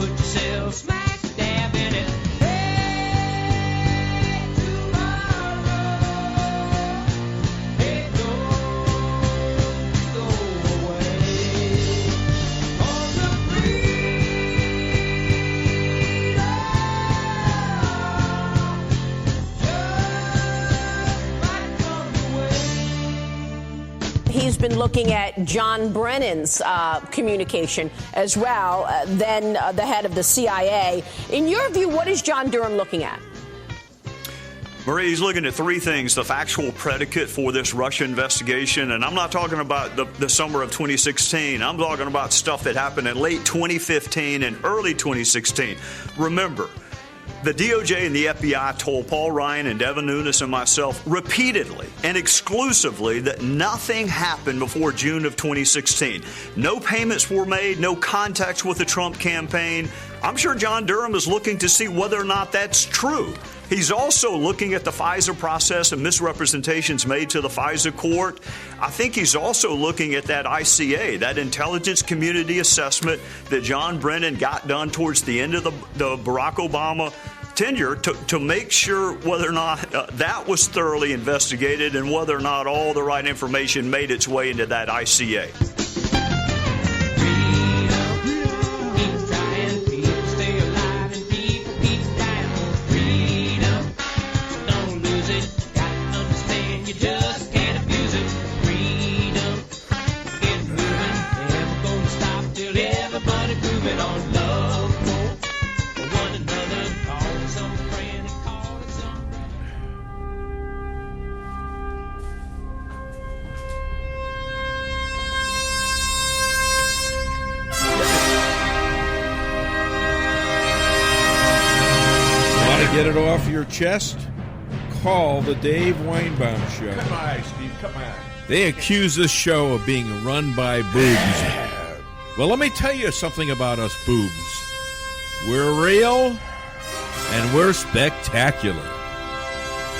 put yourself smack dab in it. Hey, tomorrow, it goes away on the He's been looking at John Brennan's communication as well, then the head of the CIA. In your view, what is John Durham looking at? Marie, he's looking at three things: the factual predicate for this Russia investigation, and I'm not talking about the summer of 2016. I'm talking about stuff that happened in late 2015 and early 2016. Remember, the DOJ and the FBI told Paul Ryan and Devin Nunes and myself repeatedly and exclusively that nothing happened before June of 2016. No payments were made, no contacts with the Trump campaign. I'm sure John Durham is looking to see whether or not that's true. He's also looking at the FISA process and misrepresentations made to the FISA court. I think he's also looking at that ICA, that intelligence community assessment that John Brennan got done towards the end of the Barack Obama tenure to make sure whether or not that was thoroughly investigated and whether or not all the right information made its way into that ICA. Get it off your chest? Call the Dave Weinbaum Show. Come on, Steve, come on. They accuse this show of being run by boobs. Well, let me tell you something about us boobs. We're real and we're spectacular.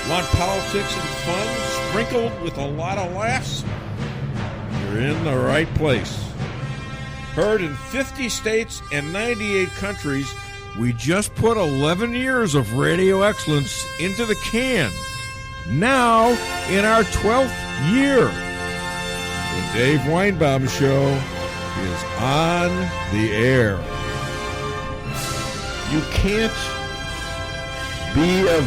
Want politics and fun sprinkled with a lot of laughs? You're in the right place. Heard in 50 states and 98 countries, we just put 11 years of radio excellence into the can. Now, in our 12th year, the Dave Weinbaum Show is on the air. You can't be a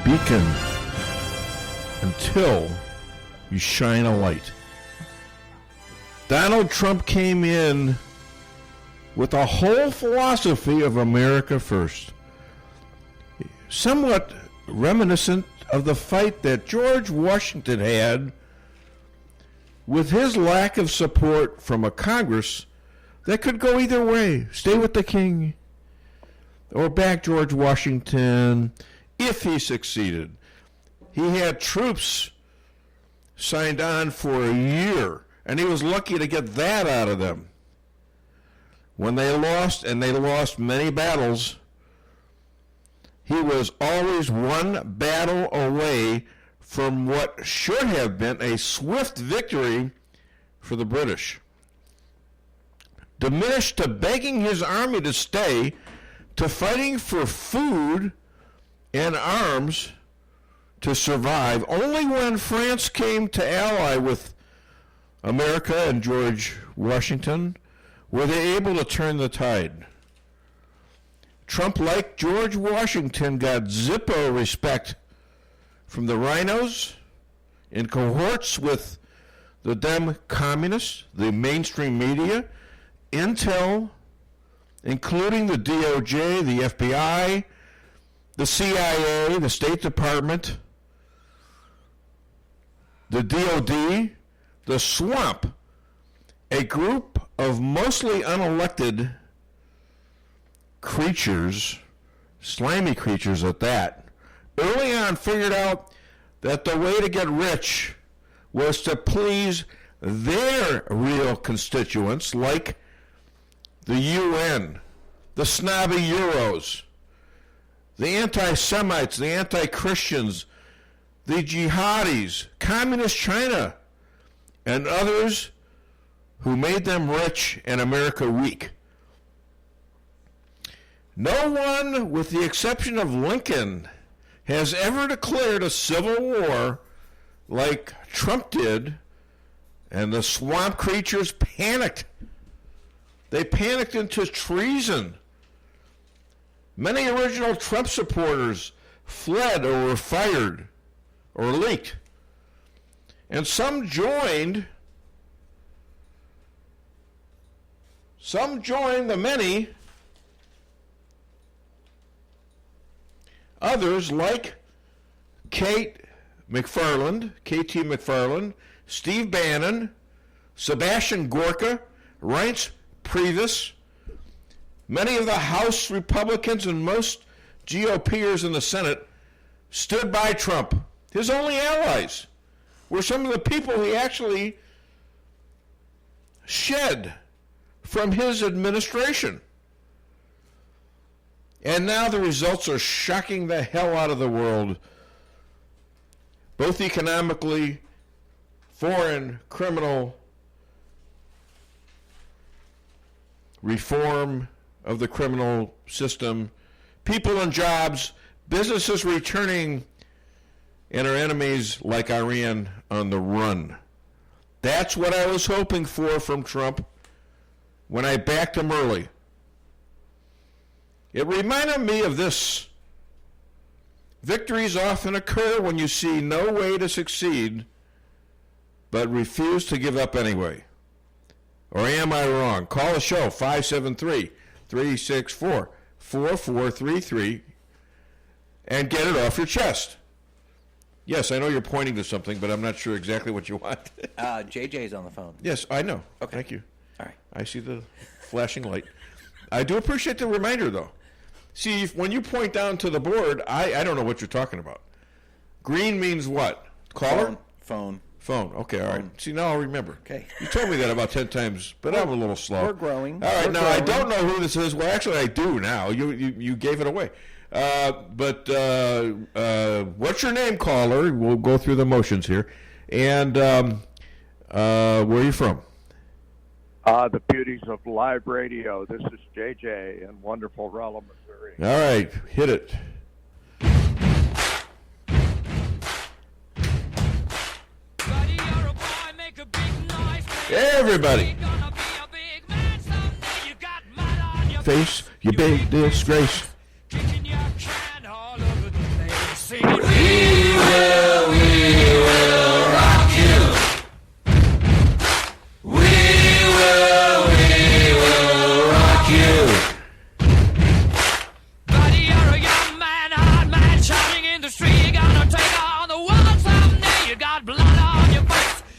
beacon until you shine a light. Donald Trump came in with a whole philosophy of America first, somewhat reminiscent of the fight that George Washington had with his lack of support from a Congress that could go either way, stay with the king or back George Washington if he succeeded. He had troops signed on for a year, and he was lucky to get that out of them. When they lost, and they lost many battles, he was always one battle away from what should have been a swift victory for the British. Diminished to begging his army to stay, to fighting for food and arms to survive, only when France came to ally with America and George Washington were they able to turn the tide. Trump, like George Washington, got Zippo respect from the rhinos in cohorts with the Dem communists, the mainstream media, intel, including the DOJ, the FBI, the CIA, the State Department, the DOD, the swamp, a group of mostly unelected creatures, slimy creatures at that, early on figured out that the way to get rich was to please their real constituents, like the UN, the snobby Euros, the anti-Semites, the anti-Christians, the jihadis, communist China, and others who made them rich and America weak. No one, with the exception of Lincoln, has ever declared a civil war like Trump did, and the swamp creatures panicked. They panicked into treason. Many original Trump supporters fled or were fired or leaked. And some joined the many. Others, like KT McFarland, Steve Bannon, Sebastian Gorka, Reince Priebus, many of the House Republicans and most GOPers in the Senate stood by Trump. His only allies were some of the people he actually shed from his administration. And now the results are shocking the hell out of the world, both economically, foreign, criminal, reform of the criminal system, people and jobs, businesses returning, and our enemies like Iran on the run. That's what I was hoping for from Trump when I backed him early. It reminded me of this. Victories often occur when you see no way to succeed, but refuse to give up anyway. Or am I wrong? Call the show, 573-364-4433, and get it off your chest. Yes, I know you're pointing to something, but I'm not sure exactly what you want. JJ's on the phone. Yes, I know. Okay. Thank you. All right. I see the flashing light. I do appreciate the reminder, though. See, when you point down to the board, I don't know what you're talking about. Green means what? Caller? Phone. Okay, all right. See, now I'll remember. Okay. You told me that about 10 times, but I'm a little slow. We're growing. All right, We're now growing. I don't know who this is. Well, actually, I do now. You gave it away. But what's your name, caller? We'll go through the motions here. And where are you from? The beauties of live radio. This is JJ in wonderful Rolla, Missouri. All right, hit it. Everybody. Face your big disgrace.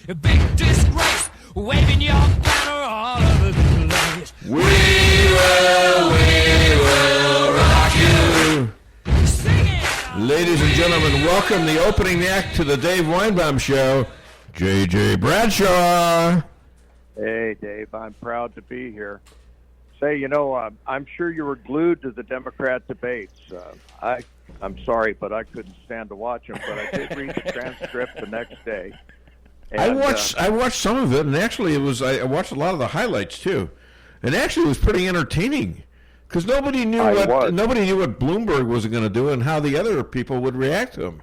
A big disgrace, waving your banner all over the place. We will rock you. Sing it! Ladies and gentlemen, welcome the opening act to the Dave Weinbaum Show, J.J. Bradshaw. Hey, Dave, I'm proud to be here. Say, I'm sure you were glued to the Democrat debates. I'm sorry, but I couldn't stand to watch them, but I did read the transcript the next day. And, I watched some of it, and actually I watched a lot of the highlights too, and actually it was pretty entertaining because nobody knew what Bloomberg was going to do and how the other people would react to him,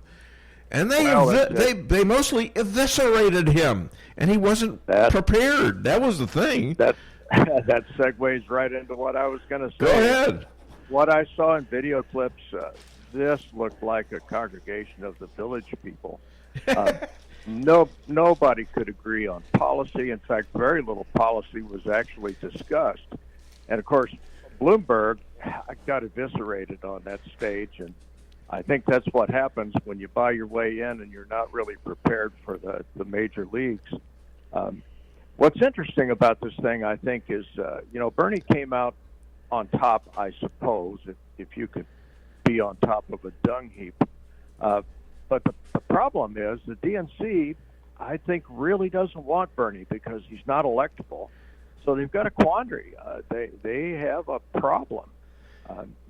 and they mostly eviscerated him, and he wasn't prepared. That was the thing. That segues right into what I was going to say. Go ahead. What I saw in video clips, this looked like a congregation of the village people. Nobody could agree on policy. In fact, very little policy was actually discussed. And, of course, Bloomberg got eviscerated on that stage, and I think that's what happens when you buy your way in and you're not really prepared for the major leagues. What's interesting about this thing, I think, is, Bernie came out on top, I suppose, if you could be on top of a dung heap. But the problem is the DNC, I think, really doesn't want Bernie because he's not electable. So they've got a quandary. They have a problem.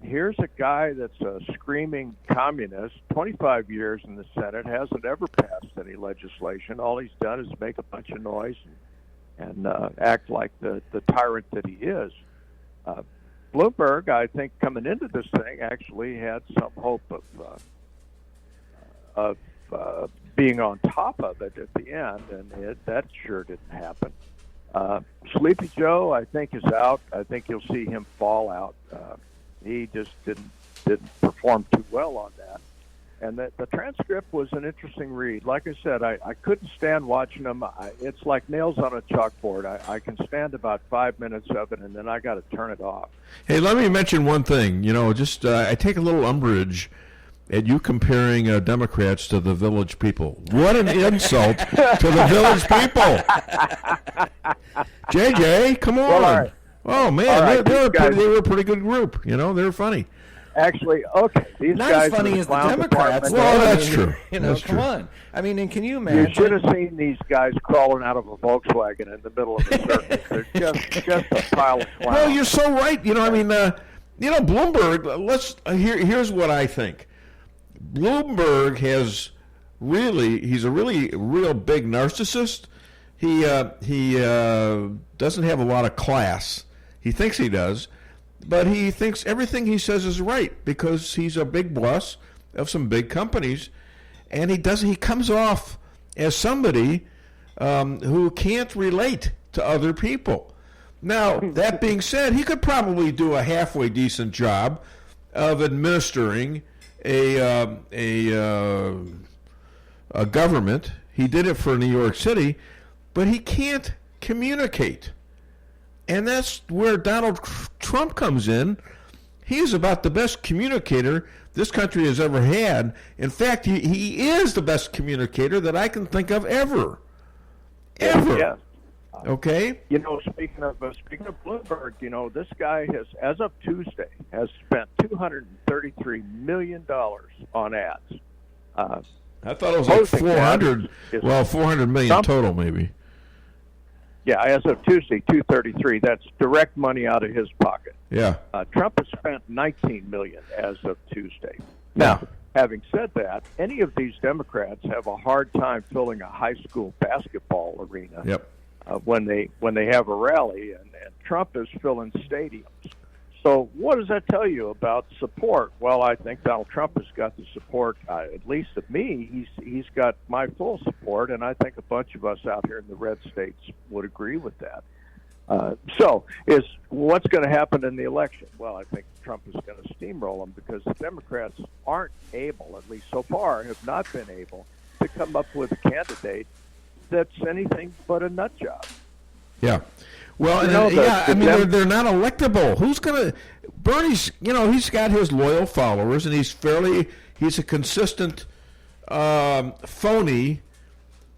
Here's a guy that's a screaming communist, 25 years in the Senate, hasn't ever passed any legislation. All he's done is make a bunch of noise and act like the tyrant that he is. Bloomberg, I think, coming into this thing, actually had some hope of being on top of it at the end, and that sure didn't happen. Sleepy Joe, I think, is out. I think you'll see him fall out. He just didn't perform too well on that. And the transcript was an interesting read. Like I said, I couldn't stand watching them. It's like nails on a chalkboard. I can stand about 5 minutes of it, and then I got to turn it off. Hey, let me mention one thing. I take a little umbrage at you comparing Democrats to the village people. What an insult to the village people. JJ, come on. Well, all right. Oh, man, Right, they were a pretty good group. They were funny. Actually, okay. These Not guys as funny as the Democrats. Well, that's true. That's true. Come on. I mean, and can you imagine? You should have seen these guys crawling out of a Volkswagen in the middle of the circus. They're just a pile of clowns. Well, you're so right. Bloomberg, here's what I think. Bloomberg he's a real big narcissist. He doesn't have a lot of class. He thinks he does. But he thinks everything he says is right because he's a big boss of some big companies, and he comes off as somebody who can't relate to other people. Now, that being said, he could probably do a halfway decent job of administering a government. He did it for New York City, but he can't communicate. And that's where Donald Trump comes in. He's about the best communicator this country has ever had. In fact, he is the best communicator that I can think of ever. Ever. Yeah. Okay? Speaking of Bloomberg, this guy as of Tuesday, has spent $233 million on ads. I thought it was like 400. Well, 400 million total, maybe. Yeah, as of Tuesday, 233. That's direct money out of his pocket. Yeah. Trump has spent $19 million as of Tuesday. Now, having said that, any of these Democrats have a hard time filling a high school basketball arena. Yep. When they have a rally, and Trump is filling stadiums. So what does that tell you about support? Well, I think Donald Trump has got the support, at least of me. He's got my full support, and I think a bunch of us out here in the red states would agree with that. So what's going to happen in the election? Well, I think Trump is going to steamroll him because the Democrats aren't able, at least so far, have not been able to come up with a candidate that's anything but a nut job. Yeah. Well, they're not electable. Who's going to... Bernie's, he's got his loyal followers, and he's a consistent phony,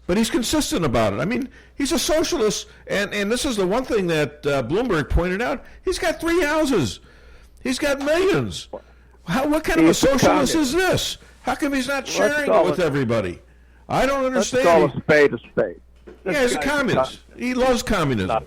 but he's consistent about it. I mean, he's a socialist, and this is the one thing that Bloomberg pointed out. He's got 3 houses. He's got millions. What kind of a socialist is this? How come he's not sharing it with everybody? I don't understand. Let's call a spade a spade. Yeah, he's a communist. He loves communism.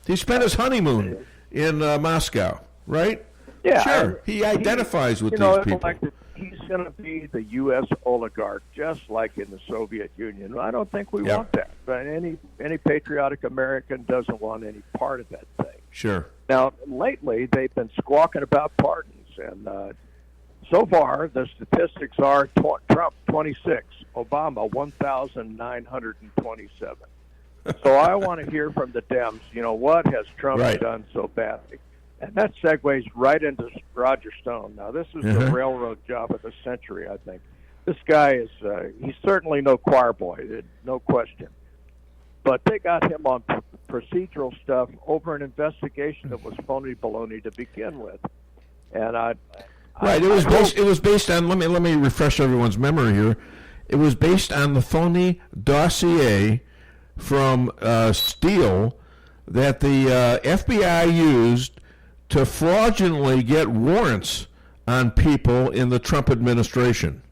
He spent his honeymoon in Moscow, right? Yeah. Sure. He identifies with these people. Like he's going to be the U.S. oligarch, just like in the Soviet Union. I don't think we want that. But any patriotic American doesn't want any part of that thing. Sure. Now, lately, they've been squawking about pardons. And so far, the statistics are Trump, 26, Obama, 1,927. So I want to hear from the Dems, what has Trump done so badly? And that segues right into Roger Stone. Now, this is the railroad job of the century, I think. This guy is, he's certainly no choir boy, no question. But they got him on procedural stuff over an investigation that was phony baloney to begin with. And it was based on, let me refresh everyone's memory here. It was based on the phony dossier from Steele that the FBI used to fraudulently get warrants on people in the Trump administration.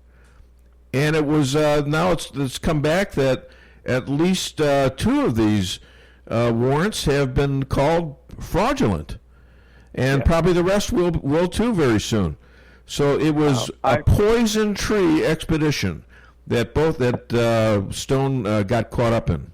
And it was now it's come back that at least 2 of these warrants have been called fraudulent, and probably the rest will too very soon. So it was a poison tree expedition that Stone got caught up in.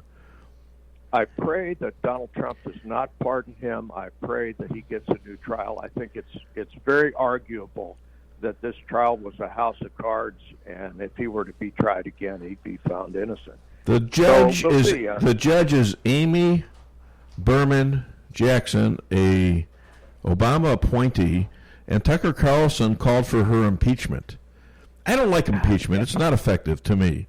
I pray that Donald Trump does not pardon him. I pray that he gets a new trial. I think it's very arguable that this trial was a house of cards, and if he were to be tried again, he'd be found innocent. The judge So we'll see, is Amy Berman Jackson, a Obama appointee, and Tucker Carlson called for her impeachment. I don't like impeachment. It's not effective to me.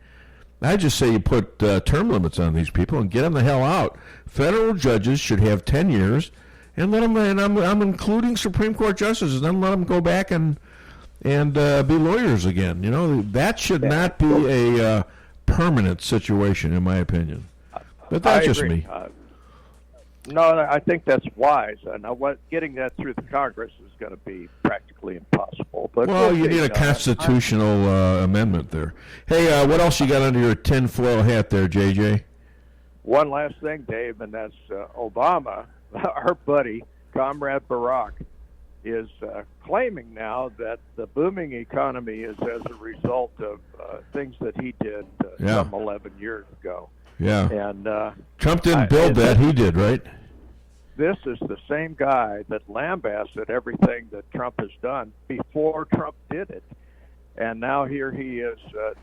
I just say you put term limits on these people and get them the hell out. Federal judges should have 10 years, and let them. And I'm including Supreme Court justices. And let them go back and be lawyers again. You know, that should not be a permanent situation, in my opinion. But that's just me. No, I think that's wise. Now, getting that through the Congress is going to be practically impossible. But well, you need a constitutional amendment there. Hey, what else you got under your tinfoil hat there, JJ? One last thing, Dave, and that's Obama, our buddy, Comrade Barack, is claiming now that the booming economy is as a result of things that he did some 11 years ago. Yeah. And Trump didn't build that. He did, right? This is the same guy that lambasted everything that Trump has done before Trump did it. And now here he is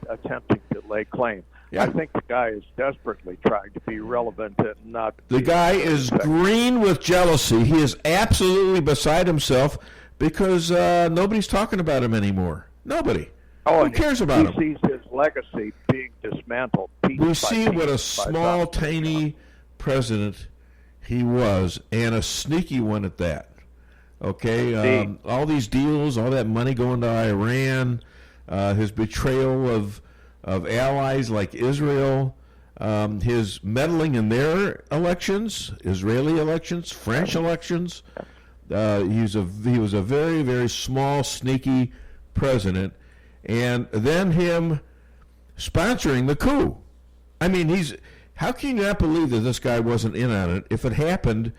attempting to lay claim. Yeah. I think the guy is desperately trying to be relevant and not... The guy is green with jealousy. He is absolutely beside himself because nobody's talking about him anymore. Nobody. Who cares about him? He sees his legacy being dismantled. We see what a small, tiny president he was, and a sneaky one at that. Okay? All these deals, all that money going to Iran, his betrayal of allies like Israel, his meddling in their elections, Israeli elections, French elections. He was a very, very small, sneaky president. And then him sponsoring the coup. I mean, how can you not believe that this guy wasn't in on it if it happened?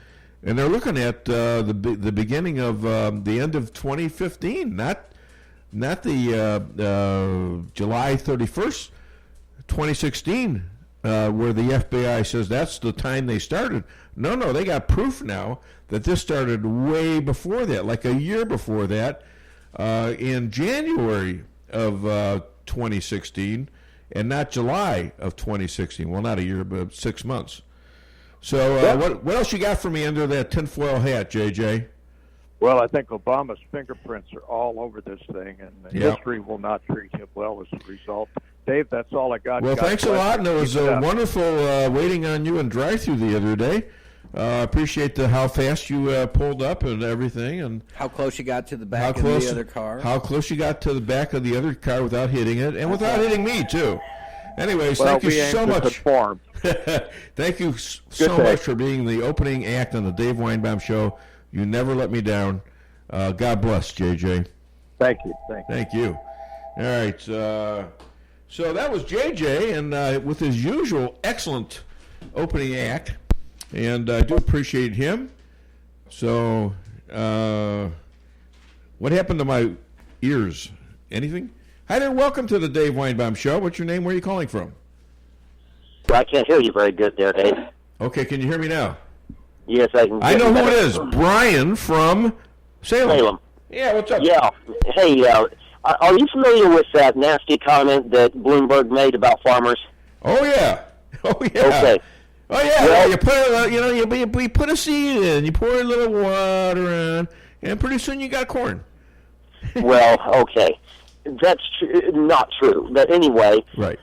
And they're looking at the beginning of the end of 2015, not the July 31st, 2016, where the FBI says that's the time they started. No, they got proof now that this started way before that, like a year before that, in January of 2016, and not July of 2016. Well, not a year, but 6 months. So what else you got for me under that tinfoil hat, JJ? Well, I think Obama's fingerprints are all over this thing, and history will not treat him well as a result. Dave, that's all I got. Well, thanks a lot, and it was wonderful waiting on you in drive-thru the other day. Appreciate how fast you pulled up and everything, and how close you got to the back of the other car. How close you got to the back of the other car without hitting it, and without hitting me too. Anyways, thank you so much. Thank you so much for being the opening act on the Dave Weinbaum Show. You never let me down. God bless, JJ. Thank you. Thank you. All right. So that was JJ, and with his usual excellent opening act. And I do appreciate him. So, what happened to my ears? Anything? Hi there. Welcome to the Dave Weinbaum Show. What's your name? Where are you calling from? I can't hear you very good there, Dave. Okay. Can you hear me now? Yes, I can. I know who it is. Brian from Salem. Yeah. What's up? Yeah. Hey, are you familiar with that nasty comment that Bloomberg made about farmers? Oh yeah. Okay. Oh yeah, well, you put you put a seed in, you pour a little water on, and pretty soon you got corn. Well, okay, that's not true. But anyway, right.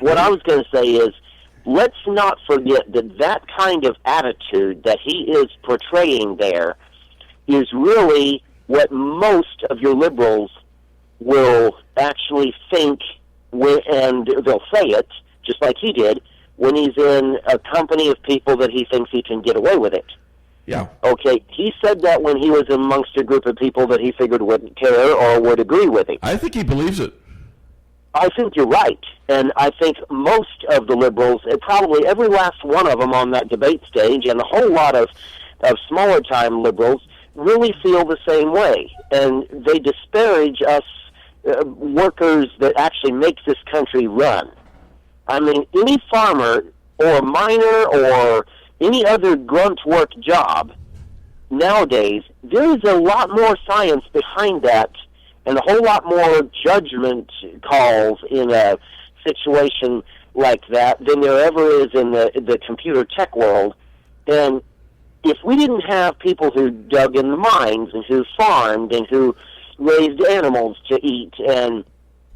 What I was going to say is, let's not forget that kind of attitude that he is portraying there is really what most of your liberals will actually think, and they'll say it just like he did, when he's in a company of people that he thinks he can get away with it. Yeah. Okay, he said that when he was amongst a group of people that he figured wouldn't care or would agree with him. I think he believes it. I think you're right. And I think most of the liberals, probably every last one of them on that debate stage, and a whole lot of smaller-time liberals, really feel the same way. And they disparage us workers that actually make this country run. I mean, any farmer or a miner or any other grunt work job nowadays, there is a lot more science behind that and a whole lot more judgment calls in a situation like that than there ever is in the computer tech world. And if we didn't have people who dug in the mines and who farmed and who raised animals to eat and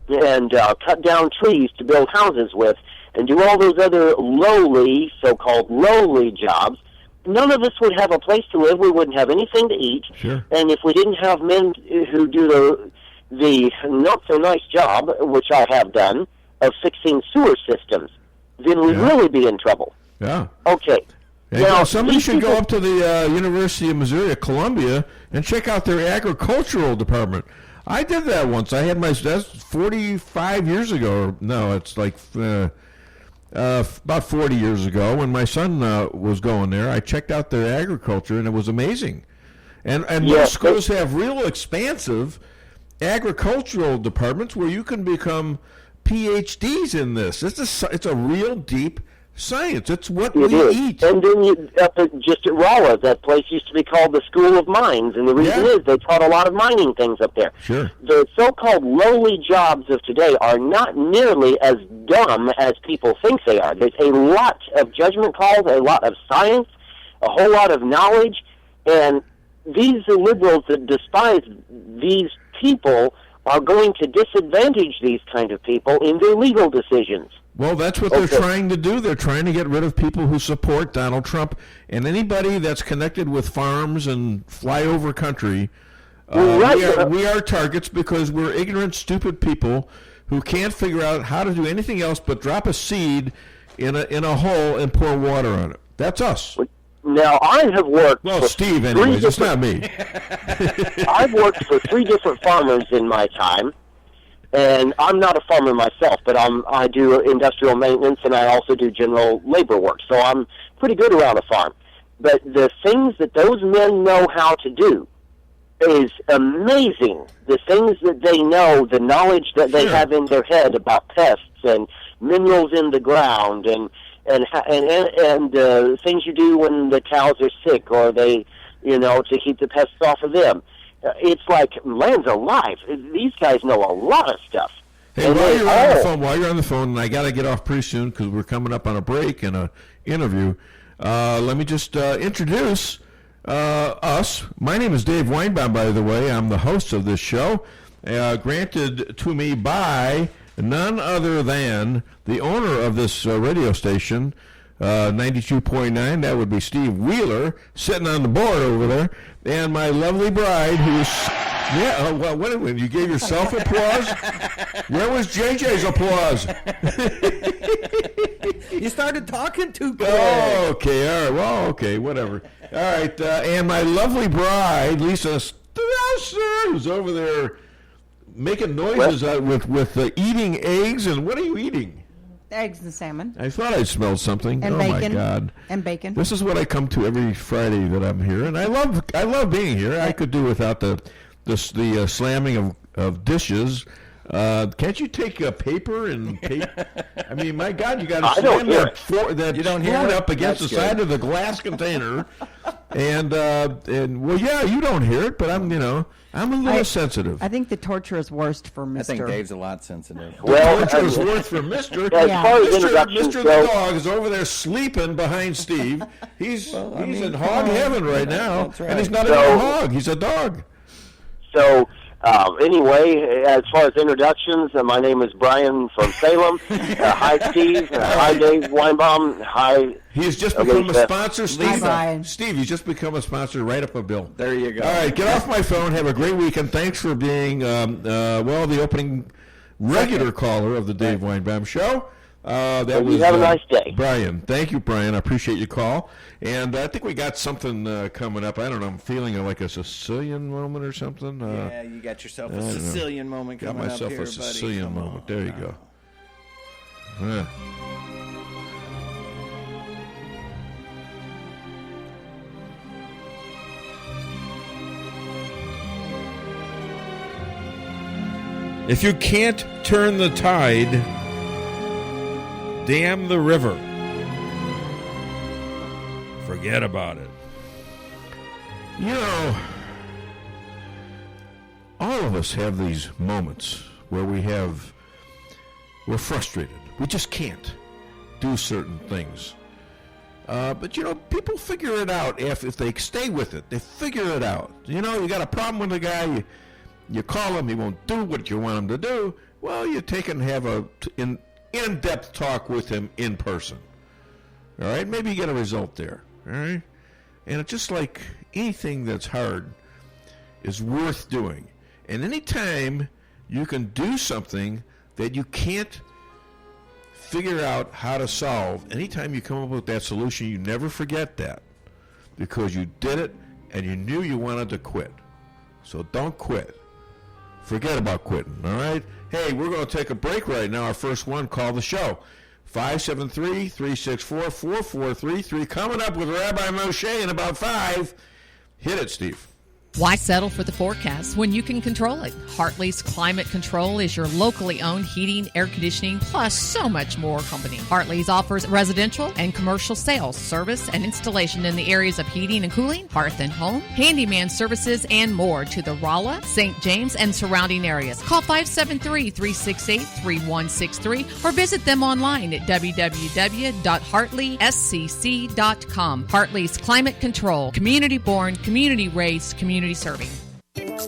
cut down trees to build houses with and do all those other lowly, so-called lowly jobs, none of us would have a place to live. We wouldn't have anything to eat. Sure. And if we didn't have men who do the not-so-nice job, which I have done, of fixing sewer systems, then we'd really be in trouble. Yeah. Okay. Now, somebody should go up to the University of Missouri at Columbia and check out their agricultural department. I did that once. I had that's 45 years ago. No, it's like about 40 years ago when my son was going there. I checked out their agriculture, and it was amazing. And most schools have real expansive agricultural departments where you can become PhDs in this. It's a real deep science. It's what we eat. And then just at Rolla, that place used to be called the School of Mines, and the reason is they taught a lot of mining things up there. Sure. The so-called lowly jobs of today are not nearly as dumb as people think they are. There's a lot of judgment calls, a lot of science, a whole lot of knowledge, and these liberals that despise these people are going to disadvantage these kind of people in their legal decisions. Well, that's what they're trying to do. They're trying to get rid of people who support Donald Trump and anybody that's connected with farms and flyover country. We are targets because we're ignorant, stupid people who can't figure out how to do anything else but drop a seed in a hole and pour water on it. That's us. Now, I have worked... Well, Steve, anyways. It's not me. I've worked for 3 different farmers in my time. And I'm not a farmer myself, but I do industrial maintenance, and I also do general labor work. So I'm pretty good around a farm. But the things that those men know how to do is amazing. The things that they know, the knowledge that they have in their head about pests and minerals in the ground and things you do when the cows are sick or they, to keep the pests off of them. It's like land's alive. These guys know a lot of stuff. Hey, while you're on the phone, and I got to get off pretty soon because we're coming up on a break and an interview. Let me just introduce us. My name is Dave Weinbaum, by the way. I'm the host of this show, granted to me by none other than the owner of this radio station, 92.9. That would be Steve Wheeler, sitting on the board over there. And my lovely bride, who's... when you gave yourself applause? Where was JJ's applause? You started talking too quick. Oh, okay, all right. Well, okay, whatever. All right, and my lovely bride, Lisa Strasser, who's over there making noises with eating eggs. And what are you eating? Eggs and salmon. I thought I smelled something. And bacon. My God. And bacon. This is what I come to every Friday that I'm here, and I love being here. I could do without the slamming of dishes. Can't you take paper and paper? I mean, my God, you got to slam that spoon up against the side of the glass container. And well, yeah, you don't hear it, but I'm a little sensitive. I think the torture is worst for Mr. I think Dave's a lot sensitive. Well, the torture is worse for Mr. Mr. the dog is over there sleeping behind Steve. He's in hog heaven right now, and he's not even a hog. He's a dog. So, anyway, as far as introductions, my name is Brian from Salem. Hi, Steve. Hi, Dave Weinbaum. Hi. He's just become a sponsor, Steve. Hi, Steve, he's just become a sponsor. Right up a bill. There you go. All right, get off my phone. Have a great weekend. Thanks for being, the opening regular caller of the Dave Weinbaum Show. Have a nice day. Brian. Thank you, Brian. I appreciate your call. And I think we got something coming up. I don't know. I'm feeling like a Sicilian moment or something. Yeah, you got yourself a Sicilian moment coming up here, Got myself a Sicilian moment. There you go. Yeah. If you can't turn the tide, dam the river. forget about it. You know, all of us have these moments where we're frustrated. We just can't do certain things. But, you know, people figure it out if they stay with it. They figure it out. You know, you got a problem with a guy, you call him, he won't do what you want him to do. Well, you take and have an in-depth talk with him in person. All right? Maybe you get a result there. All right? And it's just like anything that's hard is worth doing. And anytime you can do something that you can't figure out how to solve, anytime you come up with that solution, you never forget that, because you did it and you knew you wanted to quit. So don't quit. Forget about quitting, all right? Hey, we're going to take a break right now. Our first one, call the show. 573-364-4433. Coming up with Rabbi Moshe in about 5. Hit it, Steve. Why settle for the forecast when you can control it? Hartley's Climate Control is your locally owned heating, air conditioning, plus so much more company. Hartley's offers residential and commercial sales, service, and installation in the areas of heating and cooling, hearth and home, handyman services, and more to the Rolla, St. James, and surrounding areas. Call 573-368-3163 or visit them online at www.hartleyscc.com. Hartley's Climate Control, community born, community raised, community serving. Welcome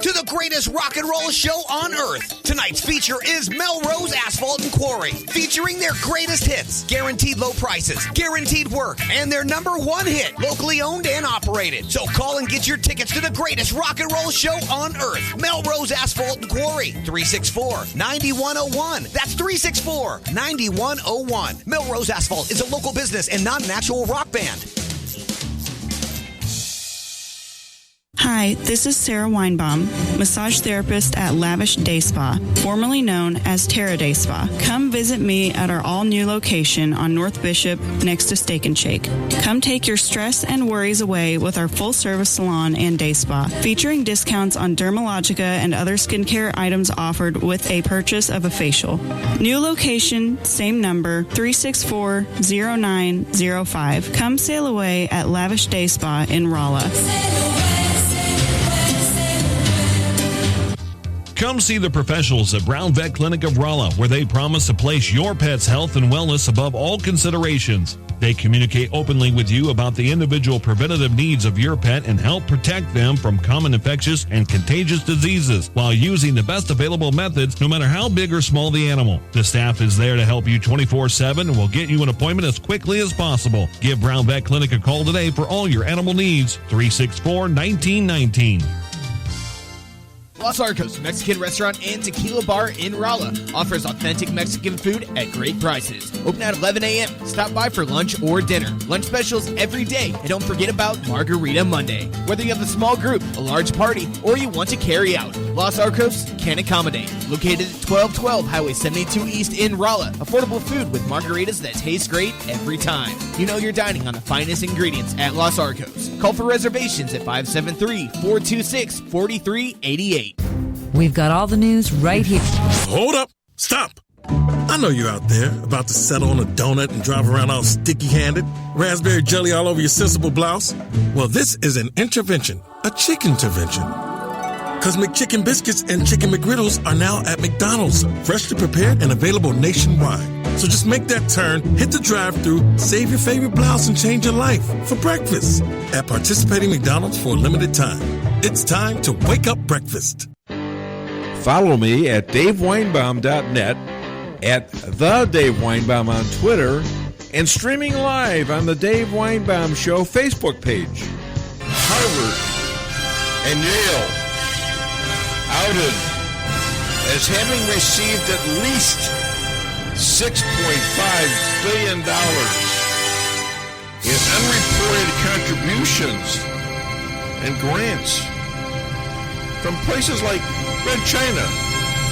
to the greatest rock and roll show on earth. Tonight's feature is Melrose Asphalt and Quarry, featuring their greatest hits, guaranteed low prices, guaranteed work, and their #1 hit, locally owned and operated. So call and get your tickets to the greatest rock and roll show on earth. Melrose Asphalt and Quarry, 364-9101. That's 364-9101. Melrose Asphalt is a local business and not an actual rock band. Hi, this is Sarah Weinbaum, massage therapist at Lavish Day Spa, formerly known as Terra Day Spa. Come visit me at our all-new location on North Bishop next to Steak and Shake. Come take your stress and worries away with our full-service salon and day spa, featuring discounts on Dermalogica and other skincare items offered with a purchase of a facial. New location, same number, 364-0905. Come sail away at Lavish Day Spa in Rolla. Come see the professionals at Brown Vet Clinic of Rolla, where they promise to place your pet's health and wellness above all considerations. They communicate openly with you about the individual preventative needs of your pet and help protect them from common infectious and contagious diseases while using the best available methods, no matter how big or small the animal. The staff is there to help you 24/7 and will get you an appointment as quickly as possible. Give Brown Vet Clinic a call today for all your animal needs. 364-1919. Los Arcos Mexican Restaurant and Tequila Bar in Rolla offers authentic Mexican food at great prices. Open at 11 a.m. Stop by for lunch or dinner. Lunch specials every day. And don't forget about Margarita Monday. Whether you have a small group, a large party, or you want to carry out, Los Arcos can accommodate. Located at 1212 Highway 72 East in Rolla. Affordable food with margaritas that taste great every time. You know you're dining on the finest ingredients at Los Arcos. Call for reservations at 573-426-4388. We've got all the news right here. Hold up. Stop. I know you're out there about to settle on a donut and drive around all sticky-handed, raspberry jelly all over your sensible blouse. Well, this is an intervention, a chicken intervention. Because McChicken biscuits and Chicken McGriddles are now at McDonald's, freshly prepared and available nationwide. So just make that turn, hit the drive-thru, save your favorite blouse, and change your life for breakfast at participating McDonald's for a limited time. It's time to wake up breakfast. Follow me at DaveWeinbaum.net, at The Dave Weinbaum on Twitter, and streaming live on the Dave Weinbaum Show Facebook page. Harvard and Yale outed as having received at least $6.5 billion in unreported contributions and grants from places like Red China,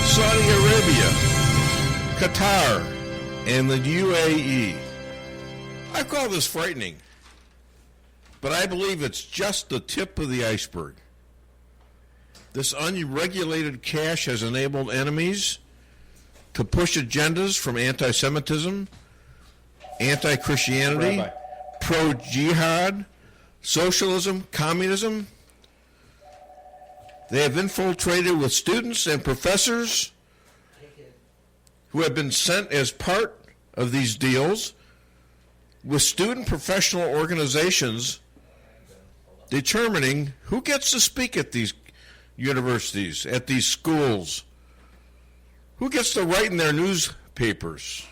Saudi Arabia, Qatar, and the UAE. I call this frightening, but I believe it's just the tip of the iceberg. This unregulated cash has enabled enemies to push agendas from anti-Semitism, anti-Christianity, pro-jihad, socialism, communism. They have infiltrated with students and professors who have been sent as part of these deals with student professional organizations determining who gets to speak at these universities, at these schools, who gets to write in their newspapers,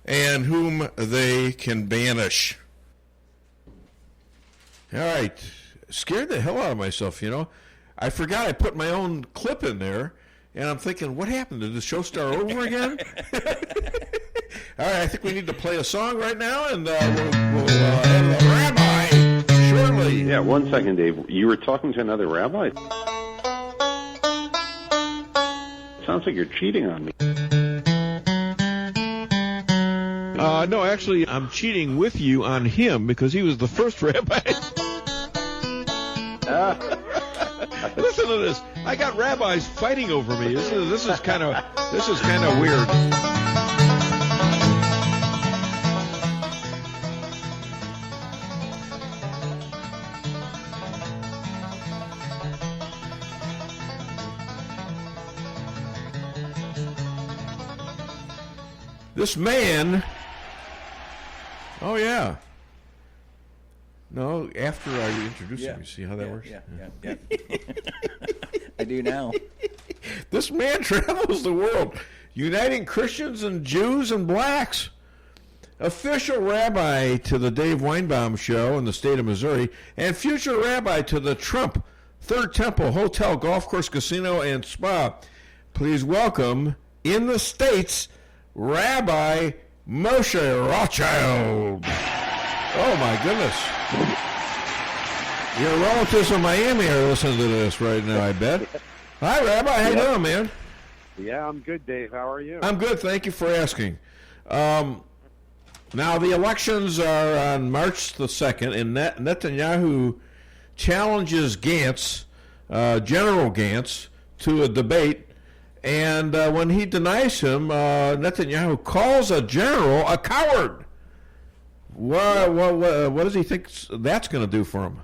and whom they can banish. All right. Scared the hell out of myself, you know. I forgot I put my own clip in there, and I'm thinking, what happened? Did the show start over again? All right, I think we need to play a song right now, and we'll have a rabbi, surely. Yeah, 1 second, Dave. You were talking to another rabbi? Sounds like you're cheating on me. No, actually, I'm cheating with you on him because he was the first rabbi. Listen to this. I got rabbis fighting over me. This is kind of weird. This man. Oh yeah. No, after I introduce him, you see how that works? Yeah. I do now. This man travels the world, uniting Christians and Jews and blacks. Official rabbi to the Dave Weinbaum Show in the state of Missouri, and future rabbi to the Trump Third Temple Hotel, Golf Course, Casino, and Spa. Please welcome, in the States, Rabbi Moshe Rothchild. Oh, my goodness. Your relatives in Miami are listening to this right now, I bet. Hi, Rabbi. How you doing, man? Yeah, I'm good, Dave. How are you? I'm good. Thank you for asking. Now, the elections are on March the 2nd, and Netanyahu challenges Gantz, General Gantz, to a debate. And when he denies him, Netanyahu calls a general a coward. What does he think that's going to do for him?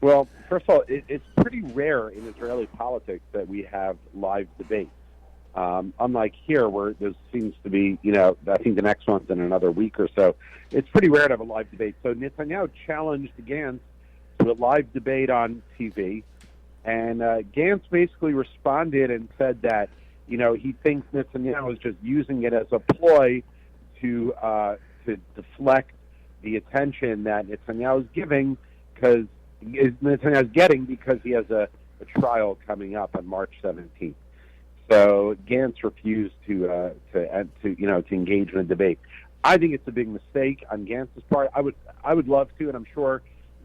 Well, first of all, it's pretty rare in Israeli politics that we have live debates. Unlike here, where there seems to be, I think the next one's in another week or so. It's pretty rare to have a live debate. So Netanyahu challenged Gantz to a live debate on TV. And Gantz basically responded and said that, he thinks Netanyahu is just using it as a ploy to deflect the attention that Netanyahu is getting because he has a trial coming up on March 17th. So Gantz refused to engage in a debate. I think it's a big mistake on Gantz's part. I would love to, and I'm sure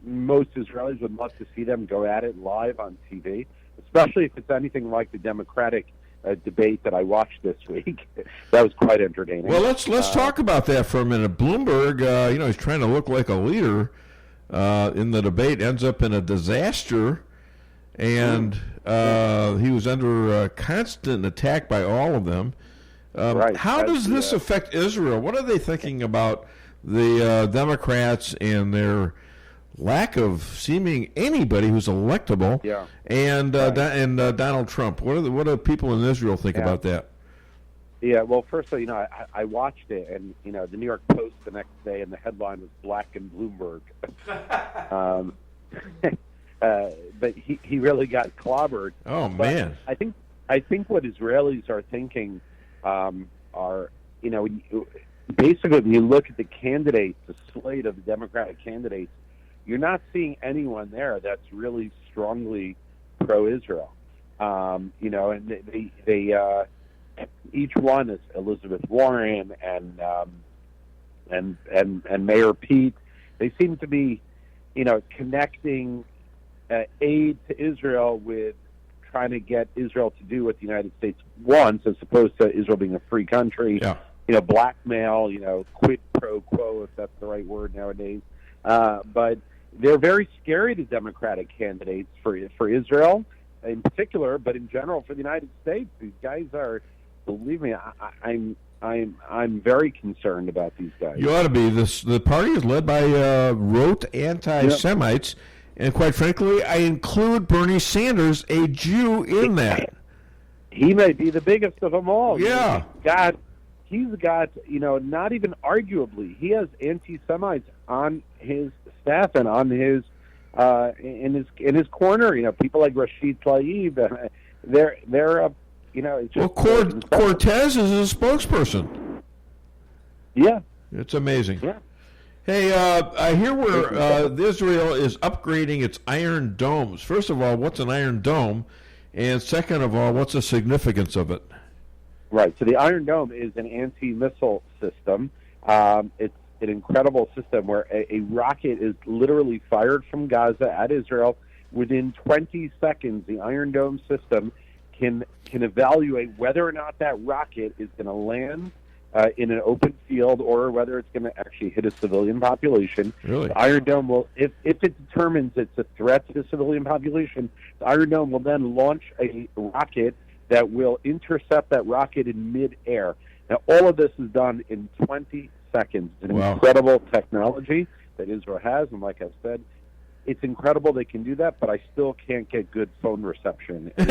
most Israelis would love to see them go at it live on TV, especially if it's anything like the Democratic debate that I watched this week. That was quite entertaining. Well, let's talk about that for a minute. Bloomberg, he's trying to look like a leader in the debate, ends up in a disaster, and he was under constant attack by all of them. Right. How does this affect Israel? What are they thinking about the Democrats and their lack of seeming anybody who's electable, and Donald Trump? What do people in Israel think about that? Yeah, well, first of all, I watched it, and the New York Post the next day, and the headline was "Black and Bloomberg." But he really got clobbered. Oh man! I think what Israelis are thinking basically when you look at the candidates, the slate of the Democratic candidates, you're not seeing anyone there that's really strongly pro-Israel. And they each one is Elizabeth Warren and Mayor Pete. They seem to be, connecting aid to Israel with trying to get Israel to do what the United States wants, as opposed to Israel being a free country. Yeah. Blackmail, quid pro quo, if that's the right word nowadays. But they're very scary, the Democratic candidates, for Israel in particular, but in general for the United States. These guys are, believe me, I'm very concerned about these guys. You ought to be. The party is led by rote anti-Semites, and quite frankly, I include Bernie Sanders, a Jew, in that. He may be the biggest of them all. Yeah. He's got, not even arguably, he has anti-Semites on his staff and on his in his corner. People like Rashid Tlaib, they're it's just Cortez is his spokesperson. Yeah, it's amazing. Yeah. Hey, I hear where Israel is upgrading its Iron Domes. First of all, what's an Iron Dome? And second of all, what's the significance of it? Right. So the Iron Dome is an anti-missile system. It's an incredible system where a rocket is literally fired from Gaza at Israel. Within 20 seconds, the Iron Dome system can evaluate whether or not that rocket is going to land in an open field or whether it's going to actually hit a civilian population. Really? The Iron Dome will, if it determines it's a threat to the civilian population, the Iron Dome will then launch a rocket that will intercept that rocket in midair. Now, all of this is done in 20 seconds. It's an incredible technology that Israel has, and like I said, it's incredible they can do that, but I still can't get good phone reception. And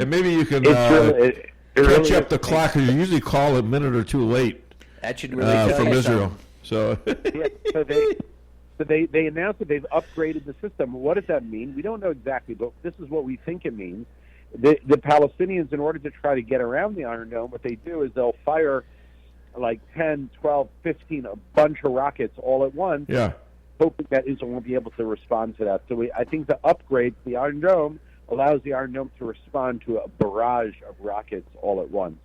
maybe you can catch up the clock, because you usually call a minute or two late. That should really from Israel. So, So they announced that they've upgraded the system. What does that mean? We don't know exactly, but this is what we think it means. The Palestinians, in order to try to get around the Iron Dome, what they do is they'll fire like 10, 12, 15, a bunch of rockets all at once, hoping that Israel won't be able to respond to that. So I think the upgrade to the Iron Dome allows the Iron Dome to respond to a barrage of rockets all at once.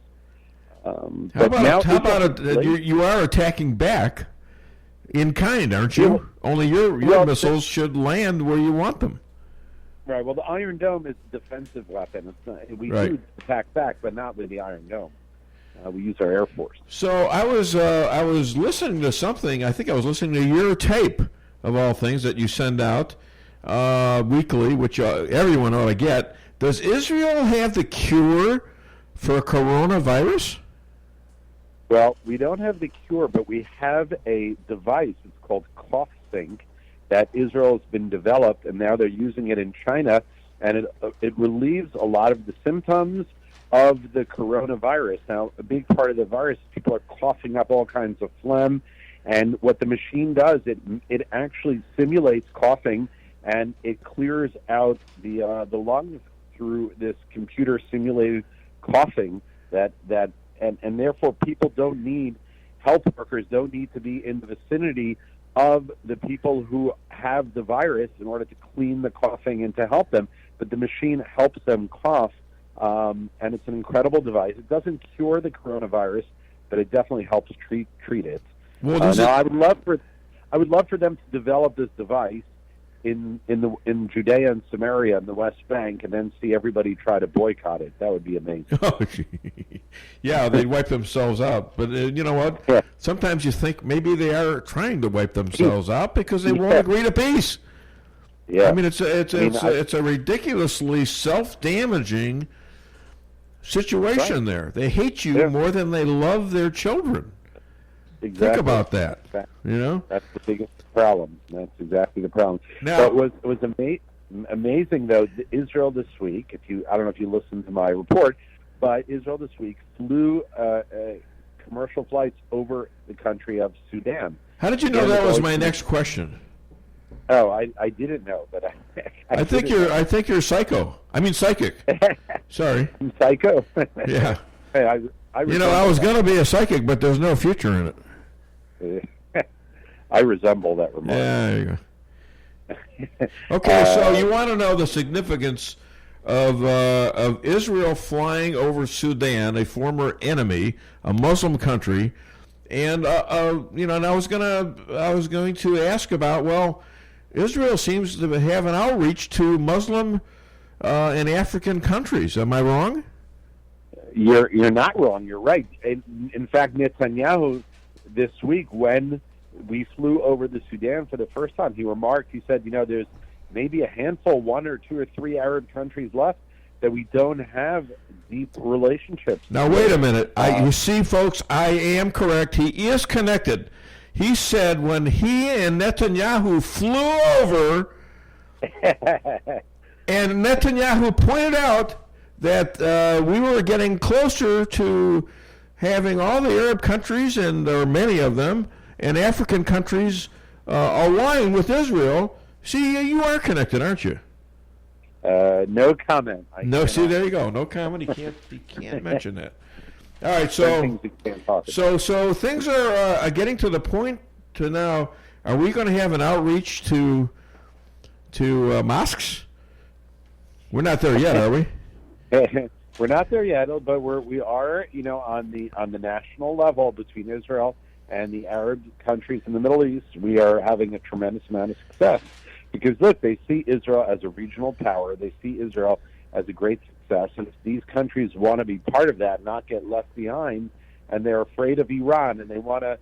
How about you are attacking back in kind, aren't you? Only your missiles should land where you want them. Right. Well, the Iron Dome is a defensive weapon. It's not, we do attack back, but not with the Iron Dome. We use our Air Force. So I was listening to something. I think I was listening to your tape, of all things, that you send out weekly, which everyone ought to get. Does Israel have the cure for coronavirus? Well, we don't have the cure, but we have a device. It's called CoughSync that Israel has been developed, and now they're using it in China, and it relieves a lot of the symptoms of the coronavirus. Now, a big part of the virus, people are coughing up all kinds of phlegm, and what the machine does, it actually simulates coughing, and it clears out the lungs through this computer simulated coughing and therefore people don't need, health workers don't need to be in the vicinity of the people who have the virus in order to clean the coughing and to help them, but the machine helps them cough. And it's an incredible device. It doesn't cure the coronavirus, but it definitely helps treat it. Well, I would love for them to develop this device in Judea and Samaria and the West Bank, and then see everybody try to boycott it. That would be amazing. Yeah, they'd wipe themselves out. But you know what? Yeah. Sometimes you think maybe they are trying to wipe themselves out because they won't agree to peace. Yeah, I mean it's a ridiculously self-damaging situation there. They hate you more than they love their children. Exactly. Think about that. You know, that's the biggest problem. That's exactly the problem. Now, but it was amazing though. Israel this week. I don't know if you listened to my report, but Israel this week flew commercial flights over the country of Sudan. How did you know that was my next question? Oh, I didn't know, but I think you're psycho. I mean psychic. Sorry. I'm psycho. Yeah. Hey, I was going to be a psychic, but there's no future in it. I resemble that remark. Yeah, there you go. Okay, so you want to know the significance of Israel flying over Sudan, a former enemy, a Muslim country, and and I was going to ask about, well, Israel seems to have an outreach to Muslim and African countries. Am I wrong? You're not wrong. You're right. In fact, Netanyahu this week, when we flew over the Sudan for the first time, he remarked, he said, there's maybe a handful, 1 or 2 or 3 Arab countries left, that we don't have deep relationships. Now, wait a minute. You see, folks, I am correct. He is connected. He said when he and Netanyahu flew over, and Netanyahu pointed out that we were getting closer to having all the Arab countries, and there are many of them, and African countries align with Israel. See, you are connected, aren't you? No comment. See, there you go. No comment. He can't mention that. All right, so things are getting to the point to now. Are we going to have an outreach to mosques? We're not there yet, are we? We're not there yet, but we are, on the national level between Israel and the Arab countries in the Middle East. We are having a tremendous amount of success because look, they see Israel as a regional power. They see Israel as a great success, and if these countries want to be part of that, not get left behind, and they're afraid of Iran, and they want to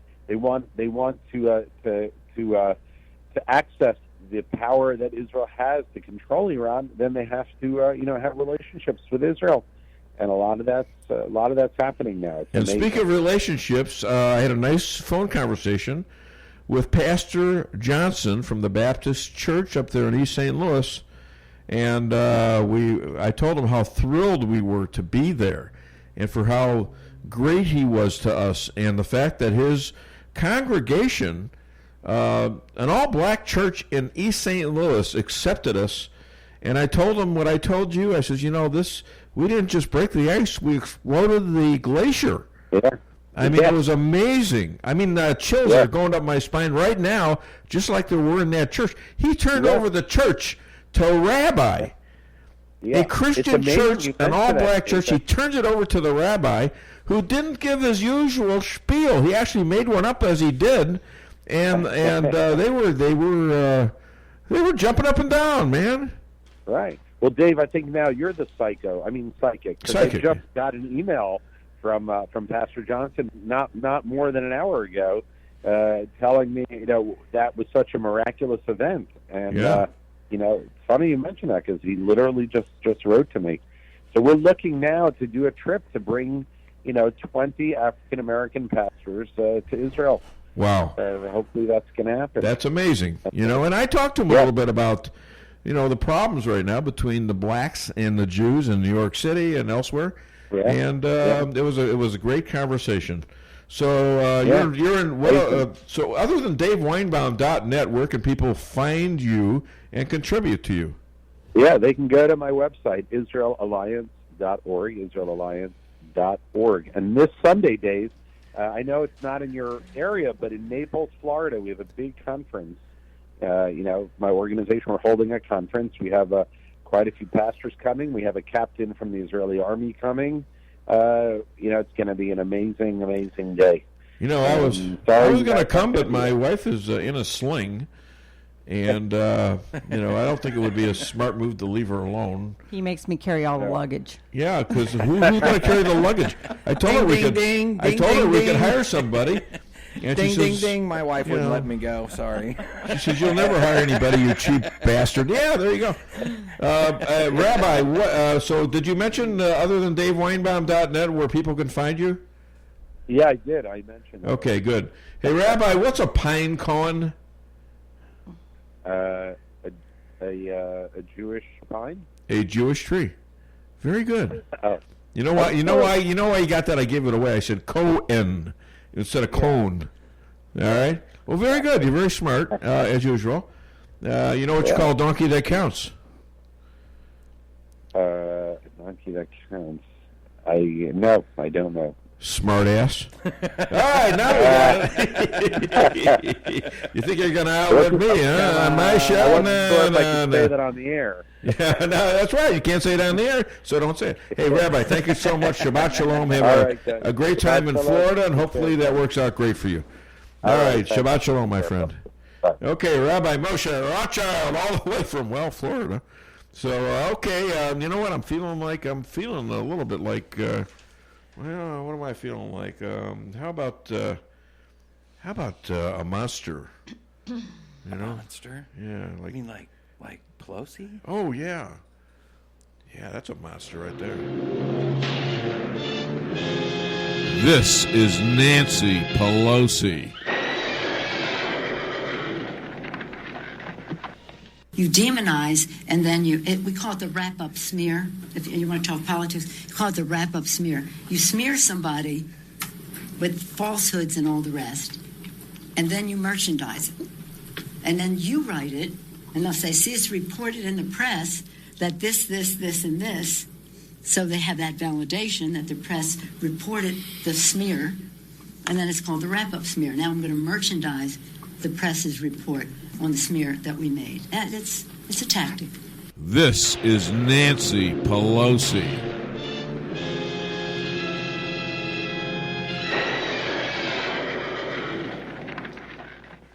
access the power that Israel has to control Iran, then they have to have relationships with Israel, and a lot of that's happening now. It's and amazing. Speaking of relationships, I had a nice phone conversation with Pastor Johnson from the Baptist Church up there in East St. Louis. And I told him how thrilled we were to be there and for how great he was to us, and the fact that his congregation, an all-black church in East St. Louis, accepted us. And I told him what I told you. I says, we didn't just break the ice, we exploded the glacier. Yeah. I mean, it was amazing. I mean, chills are going up my spine right now, just like there were in that church. He turned over the church to Rabbi, a Christian church, an all-black church. He turns it over to the rabbi, who didn't give his usual spiel. He actually made one up as he did, and they were jumping up and down, man. Right. Well, Dave, I think now you're the psychic. Because I just got an email from Pastor Johnson not more than an hour ago, telling me that was such a miraculous event, and it's funny you mention that because he literally just wrote to me. So we're looking now to do a trip to bring 20 African American pastors to Israel. Wow. Hopefully that's going to happen. That's amazing. And I talked to him a little bit about the problems right now between the blacks and the Jews in New York City and elsewhere. Yeah. And it was a great conversation. So you're in so other than DaveWeinbaum.net, where can people find you and contribute to you? Yeah, they can go to my website, IsraelAlliance.org, IsraelAlliance.org. And this Sunday, Dave, I know it's not in your area, but in Naples, Florida, we have a big conference. My organization, we're holding a conference. We have quite a few pastors coming. We have a captain from the Israeli army coming. It's going to be an amazing, amazing day. I was going to come, but my wife is in a sling, and I don't think it would be a smart move to leave her alone. He makes me carry all the luggage. Yeah, because who's going to carry the luggage? I told her we could hire somebody. And ding. My wife wouldn't let me go. Sorry. She says, "You'll never hire anybody, you cheap bastard." Yeah, there you go. Rabbi, so did you mention, other than DaveWeinbaum.net, where people can find you? Yeah, I did. I mentioned that. Okay, good. Hey, Rabbi, what's a pine cone? A Jewish pine? A Jewish tree. Very good. You know why? You know why you got that? I gave it away. I said Cohen instead of cone. All right. Well, very good. You're very smart, as usual. You know what you call a donkey that counts? A donkey that counts. No, I don't know. Smart ass. All right, now we got it. You think you're going to outwit me, huh? On my show? I wasn't sure if I could say that on the air. Yeah, no, that's right. You can't say it on the air, so don't say it. Hey, Rabbi, thank you so much. Shabbat shalom. Have a great time in Florida, and hopefully that works out great for you. All right, Shabbat shalom, my friend. Okay, Rabbi Moshe Rothchild, all the way from, Florida. So, you know what? I'm feeling a little bit like... what am I feeling like? How about a monster? You know, monster. Yeah, I mean, like Pelosi. Oh yeah, Yeah, that's a monster right there. This is Nancy Pelosi. You demonize, and then we call it the wrap-up smear. If you want to talk politics, you call it the wrap-up smear. You smear somebody with falsehoods and all the rest, and then you merchandise it. And then you write it, and they'll say, see, it's reported in the press that this, and this. So they have that validation that the press reported the smear, and then it's called the wrap-up smear. Now I'm going to merchandise the press's report on the smear that we made. And it's a tactic. This is Nancy Pelosi.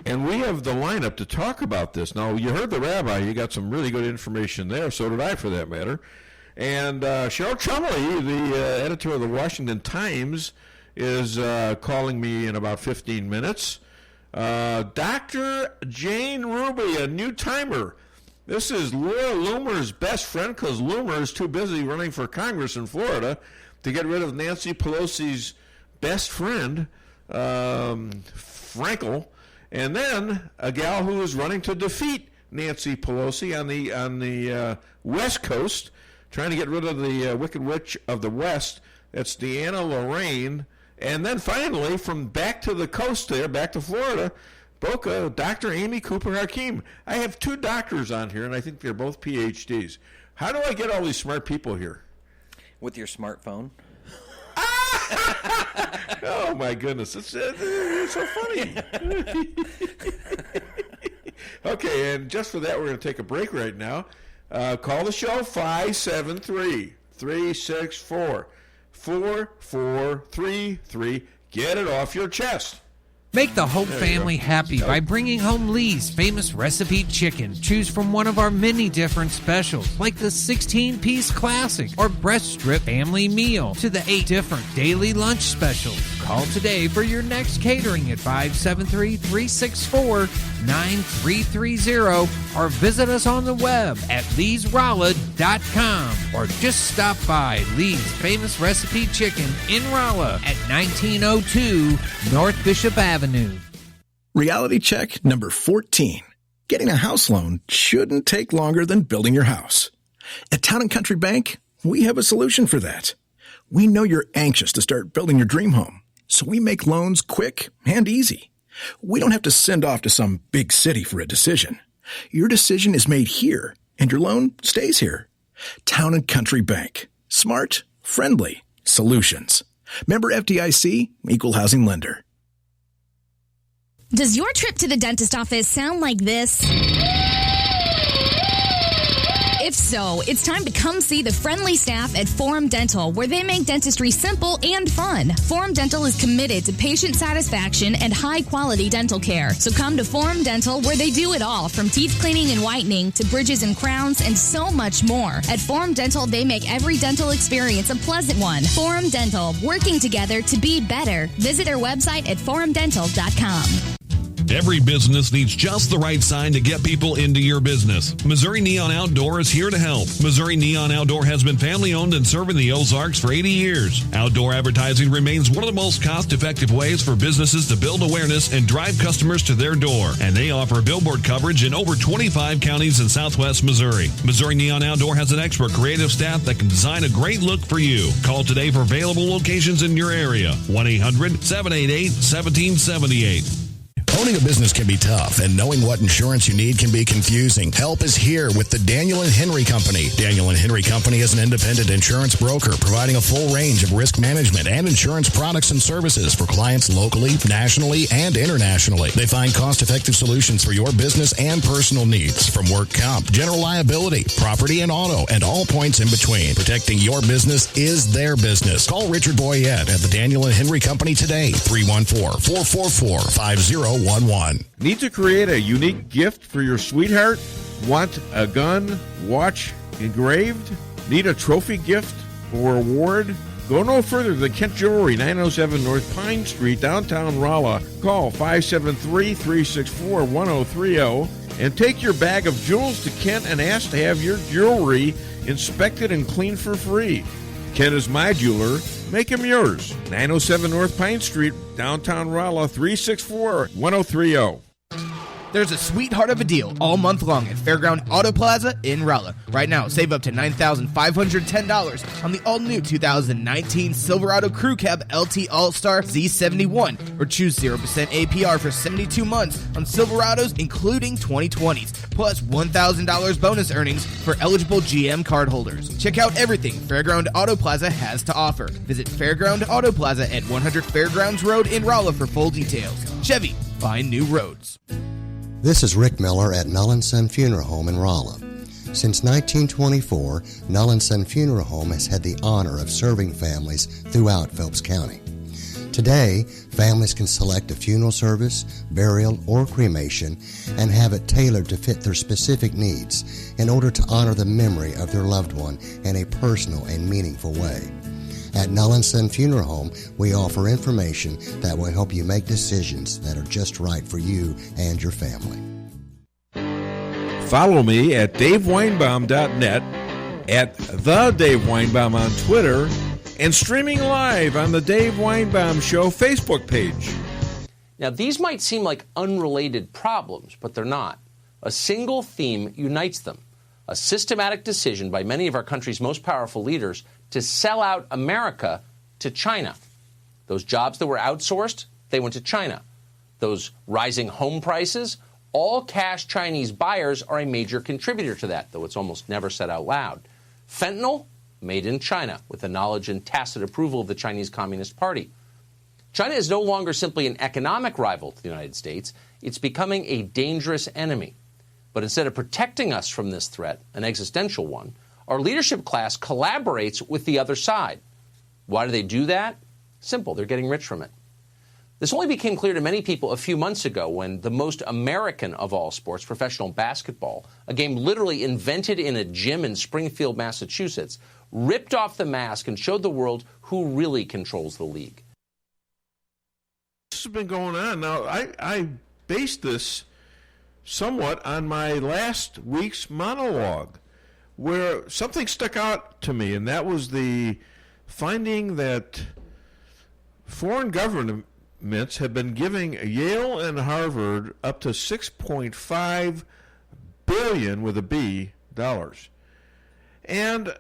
And we have the lineup to talk about this. Now, you heard the rabbi. You got some really good information there. So did I, for that matter. And Cheryl Chumley, the editor of the Washington Times, is calling me in about 15 minutes. Dr. Jane Ruby, a new timer. This is Laura Loomer's best friend, because Loomer is too busy running for Congress in Florida to get rid of Nancy Pelosi's best friend, Frankel. And then a gal who is running to defeat Nancy Pelosi on the West Coast, trying to get rid of the Wicked Witch of the West. That's DeAnna, Lorraine. And then finally, from back to the coast there, back to Florida, Boca, Dr. Amy Cooper Hakim. I have two doctors on here, and I think they're both PhDs. How do I get all these smart people here? With your smartphone. Oh, my goodness. It's so funny. Okay, and just for that, we're going to take a break right now. Call the show, 573-364-4433. Get it off your chest. Make the Hope family happy by bringing home Lee's famous recipe chicken. Choose from one of our many different specials, like the 16-piece classic or breast strip family meal, to the 8 different daily lunch specials. Call today for your next catering at 573-364-9330 or visit us on the web at leesrolla.com or just stop by Lee's famous recipe chicken in Rolla at 1902 North Bishop Avenue. Reality check number 14. Getting a house loan shouldn't take longer than building your house. At Town & Country Bank, we have a solution for that. We know you're anxious to start building your dream home, so we make loans quick and easy. We don't have to send off to some big city for a decision. Your decision is made here, and your loan stays here. Town & Country Bank. Smart, friendly solutions. Member FDIC, Equal Housing Lender. Does your trip to the dentist office sound like this? If so, it's time to come see the friendly staff at Forum Dental, where they make dentistry simple and fun. Forum Dental is committed to patient satisfaction and high-quality dental care. So come to Forum Dental, where they do it all, from teeth cleaning and whitening to bridges and crowns and so much more. At Forum Dental, they make every dental experience a pleasant one. Forum Dental, working together to be better. Visit their website at forumdental.com. Every business needs just the right sign to get people into your business. Missouri Neon Outdoor is here to help. Missouri Neon Outdoor has been family-owned and serving the Ozarks for 80 years. Outdoor advertising remains one of the most cost-effective ways for businesses to build awareness and drive customers to their door. And they offer billboard coverage in over 25 counties in southwest Missouri. Missouri Neon Outdoor has an expert creative staff that can design a great look for you. Call today for available locations in your area. 1-800-788-1778. Owning a business can be tough, and knowing what insurance you need can be confusing. Help is here with the Daniel & Henry Company. Daniel & Henry Company is an independent insurance broker providing a full range of risk management and insurance products and services for clients locally, nationally, and internationally. They find cost-effective solutions for your business and personal needs, from work comp, general liability, property and auto, and all points in between. Protecting your business is their business. Call Richard Boyette at the Daniel & Henry Company today, 314-444-5011. Need to create a unique gift for your sweetheart? Want a gun, watch engraved? Need a trophy gift or award? Go no further than Kent Jewelry, 907 North Pine Street, downtown Rolla. Call 573-364-1030 and take your bag of jewels to Kent and ask to have your jewelry inspected and cleaned for free. Ken is my jeweler. Make him yours. 907 North Pine Street, downtown Rolla, 364-1030. There's a sweetheart of a deal all month long at Fairground Auto Plaza in Rolla. Right now, save up to $9,510 on the all-new 2019 Silverado Crew Cab LT All-Star Z71, or choose 0% APR for 72 months on Silverados, including 2020s, plus $1,000 bonus earnings for eligible GM cardholders. Check out everything Fairground Auto Plaza has to offer. Visit Fairground Auto Plaza at 100 Fairgrounds Road in Rolla for full details. Chevy, find new roads. This is Rick Miller at Null & Son Funeral Home in Rolla. Since 1924, Null & Son Funeral Home has had the honor of serving families throughout Phelps County. Today, families can select a funeral service, burial, or cremation and have it tailored to fit their specific needs in order to honor the memory of their loved one in a personal and meaningful way. At Null & Son Funeral Home, we offer information that will help you make decisions that are just right for you and your family. Follow me at DaveWeinbaum.net, at The Dave Weinbaum on Twitter, and streaming live on the Dave Weinbaum Show Facebook page. Now, these might seem like unrelated problems, but they're not. A single theme unites them: a systematic decision by many of our country's most powerful leaders to sell out America to China. Those jobs that were outsourced, they went to China. Those rising home prices, all cash Chinese buyers are a major contributor to that, though it's almost never said out loud. Fentanyl, made in China, with the knowledge and tacit approval of the Chinese Communist Party. China is no longer simply an economic rival to the United States. It's becoming a dangerous enemy. But instead of protecting us from this threat, an existential one, our leadership class collaborates with the other side. Why do they do that? Simple, they're getting rich from it. This only became clear to many people a few months ago when the most American of all sports, professional basketball, a game literally invented in a gym in Springfield, Massachusetts, ripped off the mask and showed the world who really controls the league. This has been going on. Now, I based this somewhat on my last week's monologue, where something stuck out to me, and that was the finding that foreign governments have been giving Yale and Harvard up to $6.5 billion with a B dollars. And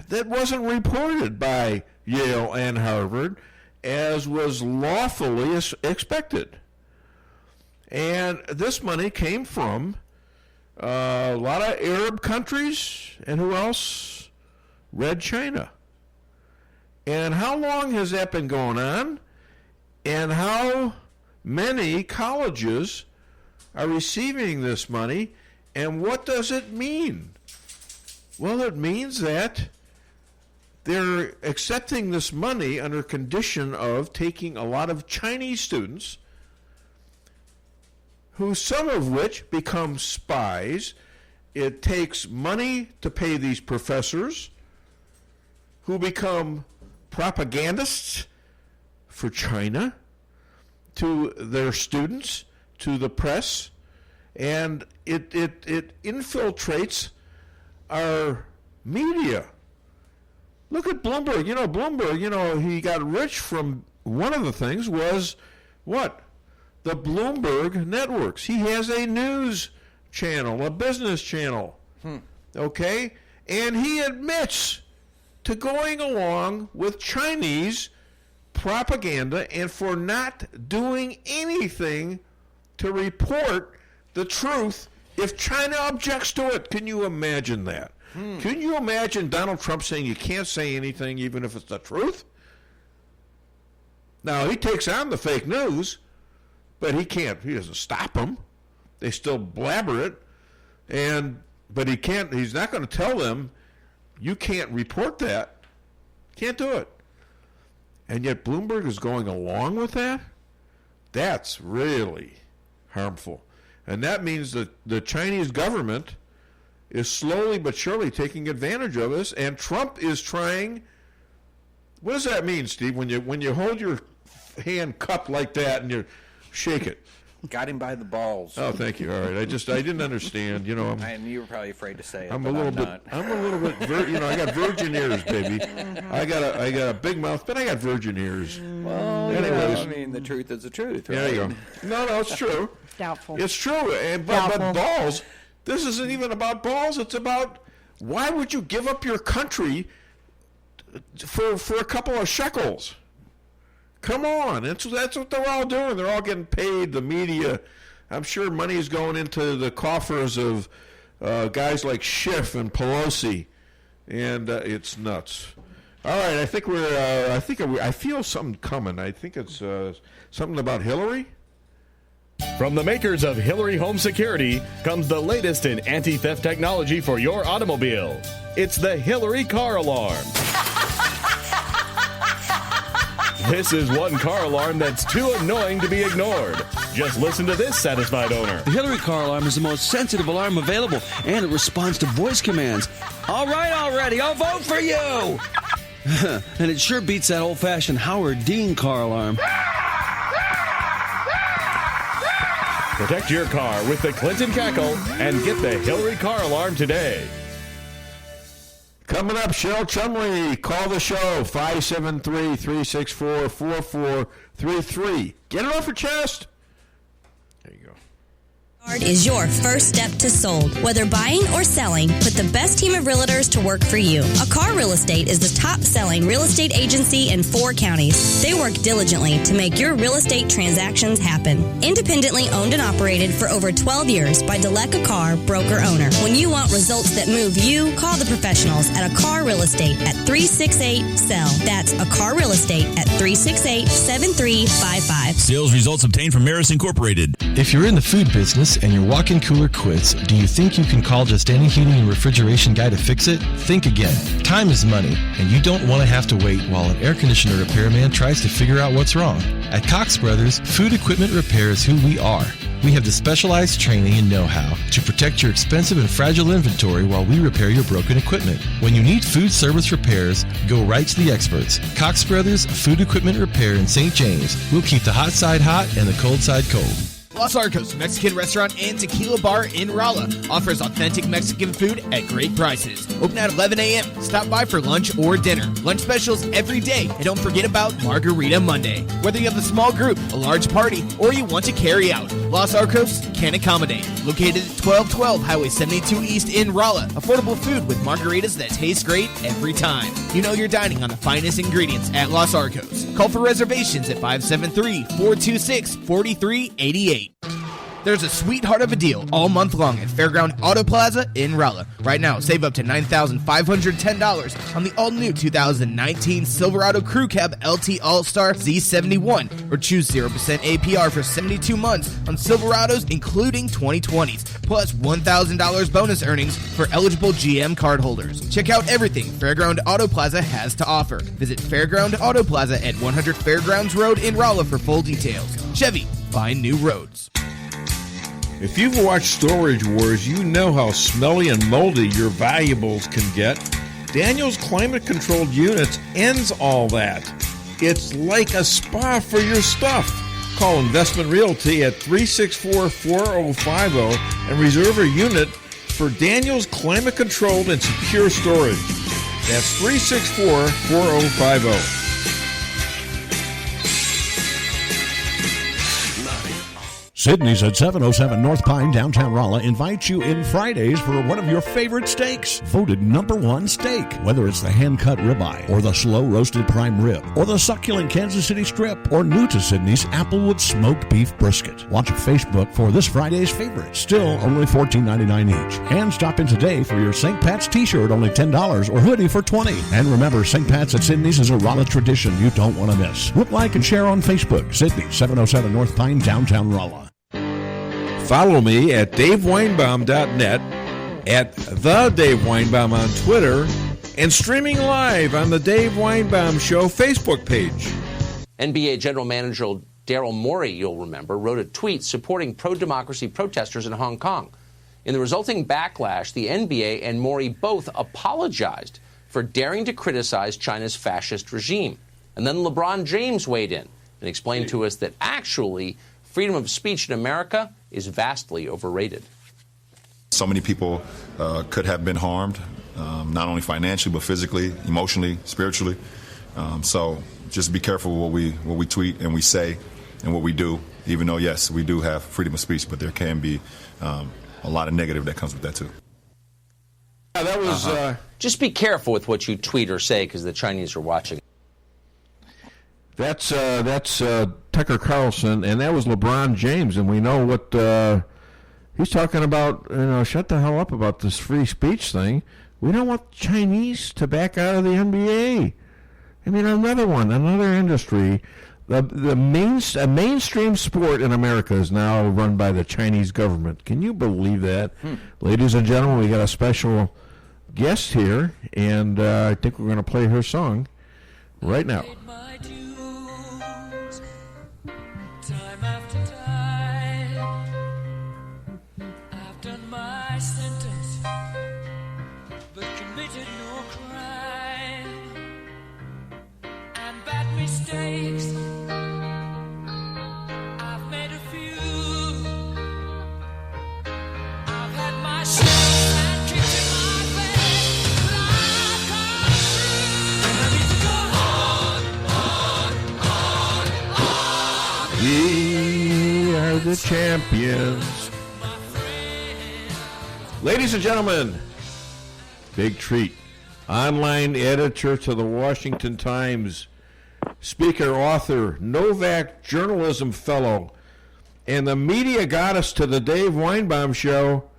that wasn't reported by Yale and Harvard as was lawfully expected. And this money came from a lot of Arab countries, and who else? Red China. And how long has that been going on? And how many colleges are receiving this money? And what does it mean? Well, it means that they're accepting this money under condition of taking a lot of Chinese students, who some of which become spies. It takes money to pay these professors, who become propagandists for China, to their students, to the press, and it infiltrates our media. Look at Bloomberg. Bloomberg, he got rich from, one of the things was what? The Bloomberg networks. He has a news channel, a business channel. Okay? And he admits to going along with Chinese propaganda and for not doing anything to report the truth if China objects to it. Can you imagine that? Can you imagine Donald Trump saying you can't say anything even if it's the truth? Now, he takes on the fake news, but he doesn't stop them. They still blabber it, but he's not going to tell them, you can't report that. Can't do it. And yet Bloomberg is going along with that? That's really harmful. And that means that the Chinese government is slowly but surely taking advantage of this, and Trump is trying. What does that mean, Steve, when you hold your hand cupped like that and you shake it? Got him by the balls. Oh, thank you. All right. I didn't understand. You know, and you were probably afraid to say it. I'm a little bit. I got virgin ears, baby. I got a big mouth, but I got virgin ears. Well, anyways, I mean, the truth is the truth, right? There you go. No, it's true. Doubtful. It's true. But balls. This isn't even about balls. It's about why would you give up your country for a couple of shekels? Come on. That's what they're all doing. They're all getting paid. The media. I'm sure money's going into the coffers of guys like Schiff and Pelosi, and it's nuts. All right, I think I feel something coming. I think it's something about Hillary. From the makers of Hillary Home Security comes the latest in anti-theft technology for your automobile. It's the Hillary Car Alarm. This is one car alarm that's too annoying to be ignored. Just listen to this satisfied owner. The Hillary Car Alarm is the most sensitive alarm available, and it responds to voice commands. All right already, I'll vote for you! And it sure beats that old-fashioned Howard Dean car alarm. Protect your car with the Clinton Cackle and get the Hillary Car Alarm today. Coming up, Cheryl Chumley. Call the show, 573-364-4433. Get it off your chest. There you go. Is your first step to sold. Whether buying or selling, put the best team of realtors to work for you. Akar Real Estate is the top-selling real estate agency in 4 counties. They work diligently to make your real estate transactions happen. Independently owned and operated for over 12 years by Delek Akar, broker-owner. When you want results that move you, call the professionals at Akar Real Estate at 368-SELL. That's Akar Real Estate at 368-7355. Sales results obtained from Maris Incorporated. If you're in the food business and your walk-in cooler quits, do you think you can call just any heating and refrigeration guy to fix it? Think again. Time is money, and you don't want to have to wait while an air conditioner repairman tries to figure out what's wrong. At Cox Brothers, food equipment repair is who we are. We have the specialized training and know-how to protect your expensive and fragile inventory while we repair your broken equipment. When you need food service repairs, go right to the experts. Cox Brothers Food Equipment Repair in St. James. We'll keep the hot side hot and the cold side cold. Los Arcos Mexican Restaurant and Tequila Bar in Rolla offers authentic Mexican food at great prices. Open at 11 a.m. Stop by for lunch or dinner. Lunch specials every day. And don't forget about Margarita Monday. Whether you have a small group, a large party, or you want to carry out, Los Arcos can accommodate. Located at 1212 Highway 72 East in Rolla. Affordable food with margaritas that taste great every time. You know you're dining on the finest ingredients at Los Arcos. Call for reservations at 573-426-4388. There's a sweetheart of a deal all month long at Fairground Auto Plaza in Rolla. Right now, save up to $9,510 on the all-new 2019 Silverado Crew Cab LT All-Star Z71, or choose 0% APR for 72 months on Silverados, including 2020s, plus $1,000 bonus earnings for eligible GM cardholders. Check out everything Fairground Auto Plaza has to offer. Visit Fairground Auto Plaza at 100 Fairgrounds Road in Rolla for full details. Chevy, find new roads. If you've watched Storage Wars, you know how smelly and moldy your valuables can get. Daniel's climate-controlled units ends all that. It's like a spa for your stuff. Call Investment Realty at 364-4050 and reserve a unit for Daniel's climate-controlled and secure storage. That's 364-4050. Sydney's at 707 North Pine, downtown Rolla, invites you in Fridays for one of your favorite steaks. Voted #1 steak. Whether it's the hand-cut ribeye, or the slow-roasted prime rib, or the succulent Kansas City strip, or new to Sydney's Applewood smoked beef brisket. Watch Facebook for this Friday's favorite. Still only $14.99 each. And stop in today for your St. Pat's t-shirt, only $10, or hoodie for $20. And remember, St. Pat's at Sydney's is a Rolla tradition you don't want to miss. Look, like, and share on Facebook. Sydney, 707 North Pine, downtown Rolla. Follow me at DaveWeinbaum.net, at The Dave Weinbaum on Twitter, and streaming live on the Dave Weinbaum Show Facebook page. NBA General Manager Daryl Morey, you'll remember, wrote a tweet supporting pro-democracy protesters in Hong Kong. In the resulting backlash, the NBA and Morey both apologized for daring to criticize China's fascist regime. And then LeBron James weighed in and explained to us that actually freedom of speech in America is vastly overrated. So many people could have been harmed, not only financially, but physically, emotionally, spiritually. So just be careful what we tweet and we say and what we do, even though, yes, we do have freedom of speech, but there can be a lot of negative that comes with that, too. Yeah, that was... Just be careful with what you tweet or say because the Chinese are watching. That's Tucker Carlson, and that was LeBron James, and we know what he's talking about. Shut the hell up about this free speech thing. We don't want Chinese to back out of the NBA. I mean, another industry. The mainstream sport in America is now run by the Chinese government. Can you believe that? Ladies and gentlemen, we got a special guest here, and I think we're going to play her song right now. Time after time, I've done my sentence, but committed no crime, and bad mistakes, I've made a few, I've had my share and kicked in my face, but I've come through, and I need to go on. We are the champions. Ladies and gentlemen, big treat. Online editor to the Washington Times, speaker, author, Novak journalism fellow, and the media goddess to the Dave Weinbaum Show,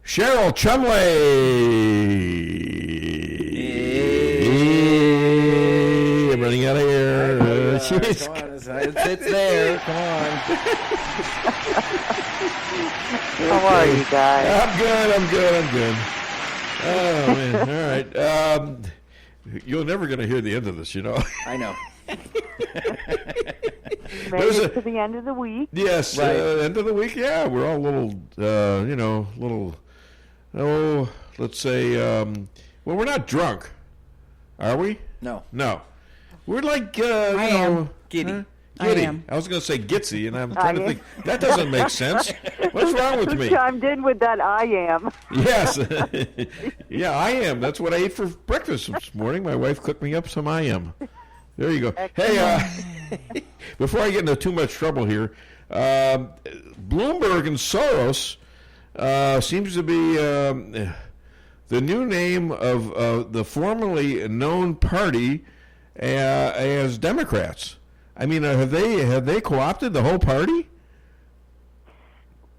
Cheryl Chumley. I'm running out of air. Come on. It's there. Come on. How are you guys? I'm good. Oh, man. All right. You're never going to hear the end of this, I know. Made it to the end of the week. Yes, Right. End of the week, yeah. We're all a little, let's say, well, we're not drunk, are we? No. We're like, I am. Giddy. Giddy. I am. I was going to say gitsy, and I'm trying to think. That doesn't make sense. What's wrong with me? Chimed in with that I am. Yes. Yeah, I am. That's what I ate for breakfast this morning. My wife cooked me up some I am. There you go. Hey, before I get into too much trouble here, Bloomberg and Soros seems to be the new name of the formerly known party as Democrats. I mean, have they co-opted the whole party?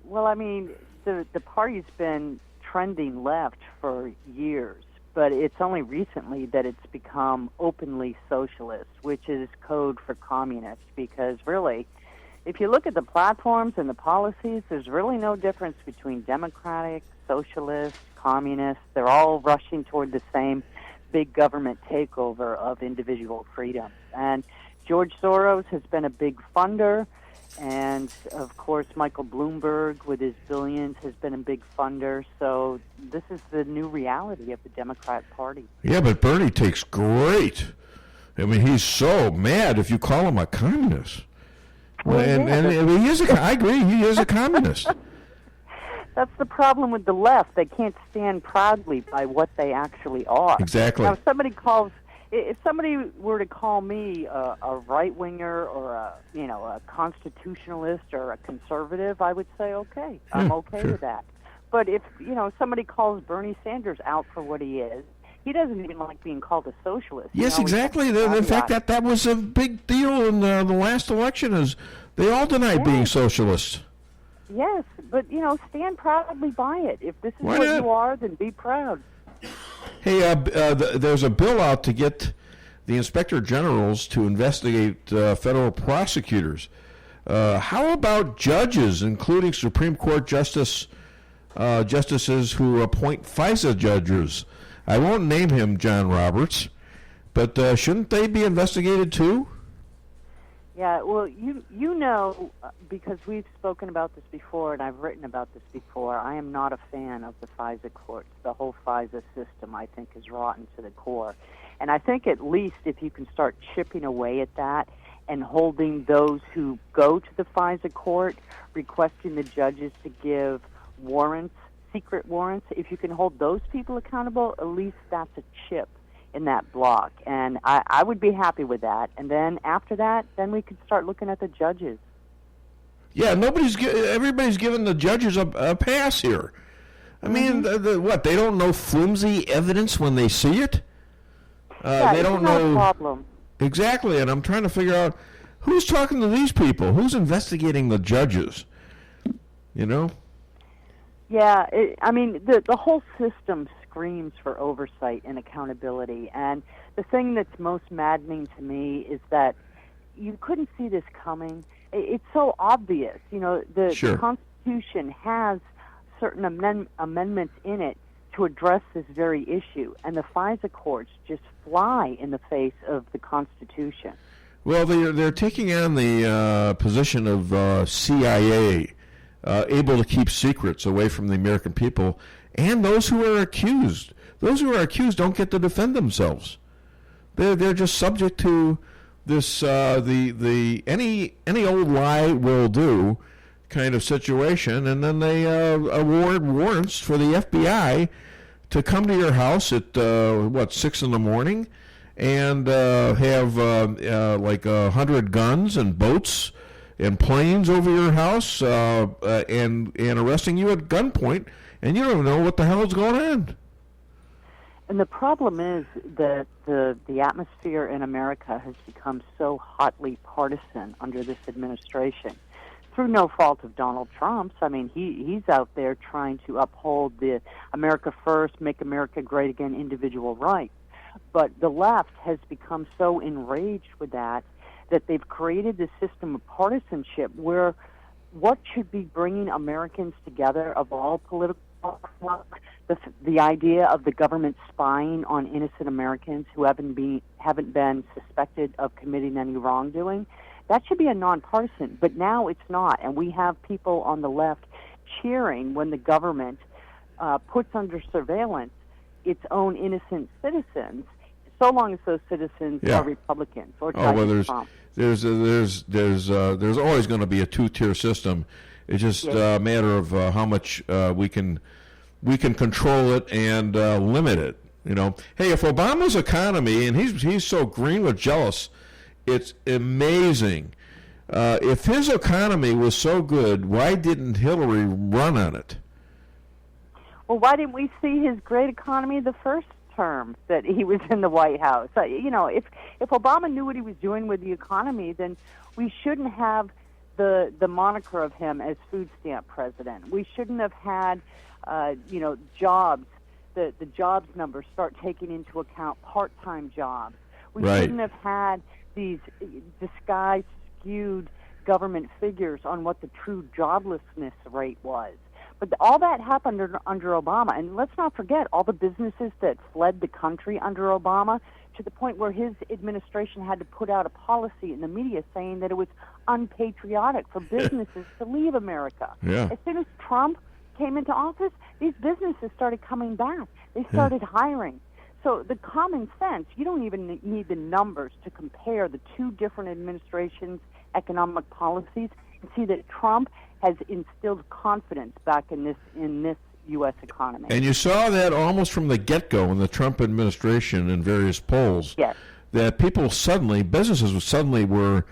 Well, I mean, the party's been trending left for years, but it's only recently that it's become openly socialist, which is code for communist, because really, if you look at the platforms and the policies, there's really no difference between democratic, socialist, communist. They're all rushing toward the same big government takeover of individual freedom. And George Soros has been a big funder, and of course Michael Bloomberg with his billions has been a big funder. So this is the new reality of the Democrat Party. Yeah, but Bernie takes great. I mean, he's so mad if you call him a communist. Well, and he is I agree, he is a communist. That's the problem with the left. They can't stand proudly by what they actually are. Exactly. Now, if somebody were to call me a right-winger or a constitutionalist or a conservative, I would say, okay, I'm okay with that. But if somebody calls Bernie Sanders out for what he is, he doesn't even like being called a socialist. Yes, exactly. In fact, that was a big deal in the last election. Is they all denied being socialists. Yes, but stand proudly by it. If this is Why what not? you are, then be proud. Hey, there's a bill out to get the inspector generals to investigate federal prosecutors. How about judges, including Supreme Court justices who appoint FISA judges? I won't name him John Roberts, but shouldn't they be investigated too? Yeah, well, because we've spoken about this before and I've written about this before, I am not a fan of the FISA courts. The whole FISA system, I think, is rotten to the core. And I think at least if you can start chipping away at that and holding those who go to the FISA court, requesting the judges to give warrants, secret warrants. If you can hold those people accountable, at least that's a chip in that block. And I would be happy with that. And then after that, then we could start looking at the judges. Yeah, everybody's giving the judges a pass here. I mean, what? They don't know flimsy evidence when they see it? They don't know. No problem. Exactly, and I'm trying to figure out who's talking to these people, who's investigating the judges. You know? Yeah, the whole system screams for oversight and accountability. And the thing that's most maddening to me is that you couldn't see this coming. It's so obvious. You know, the Constitution has certain amendments in it to address this very issue, and the FISA courts just fly in the face of the Constitution. Well, they're taking on the position of CIA, able to keep secrets away from the American people, and those who are accused. Those who are accused don't get to defend themselves. They're just subject to this any old lie will do kind of situation, and then they award warrants for the FBI to come to your house at 6 in the morning and have like 100 guns and boats and planes over your house and arresting you at gunpoint, and you don't know what the hell is going on. And the problem is that the atmosphere in America has become so hotly partisan under this administration, through no fault of Donald Trump's. I mean, he's out there trying to uphold the America First, Make America Great Again individual rights. But the left has become so enraged with that they've created this system of partisanship where what should be bringing Americans together of all political the idea of the government spying on innocent Americans who haven't been suspected of committing any wrongdoing, that should be a nonpartisan. But now it's not, and we have people on the left cheering when the government puts under surveillance its own innocent citizens, so long as those citizens are Republicans or Trump. There's always going to be a two-tier system. It's just a matter of how much we can control it and limit it. You know, hey, if Obama's economy, and he's so green with jealous, it's amazing. If his economy was so good, why didn't Hillary run on it? Well, why didn't we see his great economy the first term that he was in the White House? You know, if Obama knew what he was doing with the economy, then we shouldn't have the moniker of him as food stamp president. We shouldn't have had, jobs. The jobs numbers start taking into account part-time jobs. We shouldn't have had these disguised, skewed government figures on what the true joblessness rate was. But all that happened under Obama. And let's not forget all the businesses that fled the country under Obama, to the point where his administration had to put out a policy in the media saying that it was unpatriotic for businesses to leave America. Yeah. As soon as Trump came into office, these businesses started coming back. They started hiring. So the common sense, you don't even need the numbers to compare the two different administrations' economic policies and see that Trump has instilled confidence back in this U.S. economy. And you saw that almost from the get-go in the Trump administration in various polls. Yes. That businesses suddenly were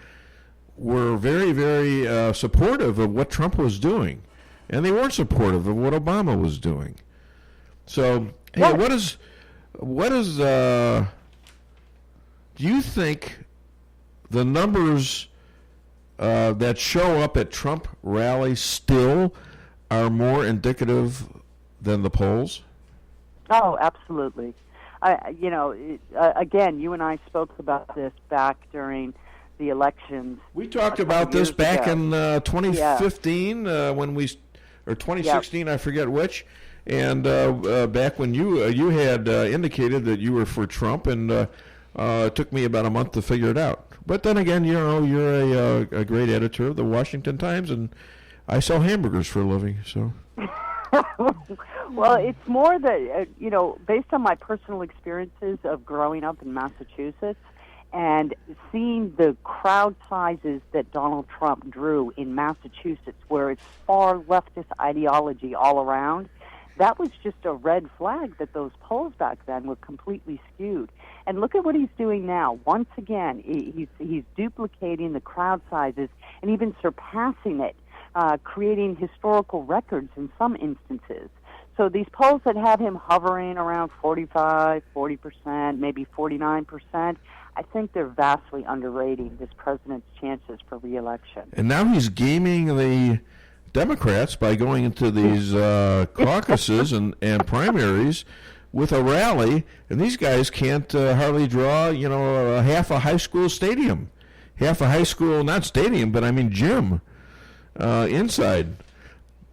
very, very supportive of what Trump was doing, and they weren't supportive of what Obama was doing. So, hey, what is do you think the numbers that show up at Trump rallies still are more indicative than the polls? Oh, absolutely. Again, you and I spoke about this back during the elections. We talked about this back in 2015 or 2016, I forget which. And back when you had indicated that you were for Trump, and it took me about a month to figure it out. But then again, you're a great editor of the Washington Times, and I sell hamburgers for a living. So, well, it's more that based on my personal experiences of growing up in Massachusetts, And seeing the crowd sizes that Donald Trump drew in Massachusetts, where it's far leftist ideology all around, that was just a red flag that those polls back then were completely skewed. And look at what he's doing now. Once again, he's duplicating the crowd sizes and even surpassing it, creating historical records in some instances. So these polls that have him hovering around 45, 40%, maybe 49%, I think they're vastly underrating this president's chances for re-election. And now he's gaming the Democrats by going into these caucuses and primaries with a rally, and these guys can't hardly draw, half a high school stadium. Half a high school, not stadium, but I mean gym inside.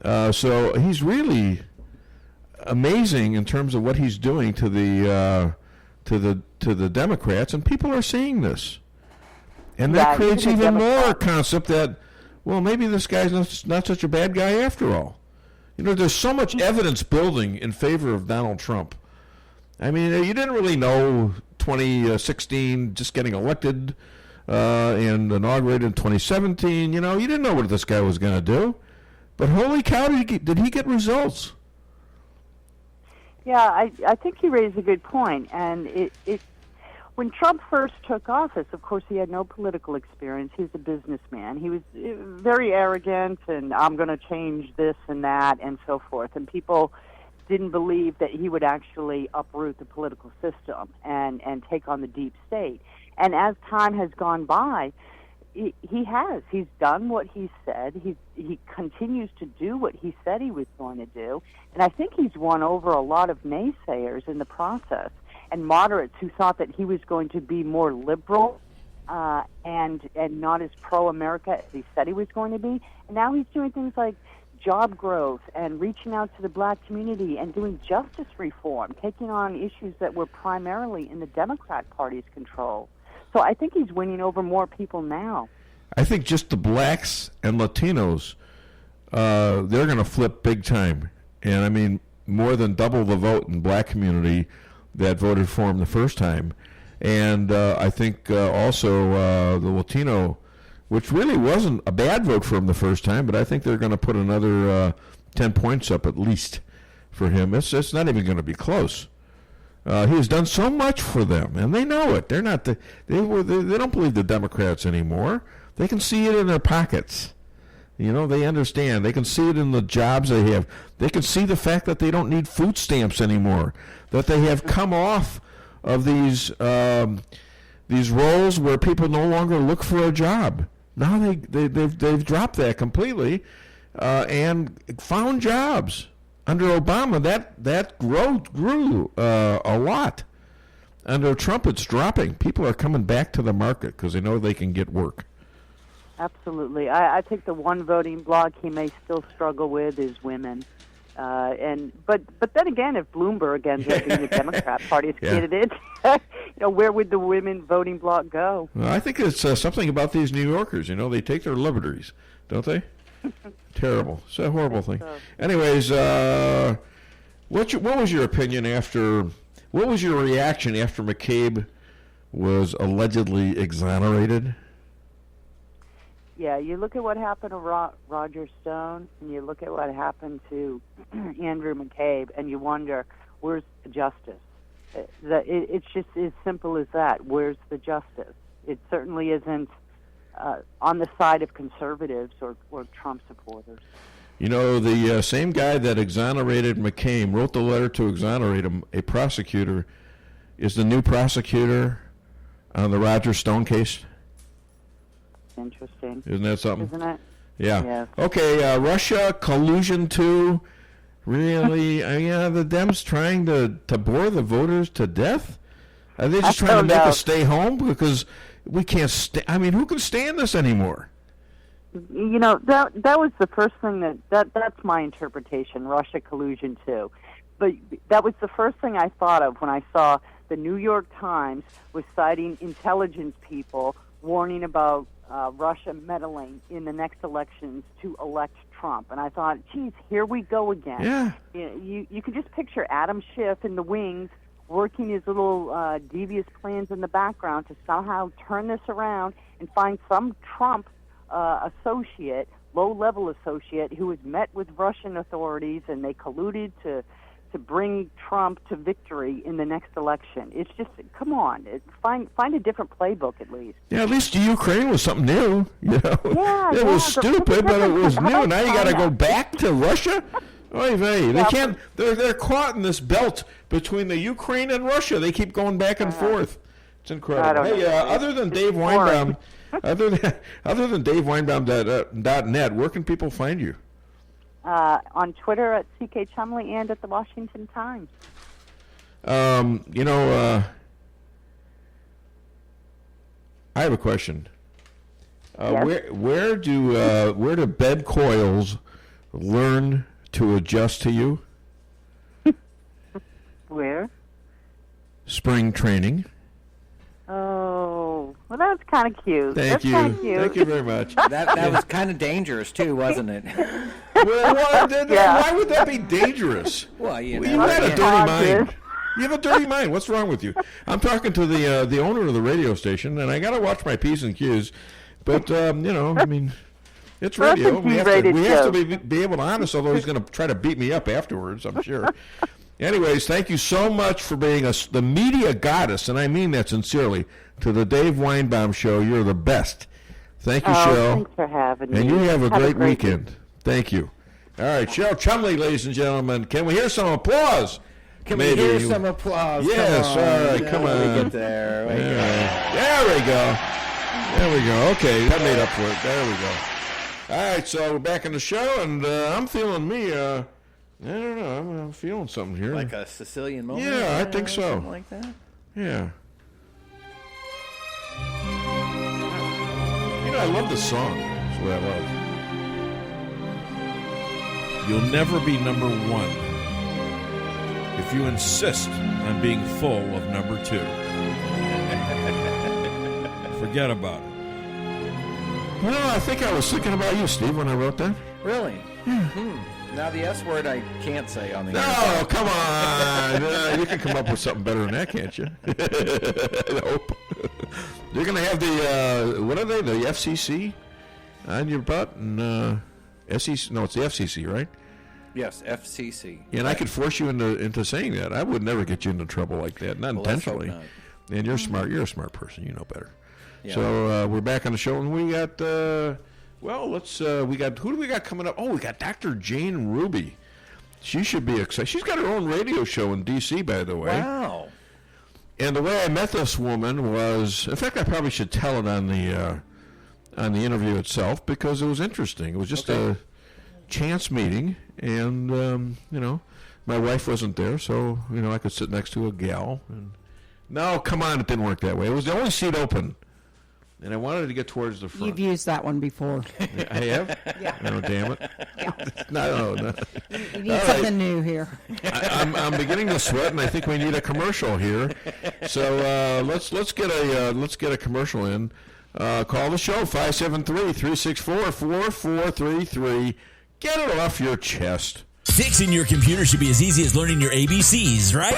So he's really amazing in terms of what he's doing to the Democrats, and people are seeing this. And that creates even more concept that, well, maybe this guy's not such a bad guy after all. There's so much evidence building in favor of Donald Trump. I mean, you didn't really know 2016 just getting elected and inaugurated in 2017. You didn't know what this guy was going to do. But holy cow, did he get results? Yeah, I think you raised a good point. And when Trump first took office, of course, he had no political experience. He was a businessman. He was very arrogant, and I'm going to change this and that and so forth. And people didn't believe that he would actually uproot the political system and take on the deep state. And as time has gone by, he has. He's done what he said. He continues to do what he said he was going to do. And I think he's won over a lot of naysayers in the process and moderates who thought that he was going to be more liberal and not as pro-America as he said he was going to be. And now he's doing things like job growth and reaching out to the black community and doing justice reform, taking on issues that were primarily in the Democrat Party's control. So I think he's winning over more people now. I think just the blacks and Latinos, they're going to flip big time. And I mean, more than double the vote in the black community that voted for him the first time. And I think also the Latino, which really wasn't a bad vote for him the first time, but I think they're going to put another 10 points up at least for him. It's not even going to be close. He has done so much for them, and they know it. They're not they don't believe the Democrats anymore. They can see it in their pockets. They understand. They can see it in the jobs they have. They can see the fact that they don't need food stamps anymore. That they have come off of these roles where people no longer look for a job. Now they've dropped that completely and found jobs. Under Obama, that grew a lot. Under Trump, it's dropping. People are coming back to the market because they know they can get work. Absolutely. I think the one voting bloc he may still struggle with is women. But then again, if Bloomberg ends up being the Democrat Party's candidate, where would the women voting bloc go? Well, I think it's something about these New Yorkers. They take their liberties, don't they? Terrible. It's a horrible thing. Anyways, what was your opinion what was your reaction after McCabe was allegedly exonerated? Yeah, you look at what happened to Roger Stone, and you look at what happened to Andrew McCabe, and you wonder, where's the justice? It's just as simple as that. Where's the justice? It certainly isn't on the side of conservatives or Trump supporters. The same guy that exonerated McCabe wrote the letter to exonerate him, a prosecutor, is the new prosecutor on the Roger Stone case. Interesting. Isn't that something? Isn't it? Yeah. Yes. Okay, Russia, collusion too. Really? The Dems trying to bore the voters to death? Are they just trying to make us stay home? Because we can't who can stand this anymore? That was the first thing that's my interpretation, Russia collusion too. But that was the first thing I thought of when I saw the New York Times was citing intelligence people warning about Russia meddling in the next elections to elect Trump. And I thought, geez, here we go again. Yeah. You can just picture Adam Schiff in the wings working his little devious plans in the background to somehow turn this around and find some Trump associate, low-level associate, who has met with Russian authorities, and they colluded to bring Trump to victory in the next election. It's just, come on, find a different playbook at least. Yeah, at least the Ukraine was something new. You know, Yeah, it was stupid, but it was new. Now you got to go back to Russia. Oy vey. They can't. They're caught in this belt between the Ukraine and Russia. They keep going back and forth. It's incredible. Hey, other than Dave Weinbaum, other than DaveWeinbaum.net, where can people find you? On Twitter at CK Chumley and at the Washington Times. You know, I have a question. Yes? Where do bed coils learn to adjust to you? Where? Spring training. Oh, well, that's kind of cute. Thank you. Kinda cute. Thank you very much. That was kind of dangerous too, wasn't it? Well, why would that be dangerous? Well, you know, you had a dirty mind. You have a dirty mind. What's wrong with you? I'm talking to the owner of the radio station, and I got to watch my P's and Q's. But you know, I mean, it's radio. We have to be able to honest. Although he's going to try to beat me up afterwards, I'm sure. Anyways, thank you so much for being the media goddess, and I mean that sincerely, to the Dave Weinbaum Show. You're the best. Thank you, Cheryl. Thanks for having me. And you have a great weekend. Thank you. All right, Cheryl Chumley, ladies and gentlemen. Can we hear some applause? Can we hear some applause? Yes, all right, come on. We get there. There we go. There we go. Okay, that made up for it. There we go. All right, so we're back in the show, and I'm feeling I don't know. I'm feeling something here. Like a Sicilian moment? Yeah, I think so. Something like that? Yeah. You know, I love this song. That's what I love. You'll never be number one if you insist on being full of number two. Forget about it. Well, I think I was thinking about you, Steve, when I wrote that. Really? Yeah. Now the S word I can't say on the air. No, come on. You can come up with something better than that, can't you? Nope. You're going to have the, what are they, the FCC on your butt? And SEC? No, it's the FCC, right? Yes, FCC. And I could force you into saying that. I would never get you into trouble like that, not intentionally. Let's hope not. And you're smart. You're a smart person. You know better. Yeah. So we're back on the show, and we got... who do we got coming up? Oh, we got Dr. Jane Ruby. She should be excited. She's got her own radio show in D.C., by the way. Wow. And the way I met this woman was, in fact, I probably should tell it on the interview itself because it was interesting. It was just a chance meeting, and my wife wasn't there, so I could sit next to a gal. And no, come on, it didn't work that way. It was the only seat open. And I wanted to get towards the front. You've used that one before. I have? Yeah. Oh, damn it. Yeah. No. You need something new here. I'm beginning to sweat, and I think we need a commercial here. So let's get a commercial in. Call the show, 573-364-4433. Get it off your chest. Fixing your computer should be as easy as learning your ABCs, right?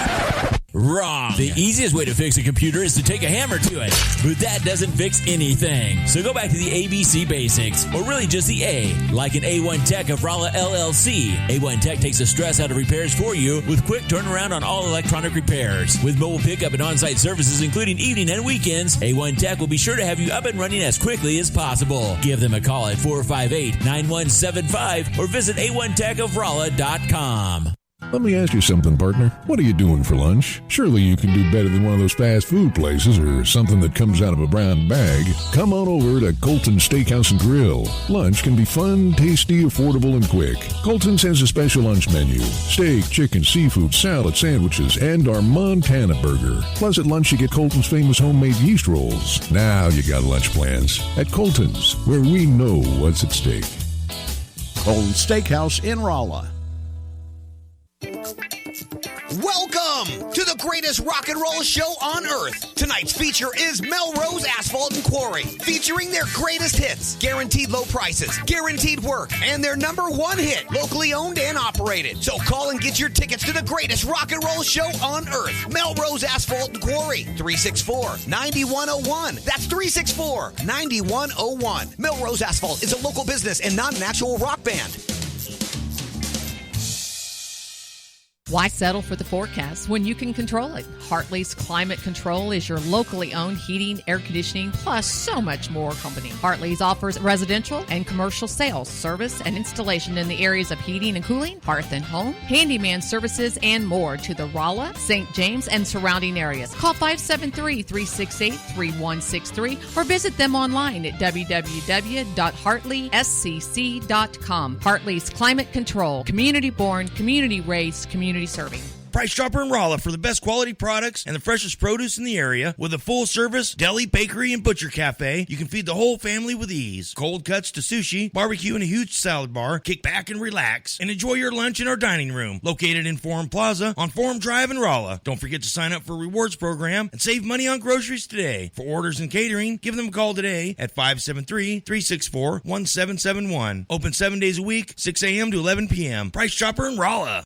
Wrong. The easiest way to fix a computer is to take a hammer to it, but that doesn't fix anything. So go back to the ABC basics, or really just the A, like an A1 Tech of Rolla LLC. A1 Tech takes the stress out of repairs for you with quick turnaround on all electronic repairs. With mobile pickup and on-site services, including evening and weekends, A1 Tech will be sure to have you up and running as quickly as possible. Give them a call at 458-9175 or visit A1TechofRolla.com. Let me ask you something, partner. What are you doing for lunch? Surely you can do better than one of those fast food places or something that comes out of a brown bag. Come on over to Colton's Steakhouse and Grill. Lunch can be fun, tasty, affordable, and quick. Colton's has a special lunch menu. Steak, chicken, seafood, salad, sandwiches, and our Montana burger. Plus at lunch you get Colton's famous homemade yeast rolls. Now you got lunch plans. At Colton's, where we know what's at stake. Colton's Steakhouse in Rolla. Welcome to the greatest rock and roll show on earth. Tonight's feature is Melrose Asphalt and Quarry, featuring their greatest hits, guaranteed low prices, guaranteed work, and their #1 hit, locally owned and operated. So call and get your tickets to the greatest rock and roll show on earth. Melrose Asphalt and Quarry, 364-9101. That's 364-9101. Melrose Asphalt is a local business and not an actual rock band. Why settle for the forecast when you can control it? Hartley's Climate Control is your locally owned heating, air conditioning, plus so much more company. Hartley's offers residential and commercial sales, service, and installation in the areas of heating and cooling, hearth and home, handyman services, and more to the Rolla, St. James, and surrounding areas. Call 573-368-3163 or visit them online at www.hartleyscc.com. Hartley's Climate Control, community-born, community-raised, community serving. Price Chopper in Rolla for the best quality products and the freshest produce in the area with a full-service deli, bakery, and butcher cafe. You can feed the whole family with ease. Cold cuts to sushi, barbecue, and a huge salad bar. Kick back and relax and enjoy your lunch in our dining room located in Forum Plaza on Forum Drive in Rolla. Don't forget to sign up for a rewards program and save money on groceries today. For orders and catering, give them a call today at 573-364-1771. Open 7 days a week, 6 a.m. to 11 p.m. Price Chopper in Rolla.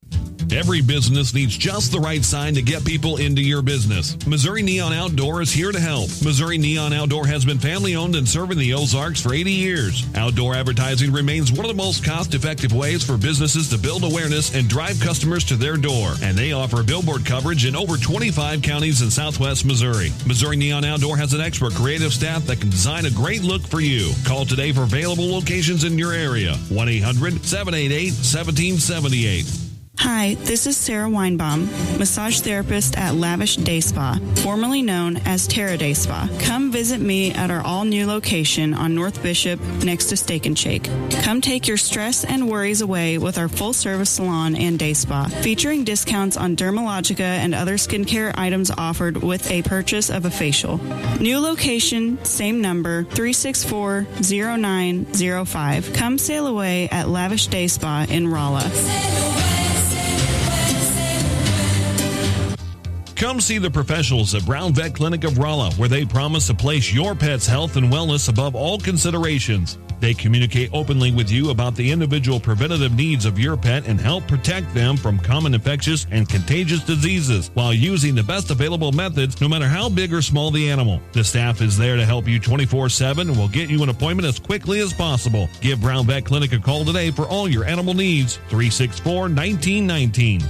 Every business needs just the right sign to get people into your business. Missouri Neon Outdoor is here to help. Missouri Neon Outdoor has been family-owned and serving the Ozarks for 80 years. Outdoor advertising remains one of the most cost-effective ways for businesses to build awareness and drive customers to their door. And they offer billboard coverage in over 25 counties in southwest Missouri. Missouri Neon Outdoor has an expert creative staff that can design a great look for you. Call today for available locations in your area. 1-800-788-1778. Hi, this is Sarah Weinbaum, massage therapist at Lavish Day Spa, formerly known as Terra Day Spa. Come visit me at our all-new location on North Bishop next to Steak and Shake. Come take your stress and worries away with our full-service salon and day spa, featuring discounts on Dermalogica and other skincare items offered with a purchase of a facial. New location, same number, 364-0905. Come sail away at Lavish Day Spa in Rolla. Come see the professionals at Brown Vet Clinic of Rolla, where they promise to place your pet's health and wellness above all considerations. They communicate openly with you about the individual preventative needs of your pet and help protect them from common infectious and contagious diseases while using the best available methods, no matter how big or small the animal. The staff is there to help you 24/7 and will get you an appointment as quickly as possible. Give Brown Vet Clinic a call today for all your animal needs. 364-1919.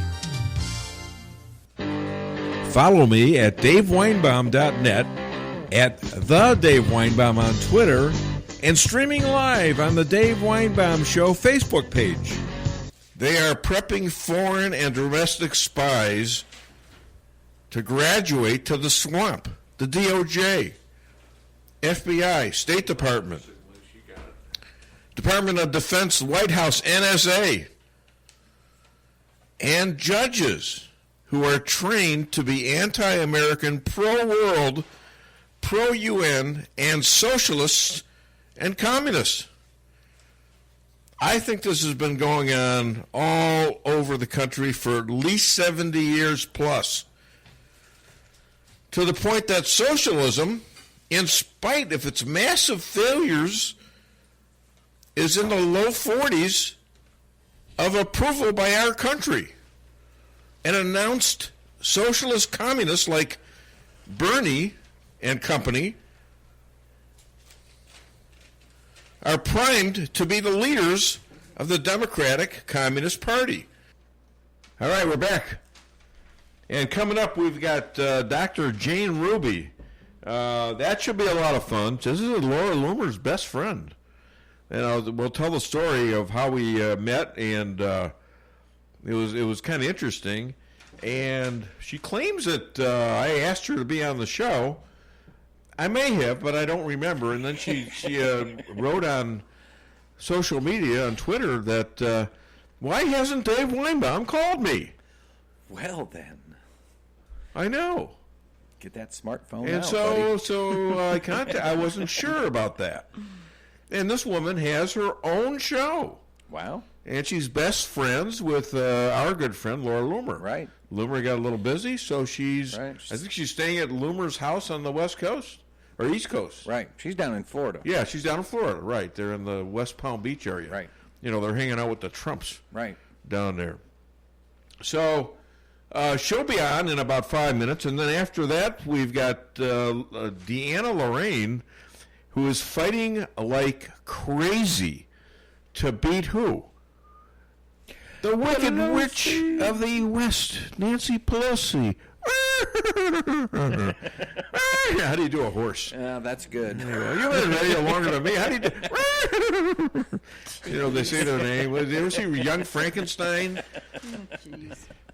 Follow me at DaveWeinbaum.net, at The Dave Weinbaum on Twitter, and streaming live on the Dave Weinbaum Show Facebook page. They are prepping foreign and domestic spies to graduate to the swamp. The DOJ, FBI, State Department, Department of Defense, White House, NSA, and judges who are trained to be anti-American, pro-world, pro-UN, and socialists and communists. I think this has been going on all over the country for at least 70 years plus, to the point that socialism, in spite of its massive failures, is in the low 40s of approval by our country. And announced socialist communists like Bernie and company are primed to be the leaders of the Democratic Communist Party. All right, we're back. And coming up, we've got Dr. Jane Ruby. That should be a lot of fun. This is Laura Loomer's best friend. And we'll tell the story of how we met, and it was kind of interesting. And she claims that I asked her to be on the show. I may have, but I don't remember. And then she wrote on social media, on Twitter, that why hasn't Dave Weinbaum called me? Well, then. I know. Get that smartphone and out, so I wasn't sure about that. And this woman has her own show. Wow. And she's best friends with our good friend, Laura Loomer. Right. Loomer got a little busy, so I think she's staying at Loomer's house on the West Coast, or East Coast. Right. She's down in Florida. Yeah, she's down in Florida, right. They're in the West Palm Beach area. Right. You know, they're hanging out with the Trumps. Right. Down there. So, she'll be on in about 5 minutes, and then after that, we've got DeAnna Lorraine, who is fighting like crazy to beat who? The Wicked Witch of the West, Nancy Pelosi. How do you do a horse? That's good. You've been radio longer than me. How do you do? You know, they say their name. Did you ever see Young Frankenstein?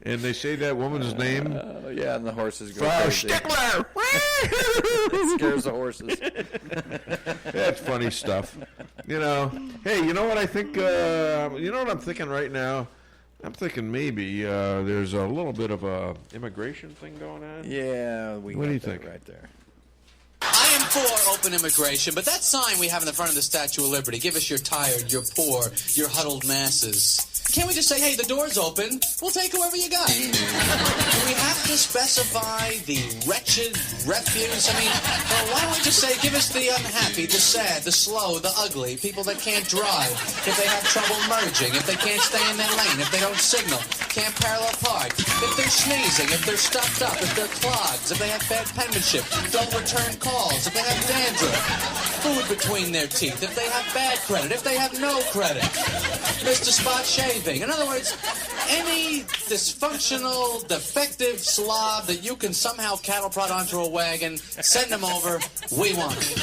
And they say that woman's name. Yeah, and the horses go Frau crazy. Stickler! It scares the horses. That's funny stuff. You know, hey, you know what I think? You know what I'm thinking right now? I'm thinking maybe there's a little bit of a immigration thing going on. Yeah, what do you think? Right there. I am for open immigration, but that sign we have in the front of the Statue of Liberty, give us your tired, your poor, your huddled masses. Can't we just say, hey, the door's open, we'll take whoever you got? Do we have to specify the wretched refuse? I mean, well, why don't we just say, give us the unhappy, the sad, the slow, the ugly, people that can't drive, if they have trouble merging, if they can't stay in their lane, if they don't signal, can't parallel park, if they're sneezing, if they're stuffed up, if they're clogs, if they have bad penmanship, don't return calls, if they have dandruff, food between their teeth, if they have bad credit, if they have no credit, Mr. Spot Shaving. In other words, any dysfunctional, defective slob that you can somehow cattle prod onto a wagon, send them over, we want it.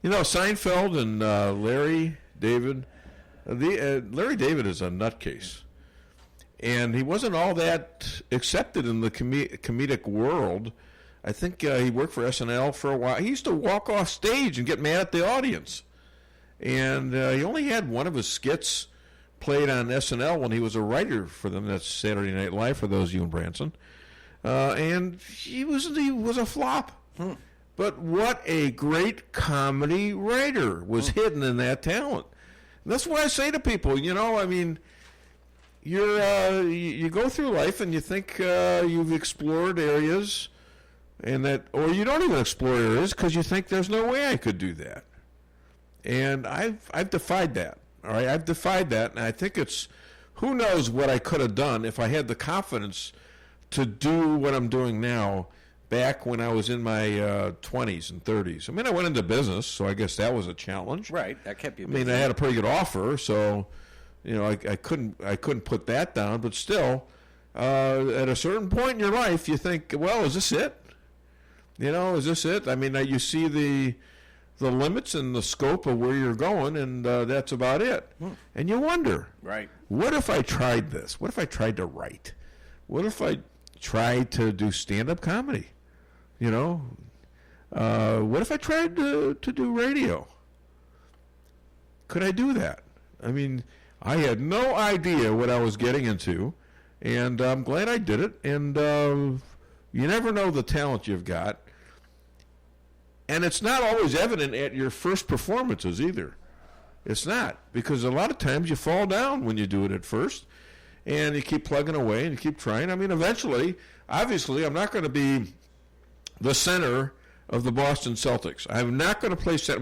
You know, Seinfeld and Larry David, Larry David is a nutcase. And he wasn't all that accepted in the comedic world. I think he worked for SNL for a while. He used to walk off stage and get mad at the audience. And he only had one of his skits played on SNL when he was a writer for them. That's Saturday Night Live, for those of you in Branson. And he was a flop. But what a great comedy writer was hidden in that talent. And that's what I say to people. You know, I mean, you go through life and you think you've explored areas, or you don't even explore areas because you think there's no way I could do that. And I've defied that. All right, I've defied that, and I think it's, who knows what I could have done if I had the confidence to do what I'm doing now back when I was in my 20s and 30s. I mean, I went into business, so I guess that was a challenge. Right, that kept you I busy. mean, I had a pretty good offer, so you know, I couldn't put that down. But still, at a certain point in your life, you think, well, is this it? You know, is this it? I mean, you see the limits and the scope of where you're going, and that's about it. And you wonder, right? What if I tried this? What if I tried to write? What if I tried to do stand-up comedy? You know, what if I tried to do radio? Could I do that? I mean, I had no idea what I was getting into, and I'm glad I did it. And you never know the talent you've got. And it's not always evident at your first performances either. It's not, because a lot of times you fall down when you do it at first, and you keep plugging away and you keep trying. I mean, eventually, obviously, I'm not going to be the center of the Boston Celtics. I'm not going to play center.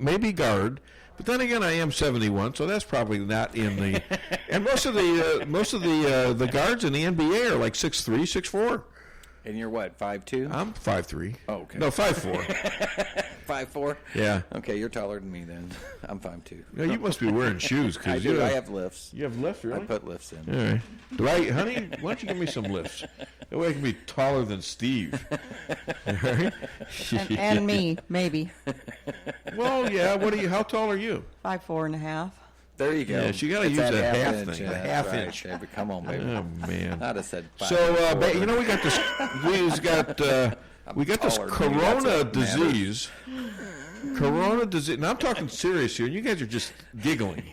Maybe guard, but then again, I am 71, so that's probably not in the. And most of the guards in the NBA are like 6'3", 6'4". And you're what, 5'2"? I'm 5'3". Oh, okay. No, 5'4". 5'4"? Yeah. Okay, you're taller than me then. I'm 5'2". Yeah, you must be wearing shoes. I do. I have lifts. You have lifts, really? I put lifts in. All right. Honey, why don't you give me some lifts? That way I can be taller than Steve. All right? And me, maybe. Well, yeah. How tall are you? 5'4.5". There you go. Yeah, she got to use that half thing. A half inch. Baby. Come on, baby. Oh man. I'd have said 5. So, you know, we got this corona disease. Corona disease. Now I'm talking serious here. You guys are just giggling.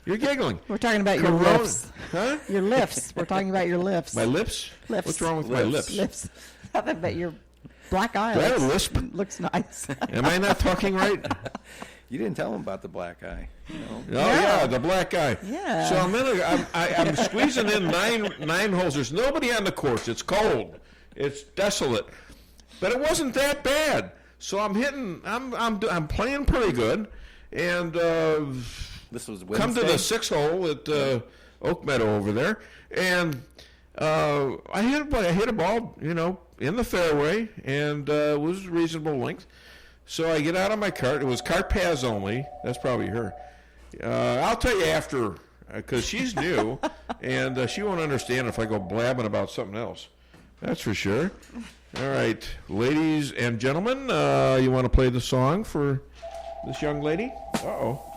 You're giggling. We're talking about your lips. Huh? Your lips. We're talking about your lips. My lips? Lips. What's wrong with my lips? Lips. Nothing but your black eyes. Do I have a lisp? Looks nice. Am I not talking right? You didn't tell him about the black eye. Oh yeah, the black guy. Yeah. So I'm squeezing in nine holes. There's nobody on the course. It's cold. It's desolate. But it wasn't that bad. So I'm hitting. I'm playing pretty good. And this was Wednesday? Come to the 6th hole at Oak Meadow over there, and I hit a ball, in the fairway, and it was reasonable length. So I get out of my cart. It was cart paths only. That's probably her. I'll tell you after, because she's new, and she won't understand if I go blabbing about something else. That's for sure. All right, ladies and gentlemen, you want to play the song for this young lady? Uh-oh.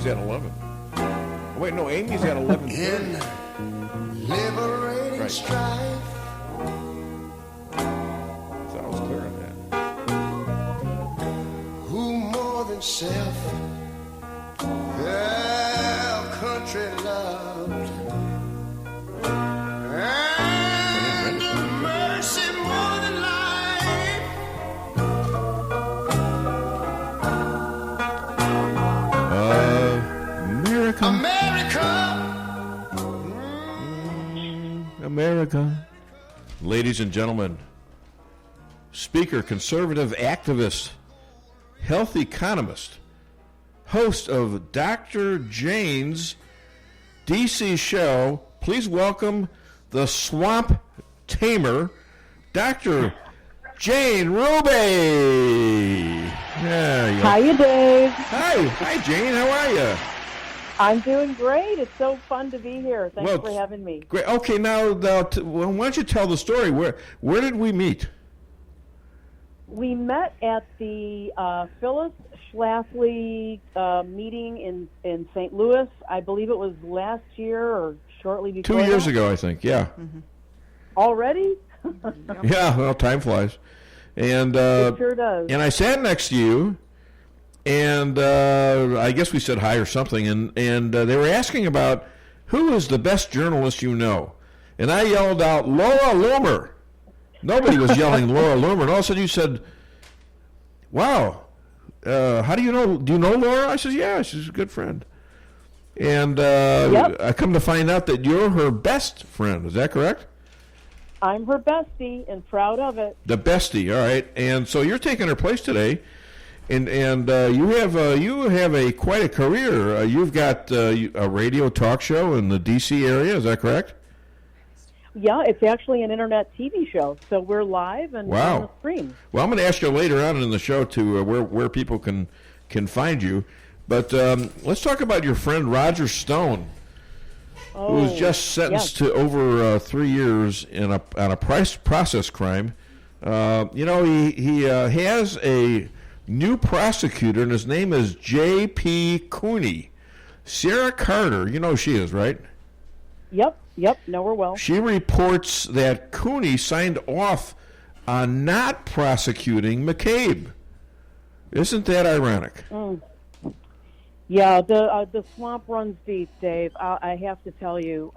At 11. Oh, wait, no, Amy's at 11. In liberating strife. So I was clear on that. Who more than self their country loved, and mercy more than life. America. Ladies and gentlemen, speaker, conservative activist, health economist, host of Dr. Jane's DC show, please welcome the swamp tamer, Dr. Jane Ruby. There you go. Hiya, Dave. Hi, Jane. How are you? I'm doing great. It's so fun to be here. Thanks for having me. Great. Okay, now why don't you tell the story? Where did we meet? We met at the Phyllis Schlafly meeting in St. Louis. I believe it was last year or shortly before. 2 years ago, I think. Yeah. Mm-hmm. Already? Yeah. Well, time flies. And it sure does. And I sat next to you. And I guess we said hi or something, and they were asking about who is the best journalist you know. And I yelled out, Laura Loomer. Nobody was yelling Laura Loomer. And all of a sudden you said, wow, how do you know? Do you know Laura? I said, yeah, she's a good friend. And yep. I come to find out that you're her best friend. Is that correct? I'm her bestie and proud of it. The bestie, all right. And so you're taking her place today. And you have quite a career. You've got a radio talk show in the D.C. area. Is that correct? Yeah, it's actually an internet TV show. So we're live and on the screen. Well, I'm going to ask you later on in the show to where people can find you. But let's talk about your friend Roger Stone, who was just sentenced to over 3 years on a process crime. He has a new prosecutor, and his name is J.P. Cooney. Sarah Carter, you know who she is, right? Yep, know her well. She reports that Cooney signed off on not prosecuting McCabe. Isn't that ironic? Yeah, the swamp runs deep, Dave. I have to tell you,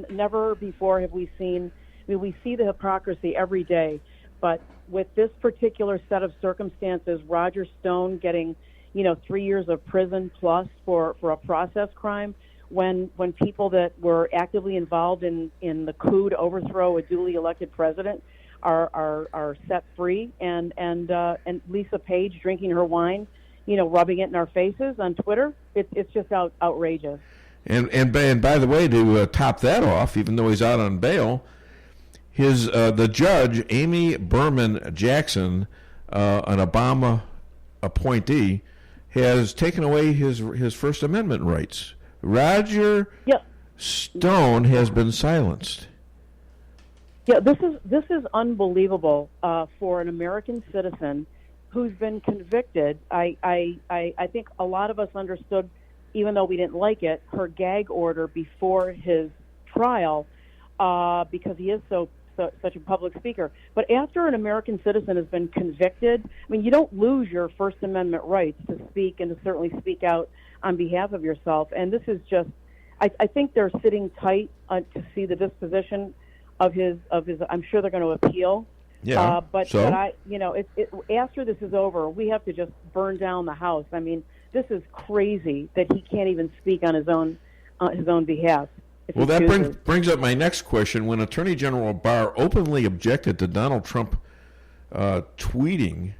never before have we seen. I mean, we see the hypocrisy every day, but with this particular set of circumstances, Roger Stone getting, 3 years of prison plus for a process crime, when people that were actively involved in the coup to overthrow a duly elected president are set free, and Lisa Page drinking her wine, rubbing it in our faces on Twitter, it's just outrageous. And by the way, to top that off, even though he's out on bail, the judge, Amy Berman Jackson, an Obama appointee, has taken away his First Amendment rights. Roger Stone has been silenced. Yeah, this is unbelievable for an American citizen who's been convicted. I think a lot of us understood, even though we didn't like it, her gag order before his trial. because he is such a public speaker. But after an American citizen has been convicted, I mean, you don't lose your First Amendment rights to speak and to certainly speak out on behalf of yourself. And this is just, I think they're sitting tight to see the disposition of his. I'm sure they're going to appeal. Yeah. But I, after this is over, we have to just burn down the house. I mean, this is crazy that he can't even speak on his own behalf. Well, that brings up my next question. When Attorney General Barr openly objected to Donald Trump tweeting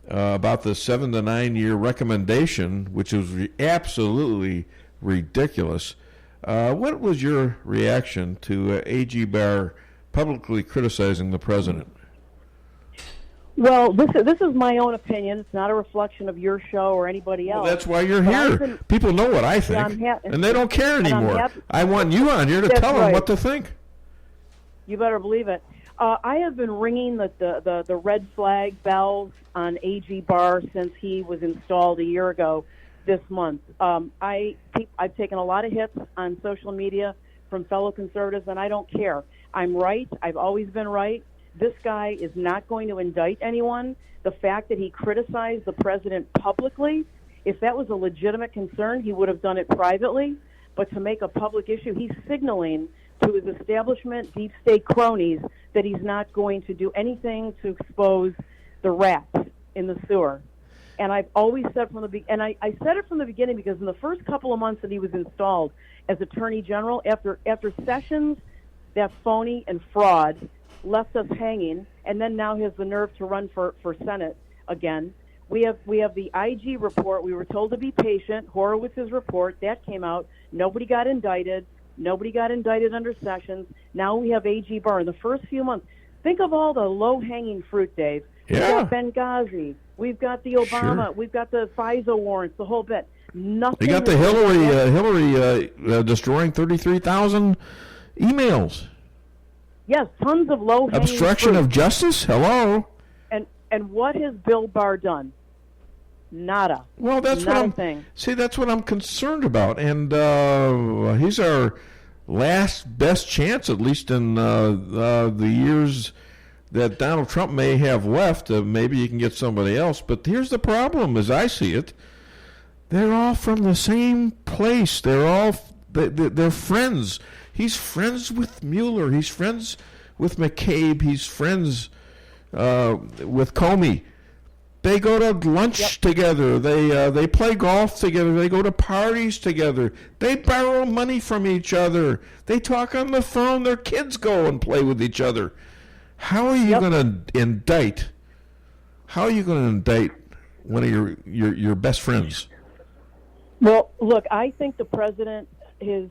about the 7 to 9 year recommendation, which was absolutely ridiculous, what was your reaction to AG Barr publicly criticizing the president? Well, this is my own opinion. It's not a reflection of your show or anybody else. Well, that's why you're here. People know what I think, and they don't care anymore. I want you on here to tell them what to think. You better believe it. I have been ringing the red flag bells on AG Barr since he was installed a year ago this month. I've taken a lot of hits on social media from fellow conservatives, and I don't care. I'm right. I've always been right. This guy is not going to indict anyone. The fact that he criticized the president publicly, if that was a legitimate concern, he would have done it privately. But to make a public issue, he's signaling to his establishment, deep state cronies, that he's not going to do anything to expose the rats in the sewer. And I've always said from the beginning, and I said it from the beginning because in the first couple of months that he was installed as Attorney General, after Sessions, that phony and fraud, left us hanging, and then now he has the nerve to run for Senate again. We have the IG report. We were told to be patient. Horowitz's report, that came out. Nobody got indicted. Nobody got indicted under Sessions. Now we have AG Barr. In the first few months, think of all the low-hanging fruit, Dave. Yeah. We've got Benghazi. We've got the Obama. Sure. We've got the FISA warrants, the whole bit. Nothing. You got the Hillary destroying 33,000 emails. Yes, tons of low-hanging Obstruction fruit. of justice? Hello? And what has Bill Barr done? Nada. Well, that's Not what a thing. See, that's what I'm concerned about. And he's our last best chance, at least in the years that Donald Trump may have left. Maybe you can get somebody else. But here's the problem, as I see it. They're all from the same place. They're friends. He's friends with Mueller. He's friends with McCabe. He's friends with Comey. They go to lunch together. They play golf together. They go to parties together. They borrow money from each other. They talk on the phone. Their kids go and play with each other. How are you going to indict? How are you going to indict one of your best friends? Well, look, I think the president is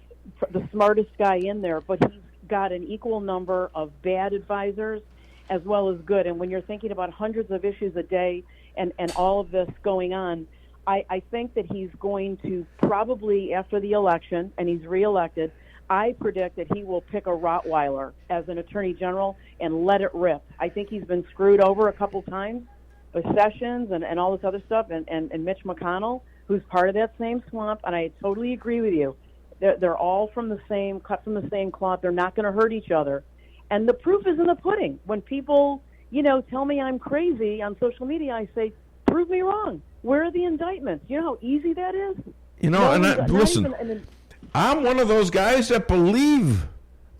the smartest guy in there, but he's got an equal number of bad advisors as well as good. And when you're thinking about hundreds of issues a day and all of this going on, I think that he's going to probably, after the election, and he's reelected, I predict that he will pick a Rottweiler as an attorney general and let it rip. I think he's been screwed over a couple times with Sessions and all this other stuff, and Mitch McConnell, who's part of that same swamp, and I totally agree with you. They're all from the same, cut from the same cloth. They're not going to hurt each other. And the proof is in the pudding. When people, tell me I'm crazy on social media, I say, prove me wrong. Where are the indictments? You know how easy that is? Listen, I'm one of those guys that believed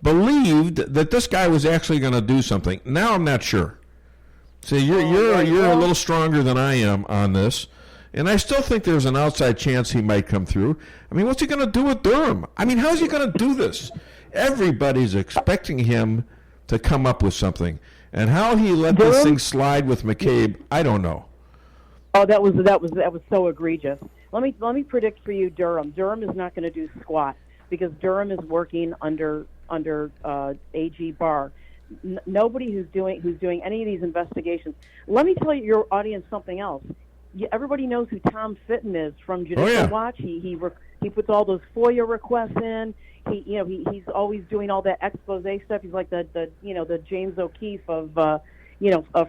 that this guy was actually going to do something. Now I'm not sure. See, you're a little stronger than I am on this. And I still think there's an outside chance he might come through. I mean, what's he going to do with Durham? I mean, how's he going to do this? Everybody's expecting him to come up with something. And how he let this thing slide with McCabe, I don't know. Oh, that was so egregious. Let me predict for you Durham. Durham is not going to do squat because Durham is working under AG Barr. Nobody who's doing any of these investigations. Let me tell your audience something else. Everybody knows who Tom Fitton is from Judicial Watch. He puts all those FOIA requests in. He's always doing all that expose stuff. He's like the James O'Keefe of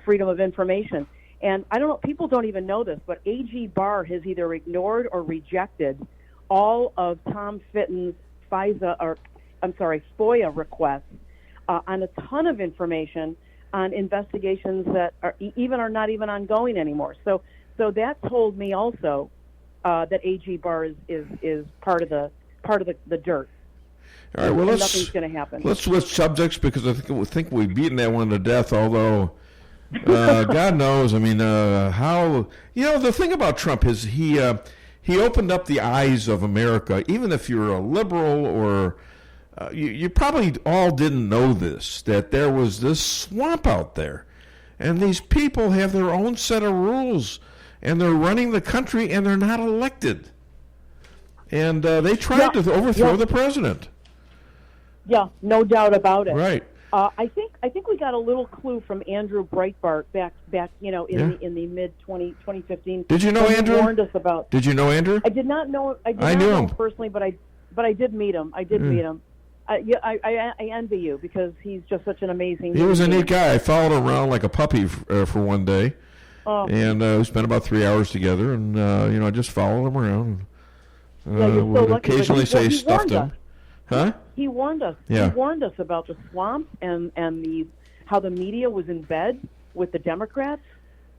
freedom of information. And I don't know, people don't even know this, but AG Barr has either ignored or rejected all of Tom Fitton's FISA or FOIA requests on a ton of information on investigations that are not even ongoing anymore. So that told me also that AG Barr is part of the dirt. All right, well, nothing's going to happen. Let's switch subjects because I think we've beaten that one to death, although God knows, I mean, how... the thing about Trump is he opened up the eyes of America, even if you're a liberal or... you probably all didn't know this, that there was this swamp out there. And these people have their own set of rules, and they're running the country, and they're not elected. And they tried to overthrow the president. Yeah, no doubt about it. Right. I think we got a little clue from Andrew Breitbart back in the mid 2015. Did you know Andrew? He warned us about. Did you know Andrew? I did not know. I knew know him him personally, but I did meet him. I did meet him. I envy you because he's just such an amazing. He was a neat guy. I followed him around like a puppy for one day, and we spent about 3 hours together. And I just followed him around. Would occasionally say stuff to him. Huh? He warned us. Yeah. He warned us about the swamp and how the media was in bed with the Democrats.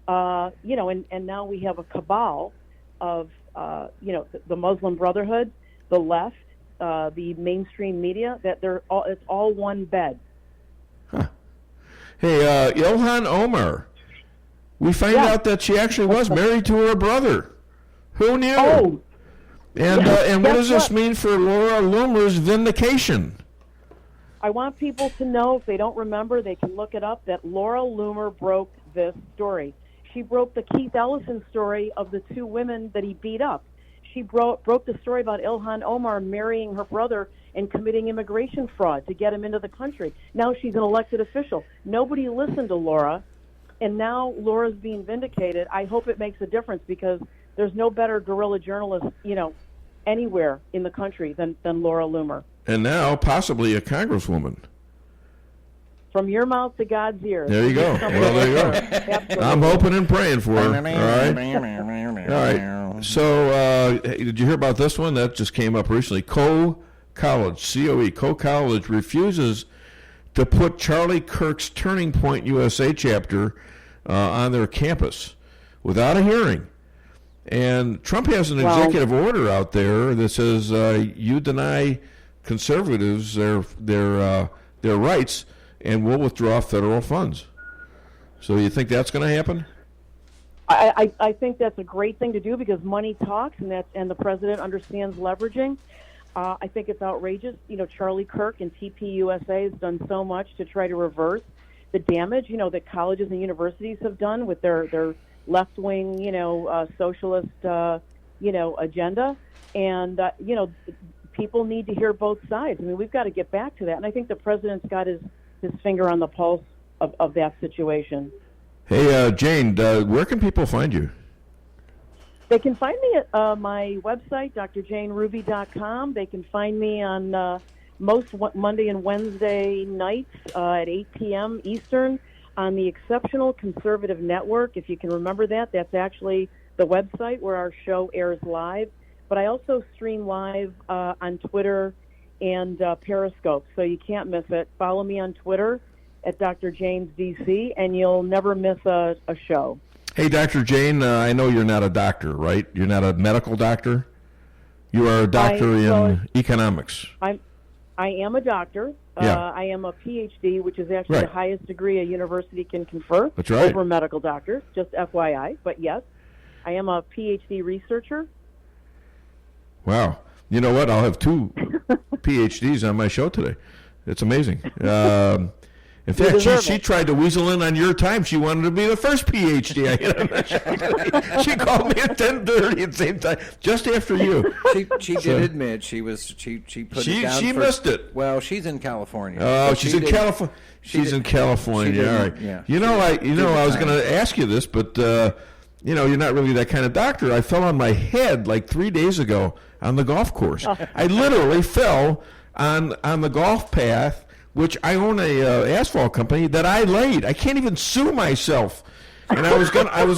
And now we have a cabal of the Muslim Brotherhood, the left, the mainstream media, that it's all one bed. Huh. Hey, Ilhan Omar, we find out that she actually was married to her brother. Who knew? Oh. And what does this mean for Laura Loomer's vindication? I want people to know, if they don't remember, they can look it up, that Laura Loomer broke this story. She broke the Keith Ellison story of the two women that he beat up. She broke the story about Ilhan Omar marrying her brother and committing immigration fraud to get him into the country. Now she's an elected official. Nobody listened to Laura, and now Laura's being vindicated. I hope it makes a difference because there's no better guerrilla journalist, anywhere in the country than Laura Loomer. And now possibly a congresswoman. From your mouth to God's ears. There you go. Well, there you go. Absolutely. I'm hoping and praying for her. All right. So did you hear about this one? That just came up recently. College, COE, College refuses to put Charlie Kirk's Turning Point USA chapter on their campus without a hearing. And Trump has an executive order out there that says you deny conservatives their rights, and we'll withdraw federal funds. So you think that's going to happen? I think that's a great thing to do because money talks, and the president understands leveraging. I think it's outrageous. Charlie Kirk and TPUSA has done so much to try to reverse the damage, that colleges and universities have done with their left-wing, socialist, agenda. And, people need to hear both sides. I mean, we've got to get back to that. And I think the president's got his finger on the pulse of that situation. Hey, Jane, where can people find you? They can find me at my website, drjaneruby.com. They can find me on most Monday and Wednesday nights at 8 p.m. Eastern on the Exceptional Conservative Network. If you can remember that, that's actually the website where our show airs live. But I also stream live on Twitter and Periscope, so you can't miss it. Follow me on Twitter at Dr. James DC, and you'll never miss a show. Hey, Dr. Jane, I know you're not a doctor, right? You're not a medical doctor? You are a doctor in economics. I am a doctor. I am a PhD, which is actually the highest degree a university can confer over medical doctors, just FYI. But yes, I am a PhD researcher. Wow. You know what? I'll have 2 PhDs on my show today. It's amazing. In fact, she tried to weasel in on your time. She wanted to be the first PhD I hit on the show. She called me at 10:30 at the same time, just after you. She did admit she put it down. She missed it. Well, she's in California. Oh, she's in California. She's in California. All right. Yeah, I was going to ask you this, but you're not really that kind of doctor. I fell on my head like 3 days ago on the golf course. I literally fell on the golf path, which I own a asphalt company that I laid. I can't even sue myself And I was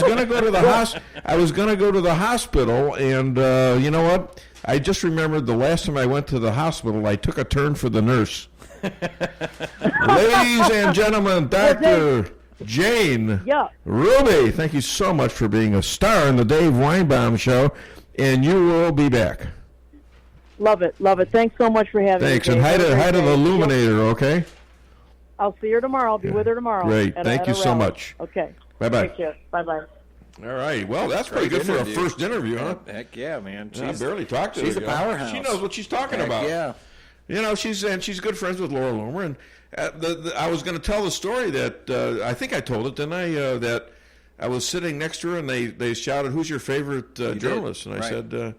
gonna go to the hospital, and you know what? I just remembered the last time I went to the hospital, I took a turn for the nurse. Ladies and gentlemen, Dr. Jane Ruby, thank you so much for being a star in the Dave Weinbaum Show, and you will be back. Love it. Thanks so much for having me. Thanks, and hi to the Illuminator, okay? I'll see her tomorrow. I'll be with her tomorrow. Great. Thank you so much. Okay. Bye-bye. Take care. Bye-bye. All right. Well, that's pretty good for a first interview, huh? Heck yeah, man. I barely talked to her. She's a powerhouse. She knows what she's talking Heck about. yeah. You know, she's good friends with Laura Loomer, and I was going to tell the story that I think I told it, didn't I? That I was sitting next to her, and they shouted, "Who's your favorite journalist?" And I said,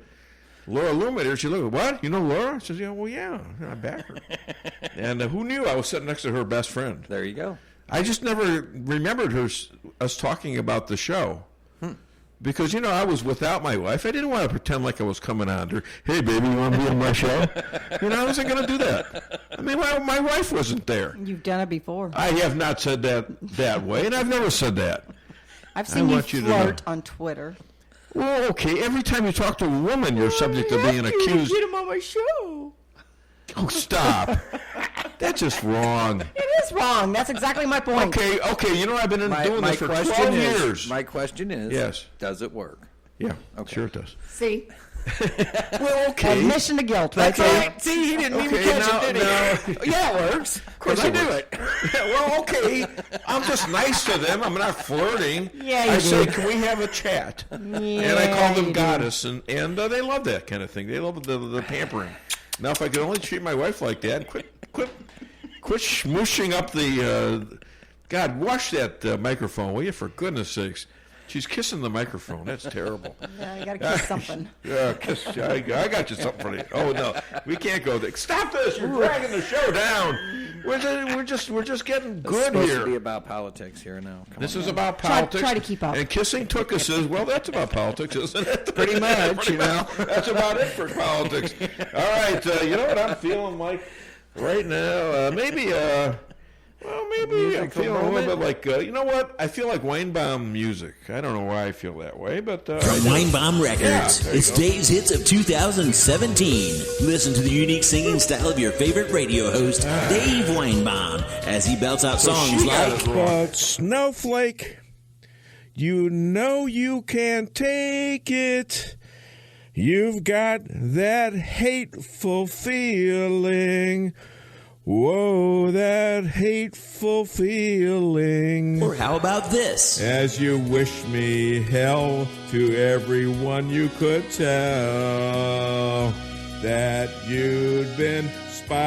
Laura Loomer. She looked, what? You know Laura? She says, yeah, I back her. And who knew I was sitting next to her best friend? There you go. I just never remembered us talking about the show. Because, I was without my wife. I didn't want to pretend like I was coming on to her. Hey, baby, you want to be on my show? I wasn't going to do that. I mean, my wife wasn't there. You've done it before. I have not said that way, and I've never said that. I've seen you flirt on Twitter. Well, okay, every time you talk to a woman, you're subject to being accused. Get him on my show. Oh, stop. That's just wrong. It is wrong. That's exactly my point. Okay, I've been doing this for 12 years. My question is, yes, does it work? Yeah, okay. Sure it does. See? Well, okay. Admission to guilt. That's right. right. See, he didn't even catch it, did he? Yeah, it works. Of course you do it. Well, okay. I'm just nice to them. I'm not flirting. Yeah, I say, can we have a chat? And I call them goddess, and they love that kind of thing. They love the pampering. Now, if I could only treat my wife like that, quit smooshing up the. God, wash that microphone, will you? For goodness sakes. She's kissing the microphone. That's terrible. Yeah, you got to kiss something. Yeah, kiss. I got you something for you. Oh no, we can't go there. Stop this! You're dragging the show down. We're just getting good here. It's supposed to here. be about politics here now. This is about politics. Try to keep up. And kissing Tookus is, well, that's about politics, isn't it? Pretty much, That's about it for politics. All right, you know what I'm feeling like right now? Maybe I'm feeling a little bit like, you know what? I feel like Weinbaum music. I don't know why I feel that way, but... From Weinbaum Records, it's Dave's Hits of 2017. Listen to the unique singing style of your favorite radio host, Dave Weinbaum, as he belts out songs like... But Snowflake, you know you can't take it. You've got that hateful feeling... Whoa, that hateful feeling. Or how about this? As you wish me hell to everyone you could tell that you'd been spying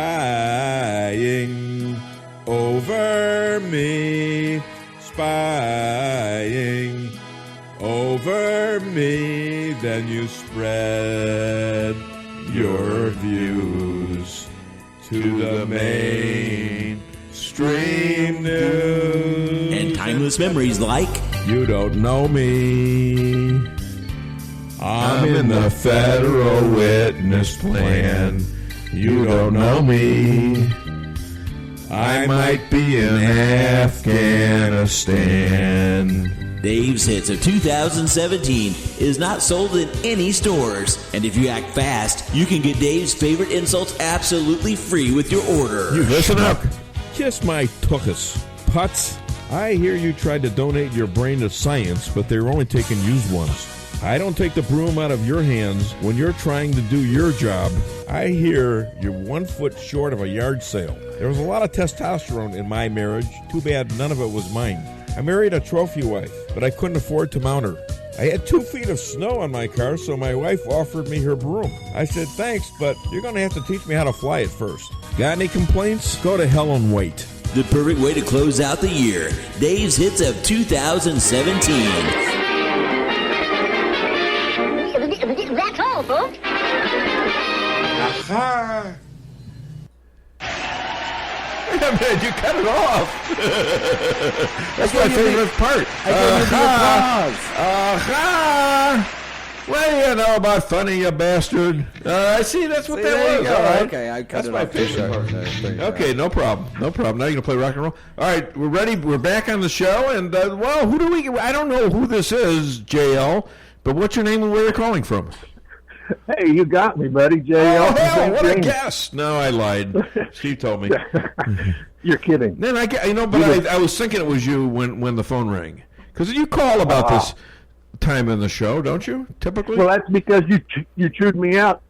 over me, spying over me. Then you spread your views to the mainstream news. And timeless memories like... You don't know me. I'm in the federal witness plan. You don't know me. I might be in Afghanistan. Dave's Hits of 2017 is not sold in any stores. And if you act fast, you can get Dave's favorite insults absolutely free with your order. You listen up. Kiss my tuchus. Putz, I hear you tried to donate your brain to science, but they're only taking used ones. I don't take the broom out of your hands when you're trying to do your job. I hear you're 1 foot short of a yard sale. There was a lot of testosterone in my marriage. Too bad none of it was mine. I married a trophy wife, but I couldn't afford to mount her. I had 2 feet of snow on my car, so my wife offered me her broom. I said, thanks, but you're going to have to teach me how to fly it first. Got any complaints? Go to hell and wait. The perfect way to close out the year. Dave's Hits of 2017. That's all, folks. Aha! Man, you cut it off. That's my favorite part. I gave you the applause. What do you know about funny, you bastard? I see. That's what that was. All right. Okay, I cut That's it my off. fishing part. Okay, no problem. No problem. Now you're gonna play rock and roll. All right, we're ready. We're back on the show, and well, who do we? I don't know who this is, JL. But what's your name and where you're calling from? Hey, you got me, buddy. JL. Oh, hell, what a guess! No, I lied. Steve told me. You're kidding. Then I was thinking it was you when the phone rang, because you call about this time in the show, don't you? Typically. Well, that's because you chewed me out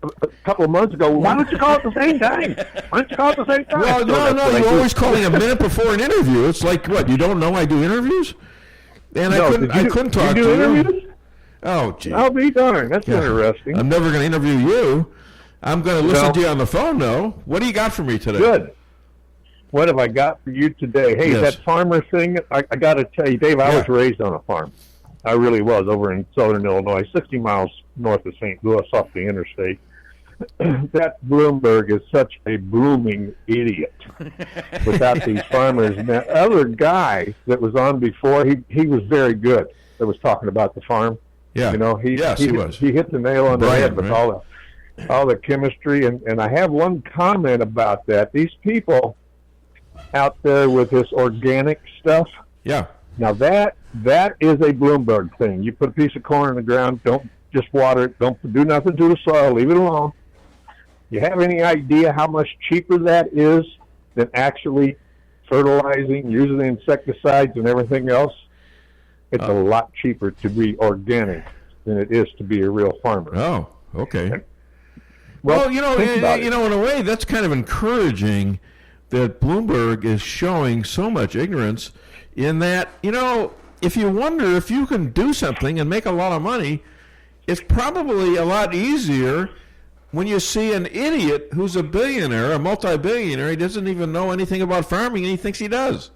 a couple of months ago. Why don't you call at the same time? Why don't you call at the same time? Well, no, you always call me a minute before an interview. It's like, what? You don't know I do interviews? And I couldn't talk to you. Interviews? Oh, gee. I'll be darned. That's interesting. I'm never going to interview you. I'm going to listen to you on the phone, though. What do you got for me today? Good. What have I got for you today? Hey, that farmer thing, I got to tell you, Dave, I was raised on a farm. I really was, over in southern Illinois, 60 miles north of St. Louis off the interstate. That Bloomberg is such a blooming idiot without these farmers. And that other guy that was on before, he was very good, that was talking about the farm. Yeah. You know, he was. He hit the nail on the head with all the chemistry. And I have one comment about that. These people out there with this organic stuff. Yeah. Now that is a Bloomberg thing. You put a piece of corn in the ground, don't just water it, don't do nothing to the soil, leave it alone. You have any idea how much cheaper that is than actually fertilizing, using the insecticides and everything else? It's a lot cheaper to be organic than it is to be a real farmer. Oh, okay. Well, in a way, that's kind of encouraging that Bloomberg is showing so much ignorance in that, if you wonder if you can do something and make a lot of money, it's probably a lot easier when you see an idiot who's a billionaire, a multi-billionaire. He doesn't even know anything about farming, and he thinks he does.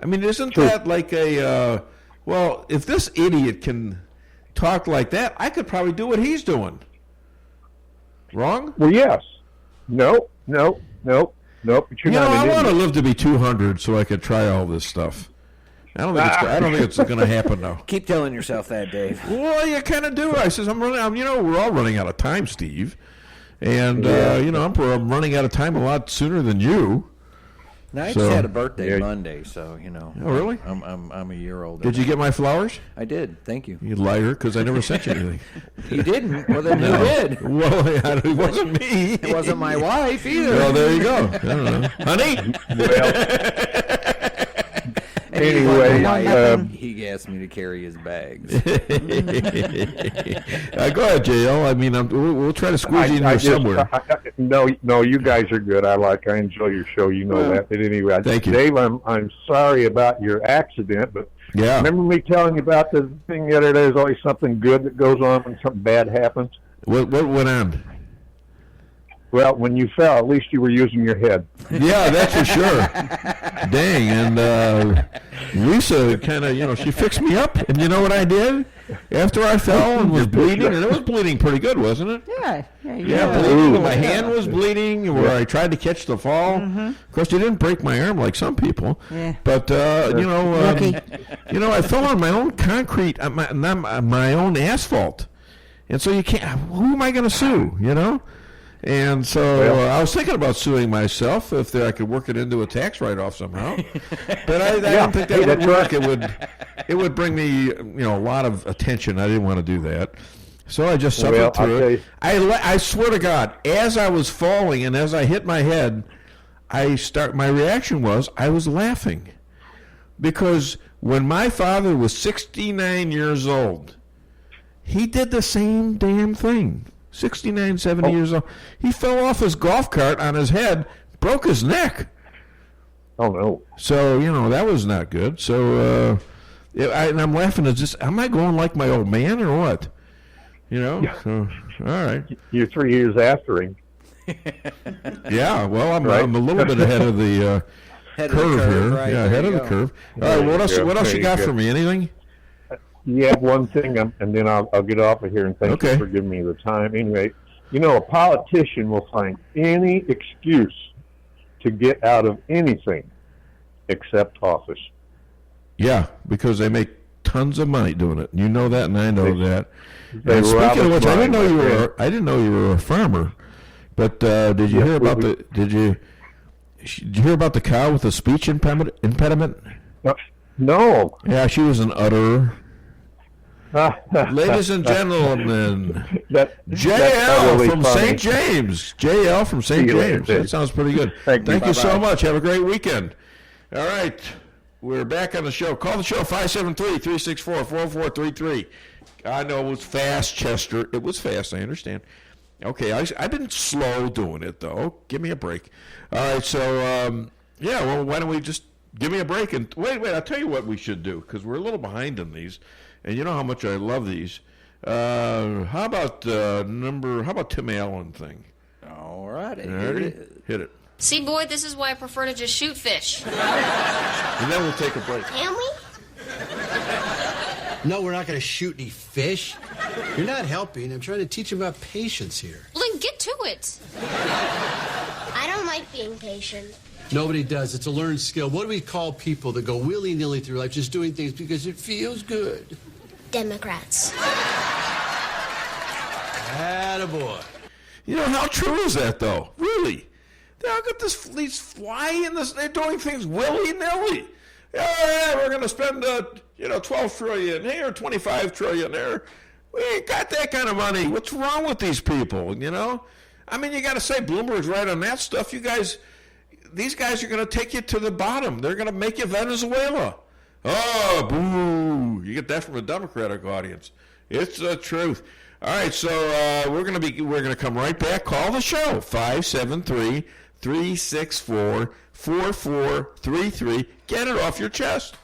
I mean, isn't that like well, if this idiot can talk like that, I could probably do what he's doing. Wrong? Well, yes. No. But you're not I want to live to be 200 so I could try all this stuff. I don't think it's going to happen now. Keep telling yourself that, Dave. Well, you kind of do. I says we're all running out of time, Steve, and I'm running out of time a lot sooner than you. Now, I just had a birthday Monday, so Oh, really? I'm a year older. Did you get my flowers? I did. Thank you. You liar, because I never sent you anything. You didn't? Well, then who did? Well, it wasn't me. It wasn't my wife either. Well, there you go. I don't know, honey. Anyway, he asked me to carry his bags. Go ahead, JL. I mean, we'll try to squeeze you in here somewhere. No, you guys are good. I enjoy your show. You know that. But anyway, thank you, Dave. I'm sorry about your accident, but remember me telling you about the thing the other day? There's always something good that goes on when something bad happens. What went on? Well, when you fell, at least you were using your head. Yeah, that's for sure. Dang, and Lisa kind of, she fixed me up, and you know what I did? After I fell and was bleeding, and it was bleeding pretty good, wasn't it? Yeah. Bleeding. My hand was bleeding where I tried to catch the fall. Of course, you didn't break my arm like some people. Yeah. But, I fell on my own concrete, my own asphalt. And so you can't, who am I going to sue, And so I was thinking about suing myself if I could work it into a tax write-off somehow. But I don't think that would work. It would bring me, a lot of attention. I didn't want to do that. So I just suffered through it. I swear to God, as I was falling and as I hit my head, my reaction was I was laughing. Because when my father was 69 years old, he did the same damn thing. 69, 70 years old. He fell off his golf cart on his head, broke his neck. Oh, no. So, that was not good. So, and I'm laughing at this. Am I going like my old man or what? Yeah. So, all right. You're 3 years after him. Yeah, well, I'm a little bit ahead of the curve here. Right? Yeah, ahead of the curve. All right, what else you got for me? Anything? Yeah, one thing, and then I'll get off of here, and thank you for giving me the time. Anyway, a politician will find any excuse to get out of anything except office. Yeah, because they make tons of money doing it. You know that, and I know that. They And speaking of which, I didn't know you Robert were. I didn't know you were a farmer. But did you hear about the? Did you hear about the cow with the speech impediment? No. Yeah, she was an utterer. Ladies and gentlemen, JL from St. James. JL from St. James. That sounds pretty good. Thank you so much. Have a great weekend. All right. We're back on the show. Call the show 573-364-4433. I know it was fast, Chester. It was fast. I understand. Okay. I've been slow doing it, though. Give me a break. All right. So, well, why don't we just give me a break? And wait. I'll tell you what we should do, because we're a little behind on these. And you know how much I love these. How about Tim Allen thing? All right. Hit it. See, boy, this is why I prefer to just shoot fish. And then we'll take a break. Can we? No, we're not going to shoot any fish. You're not helping. I'm trying to teach you about patience here. Well, then get to it. I don't like being patient. Nobody does. It's a learned skill. What do we call people that go willy-nilly through life just doing things because it feels good? Democrats. Attaboy. You know, how true is that, though? Really? Look at these flying, they're doing things willy-nilly. Yeah, we're going to spend, 12 trillion here, 25 trillion there. We ain't got that kind of money. What's wrong with these people, you know? I mean, you got to say Bloomberg's right on that stuff. These guys are going to take you to the bottom. They're going to make you Venezuela. Oh, boo. You get that from the Democratic audience. It's the truth. All right, so we're going to come right back. Call the show, 573-364-4433. Get it off your chest.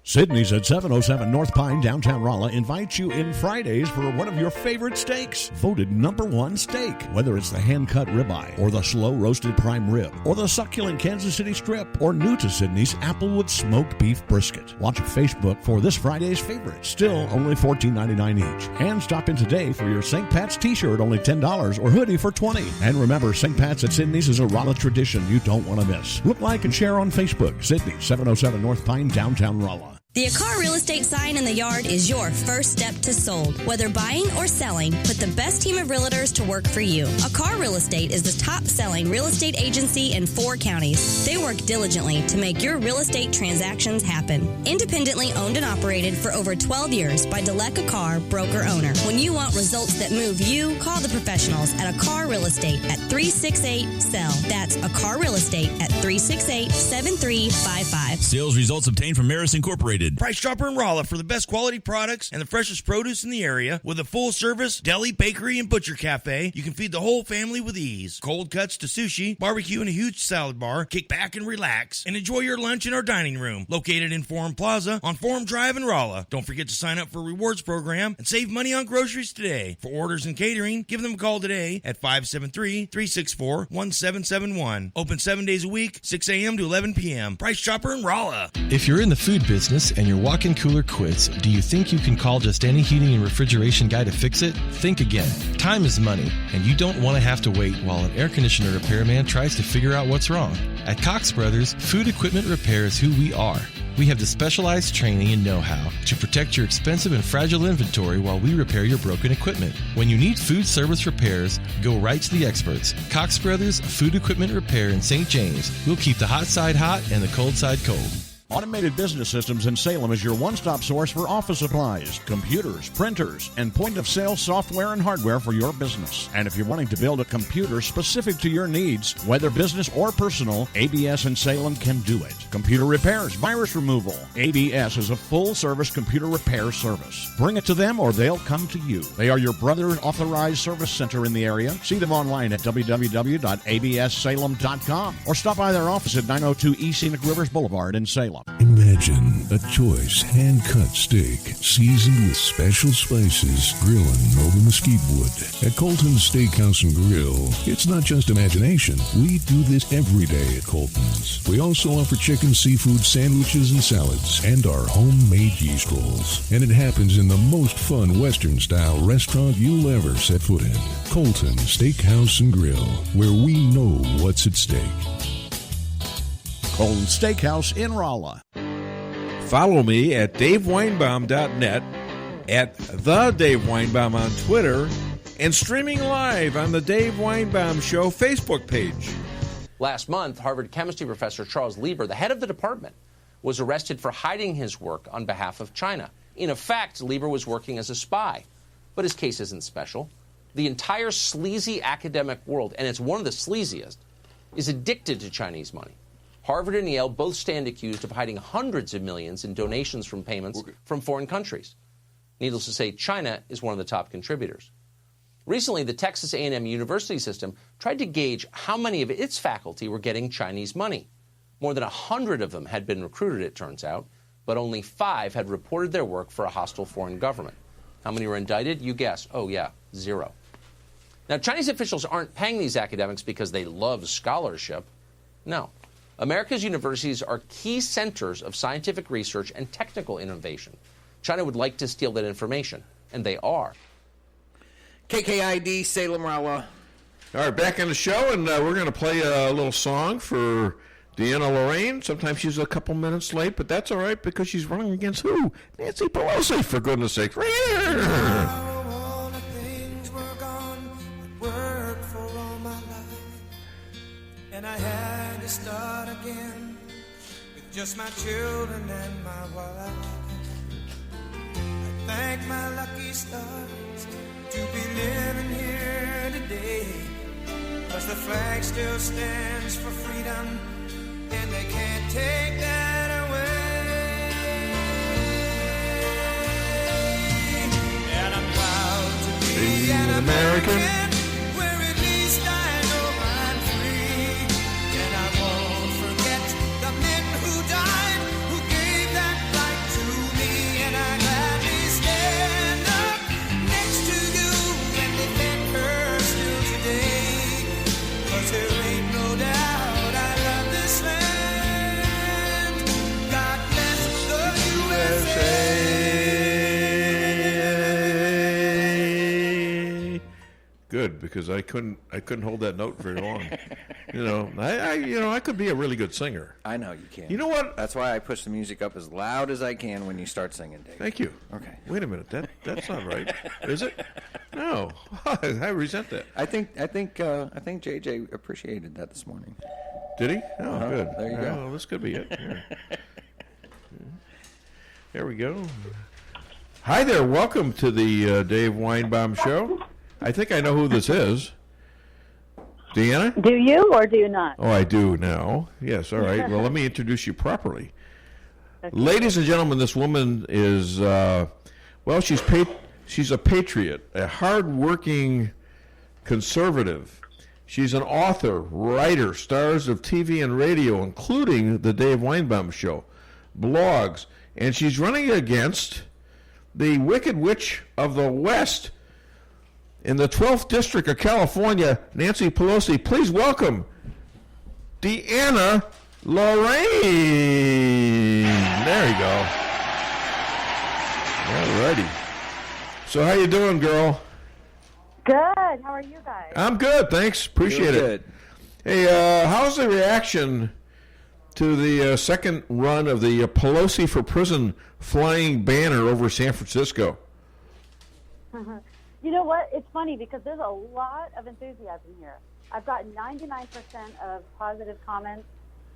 Sydney's at 707 North Pine, downtown Rolla, invites you in Fridays for one of your favorite steaks. Voted #1 steak. Whether it's the hand-cut ribeye, or the slow-roasted prime rib, or the succulent Kansas City strip, or new to Sydney's Applewood smoked beef brisket. Watch Facebook for this Friday's favorite. Still only $14.99 each. And stop in today for your St. Pat's t-shirt, only $10, or hoodie for $20. And remember, St. Pat's at Sydney's is a Rolla tradition you don't want to miss. Look, like, and share on Facebook. Sydney, 707 North Pine, downtown Rolla. The Akar Real Estate sign in the yard is your first step to sold. Whether buying or selling, put the best team of realtors to work for you. Akar Real Estate is the top-selling real estate agency in 4 counties. They work diligently to make your real estate transactions happen. Independently owned and operated for over 12 years by Delek Akar, broker-owner. When you want results that move you, call the professionals at Akar Real Estate at 368-SELL. That's Akar Real Estate at 368-7355. Sales results obtained from Maris Incorporated. Price Chopper and Rolla for the best quality products and the freshest produce in the area. With a full-service deli, bakery, and butcher cafe, you can feed the whole family with ease. Cold cuts to sushi, barbecue, and a huge salad bar. Kick back and relax, and enjoy your lunch in our dining room, located in Forum Plaza on Forum Drive in Rolla. Don't forget to sign up for rewards program and save money on groceries today. For orders and catering, give them a call today at 573-364-1771. Open 7 days a week, 6 a.m. to 11 p.m. Price Chopper and Rolla. If you're in the food business and your walk-in cooler quits, do you think you can call just any heating and refrigeration guy to fix it? Think again. Time is money, and you don't want to have to wait while an air conditioner repairman tries to figure out what's wrong. At Cox Brothers, food equipment repair is who we are. We have the specialized training and know-how to protect your expensive and fragile inventory while we repair your broken equipment. When you need food service repairs, go right to the experts. Cox Brothers Food Equipment Repair in St. James. We'll keep the hot side hot and the cold side cold. Automated Business Systems in Salem is your one-stop source for office supplies, computers, printers, and point-of-sale software and hardware for your business. And if you're wanting to build a computer specific to your needs, whether business or personal, ABS in Salem can do it. Computer repairs, virus removal. ABS is a full-service computer repair service. Bring it to them or they'll come to you. They are your brother authorized service center in the area. See them online at www.abssalem.com or stop by their office at 902 East Scenic Rivers Boulevard in Salem. Imagine a choice hand-cut steak seasoned with special spices, grilling over mesquite wood. At Colton's Steakhouse and Grill, it's not just imagination. We do this every day at Colton's. We also offer chicken, seafood, sandwiches, and salads, and our homemade yeast rolls. And it happens in the most fun Western-style restaurant you'll ever set foot in. Colton's Steakhouse and Grill, where we know what's at stake. Colton's Steakhouse in Rolla. Follow me at daveweinbaum.net, at The Dave Weinbaum on Twitter, and streaming live on the Dave Weinbaum Show Facebook page. Last month, Harvard chemistry professor Charles Lieber, the head of the department, was arrested for hiding his work on behalf of China. In effect, Lieber was working as a spy. But his case isn't special. The entire sleazy academic world, and it's one of the sleaziest, is addicted to Chinese money. Harvard and Yale both stand accused of hiding hundreds of millions in donations from payments from foreign countries. Needless to say, China is one of the top contributors. Recently, the Texas A&M University system tried to gauge how many of its faculty were getting Chinese money. More than 100 of them had been recruited, it turns out, but only 5 had reported their work for a hostile foreign government. How many were indicted? You guess. Oh, yeah, 0. Now, Chinese officials aren't paying these academics because they love scholarship. No. America's universities are key centers of scientific research and technical innovation. China would like to steal that information, and they are. KKID, Salem, Rolla. All right, back on the show, and we're going to play a little song for DeAnna Lorraine. Sometimes she's a couple minutes late, but that's all right because she's running against who? Nancy Pelosi, for goodness sake. All the things were gone that worked for all my life, and I had to start again with just my children and my wife. I thank my lucky stars to be living here today, 'cause the flag still stands for freedom, and they can't take that away. And I'm proud to be an American, where at least I know I'm free. And I won't forget the men who died, who gave that right to me. And I gladly stand up next to you and defend her still today. 'Cause there ain't no doubt I love this land. God bless the USA. Good, because I couldn't hold that note very long. I could be a really good singer. I know you can. You know what? That's why I push the music up as loud as I can when you start singing, Dave. Thank you. Okay. Wait a minute. That's not right. Is it? No. I resent that. I think JJ appreciated that this morning. Did he? Oh, good. There you go. Well, this could be it. Here. There we go. Hi there. Welcome to the Dave Weinbaum Show. I think I know who this is. DeAnna? Do you or do you not? Oh, I do now. Yes, all right. Well, let me introduce you properly. Okay. Ladies and gentlemen, this woman is, she's a patriot, a hard-working conservative. She's an author, writer, stars of TV and radio, including the Dave Weinbaum Show, blogs, and she's running against the Wicked Witch of the West in the 12th District of California, Nancy Pelosi. Please welcome DeAnna Lorraine. There you go. All righty. So how you doing, girl? Good. How are you guys? I'm good, thanks. Appreciate it. Hey, how's the reaction to the second run of the Pelosi for Prison flying banner over San Francisco? You know what? It's funny because there's a lot of enthusiasm here. I've gotten 99% of positive comments,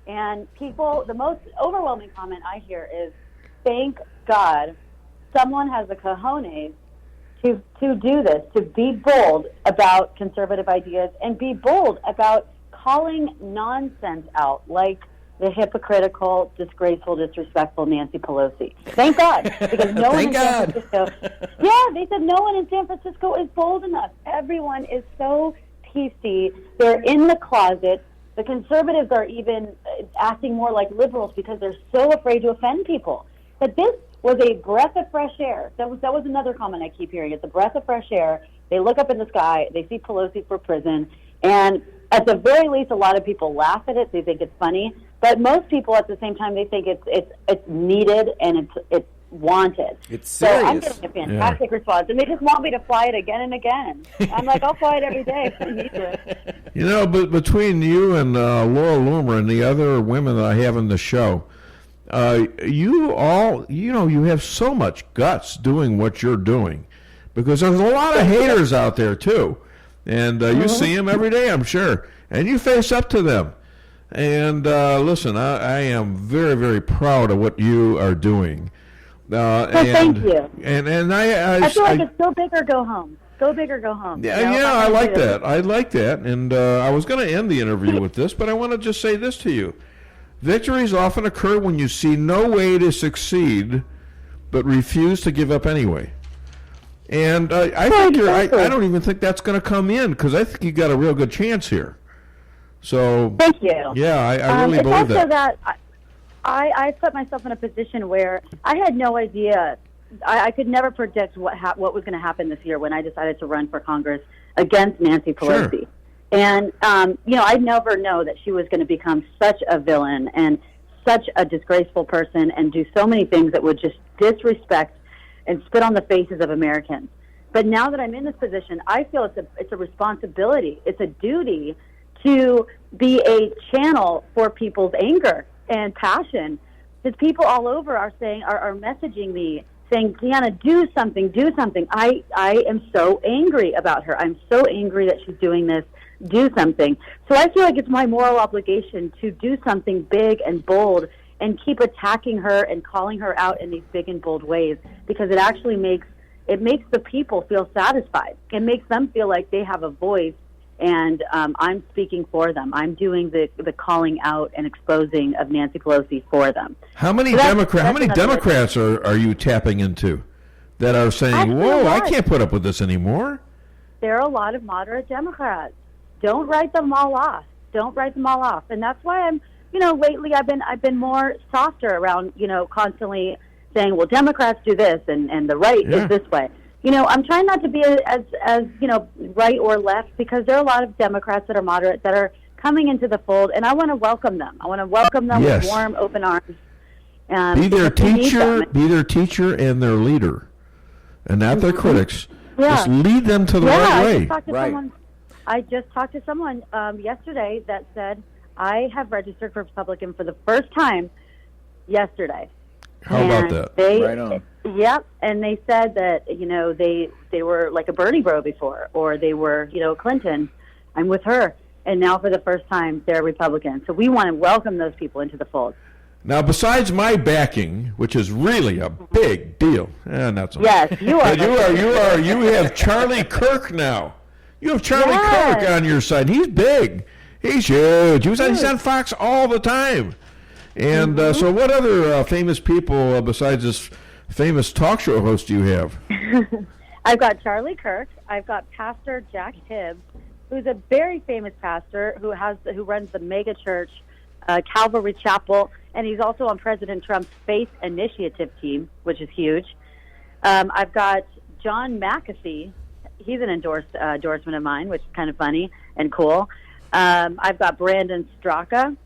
and the most overwhelming comment I hear is, thank God someone has the cojones to do this, to be bold about conservative ideas and be bold about calling nonsense out, like the hypocritical, disgraceful, disrespectful Nancy Pelosi. Thank God, because no one in San Francisco. Yeah, they said no one in San Francisco is bold enough. Everyone is so PC. They're in the closet. The conservatives are even acting more like liberals because they're so afraid to offend people. But this was a breath of fresh air. That was another comment I keep hearing. It's a breath of fresh air. They look up in the sky. They see Pelosi for prison, and at the very least, a lot of people laugh at it. They think it's funny. But most people, at the same time, they think it's needed and it's wanted. It's serious. So I'm getting a fantastic response, and they just want me to fly it again and again. I'm like, I'll fly it every day if I need to. You know, but between you and Laura Loomer and the other women that I have in the show, you have so much guts doing what you're doing, because there's a lot of haters out there too, and you see them every day, I'm sure, and you face up to them. And listen, I am very, very proud of what you are doing. Thank you. And I feel like it's go big or go home. Go big or go home. Yeah, I like that. I like that. And I was going to end the interview with this, but I want to just say this to you. Victories often occur when you see no way to succeed, but refuse to give up anyway. And I don't even think that's going to come in, because I think you got a real good chance here. So thank you. Yeah, I really believe that. It's also that I put myself in a position where I had no idea. I could never predict what was going to happen this year when I decided to run for Congress against Nancy Pelosi. Sure. And, I'd never know that she was going to become such a villain and such a disgraceful person and do so many things that would just disrespect and spit on the faces of Americans. But now that I'm in this position, I feel it's a responsibility. It's a duty to be a channel for people's anger and passion. Because people all over are messaging me, saying, DeAnna, do something. I am so angry about her. I'm so angry that she's doing this. Do something. So I feel like it's my moral obligation to do something big and bold and keep attacking her and calling her out in these big and bold ways, because it actually makes the people feel satisfied. It makes them feel like they have a voice, and I'm speaking for them. I'm doing the calling out and exposing of Nancy Pelosi for them. How many Democrats are you tapping into that are saying, "Whoa, I can't put up with this anymore"? There are a lot of moderate Democrats. Don't write them all off. And that's why I'm, lately I've been more softer around, constantly saying, well, Democrats do this and the right is this way. I'm trying not to be as right or left, because there are a lot of Democrats that are moderate that are coming into the fold, and I want to welcome them. I want to welcome them with warm, open arms. Be their teacher and their leader, and not their critics. Yeah. Just lead them to the right way. I just talked to someone yesterday that said, I have registered for Republican for the first time yesterday. How about that? Right on. Yep, and they said that, they were like a Bernie bro before, or they were, Clinton. I'm with her. And now for the first time, they're Republican. So we want to welcome those people into the fold. Now, besides my backing, which is really a big deal, not so much. Yes, you are. You have Charlie Kirk now. You have Charlie Kirk on your side. He's big. He's huge. He's on Fox all the time. And so what other famous people besides this famous talk show host do you have? I've got Charlie Kirk. I've got Pastor Jack Hibbs, who's a very famous pastor who runs the mega church, Calvary Chapel, and he's also on President Trump's Faith Initiative team, which is huge. I've got John McAfee. He's an endorsement of mine, which is kind of funny and cool. I've got Brandon Straka.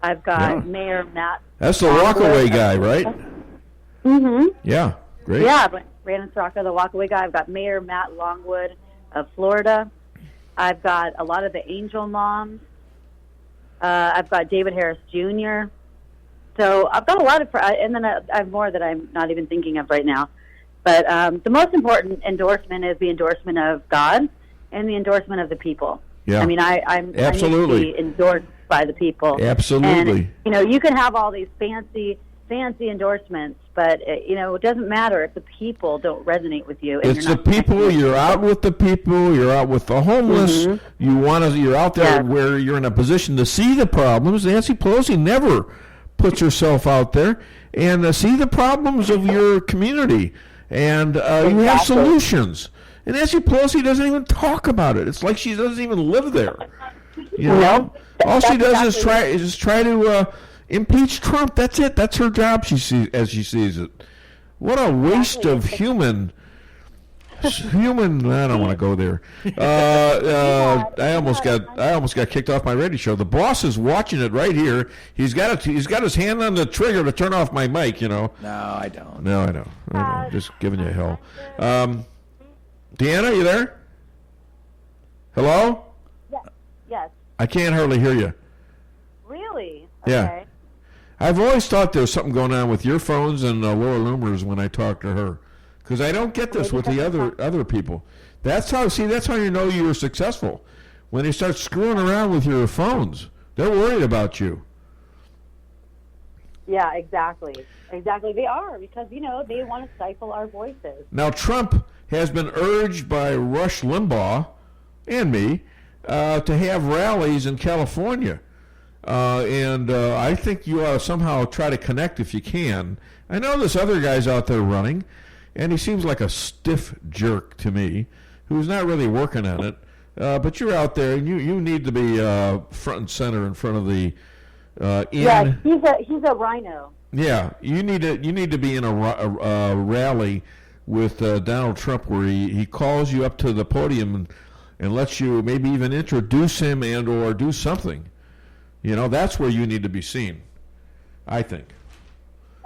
I've got Mayor Matt. That's the walkaway guy, right? Mm-hmm. Yeah, great. Yeah, Brandon Straka, the walkaway guy. I've got Mayor Matt Longwood of Florida. I've got a lot of the Angel Moms. I've got David Harris Jr. So I've got a lot of, and then I have more that I'm not even thinking of right now. But the most important endorsement is the endorsement of God and the endorsement of the people. Yeah. I mean, I'm absolutely I need to be endorsed by the people. Absolutely. And, you can have all these fancy endorsements, but it doesn't matter if the people don't resonate with you. It's the people. You're out with the people. You're out with the homeless. Mm-hmm. You're out there where you're in a position to see the problems. Nancy Pelosi never puts herself out there and see the problems of your community. And you have solutions. And Nancy Pelosi doesn't even talk about it. It's like she doesn't even live there. All she does is try to impeach Trump. That's it. That's her job. As she sees it. What a waste of human. I don't want to go there. I almost got kicked off my radio show. The boss is watching it right here. He's got his hand on the trigger to turn off my mic. No, I don't. No, I know. Just giving you hell. DeAnna, you there? Hello? Yes. I can't hardly hear you. Really? Yeah. Okay. I've always thought there was something going on with your phones and Laura Loomer's when I talk to her, because I don't get this with the other people. That's how you know you were successful, when they start screwing around with your phones. They're worried about you. Yeah, exactly. They are, because they want to stifle our voices. Now Trump has been urged by Rush Limbaugh and me to have rallies in California. And I think you ought to somehow try to connect if you can. I know this other guy's out there running, and he seems like a stiff jerk to me, who's not really working on it. But you're out there, and you need to be front and center in front of the. Yeah, he's a rhino. Yeah, you need to be in a rally with Donald Trump, where he calls you up to the podium and lets you maybe even introduce him and or do something. That's where you need to be seen, I think.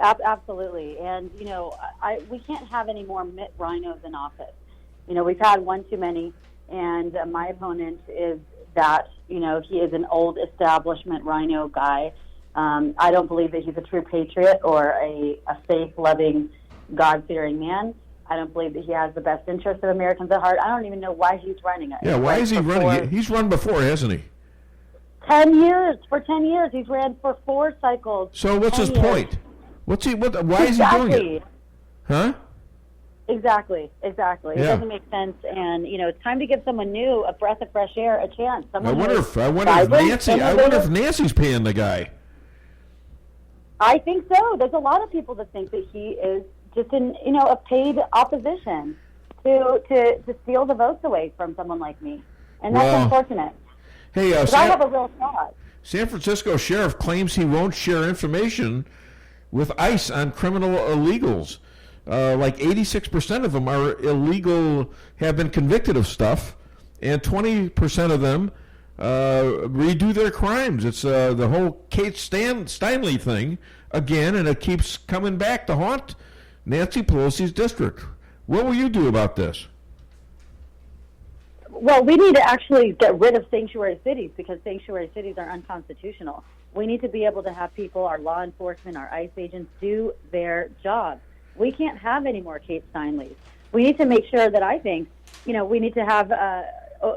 Absolutely. And, we can't have any more Mitt rhinos in office. We've had one too many, and my opponent is that, he is an old establishment rhino guy. I don't believe that he's a true patriot or a safe, loving, God-fearing man. I don't believe that he has the best interests of Americans at heart. I don't even know why he's running it. Yeah, why is he running? He's run before, hasn't he? 10 years. For 10 years, he's ran for 4 cycles. So what's his point? Why is he doing it? Huh? Exactly. Yeah. It doesn't make sense, and it's time to give someone new, a breath of fresh air, a chance. I wonder if Nancy's paying the guy. I think so. There's a lot of people that think that he is just a paid opposition to steal the votes away from someone like me, and that's unfortunate. Hey, I have a real shot. San Francisco sheriff claims he won't share information with ICE on criminal illegals. Like 86% of them are illegal, have been convicted of stuff, and 20% of them redo their crimes. It's the whole Kate Steinle thing again, and it keeps coming back to haunt Nancy Pelosi's district. What will you do about this? Well, we need to actually get rid of sanctuary cities, because sanctuary cities are unconstitutional. We need to be able to have people, our law enforcement, our ICE agents, do their job. We can't have any more Kate Steinleys. We need to make sure that we need to have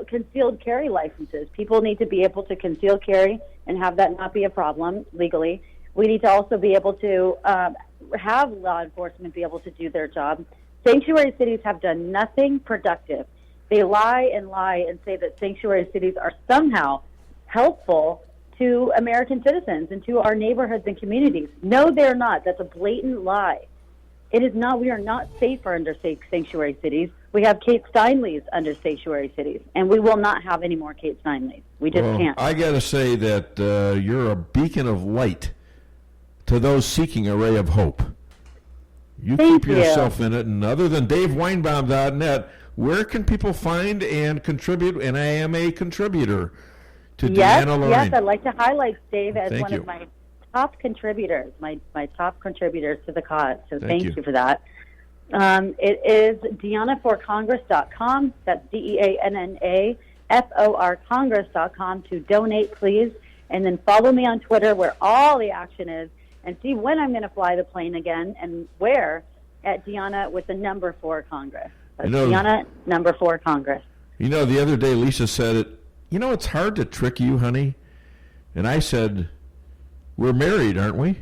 concealed carry licenses. People need to be able to conceal carry and have that not be a problem legally. We need to also be able to have law enforcement be able to do their job. Sanctuary cities have done nothing productive. They lie and say that sanctuary cities are somehow helpful to American citizens and to our neighborhoods and communities. No, they're not. That's a blatant lie. It is not. We are not safer under sanctuary cities. We have Kate Steinleys under sanctuary cities, and we will not have any more Kate Steinleys. We just can't. I got to say that you're a beacon of light to those seeking a ray of hope. You keep yourself in it, and other than DaveWeinbaum.net, where can people find and contribute? And I am a contributor to DeAnna, Lorraine. Yes, I'd like to highlight Dave as one of my top contributors, my top contributors to the cause. So thank you for that. It is DeAnnaForCongress.com. That's DeAnnaForCongress.com to donate, please. And then follow me on Twitter, where all the action is, and see when I'm going to fly the plane again and where at DeAnna with the number 4 Congress. That's DeAnna number 4 Congress. The other day Lisa said, it's hard to trick you, honey. And I said, we're married, aren't we?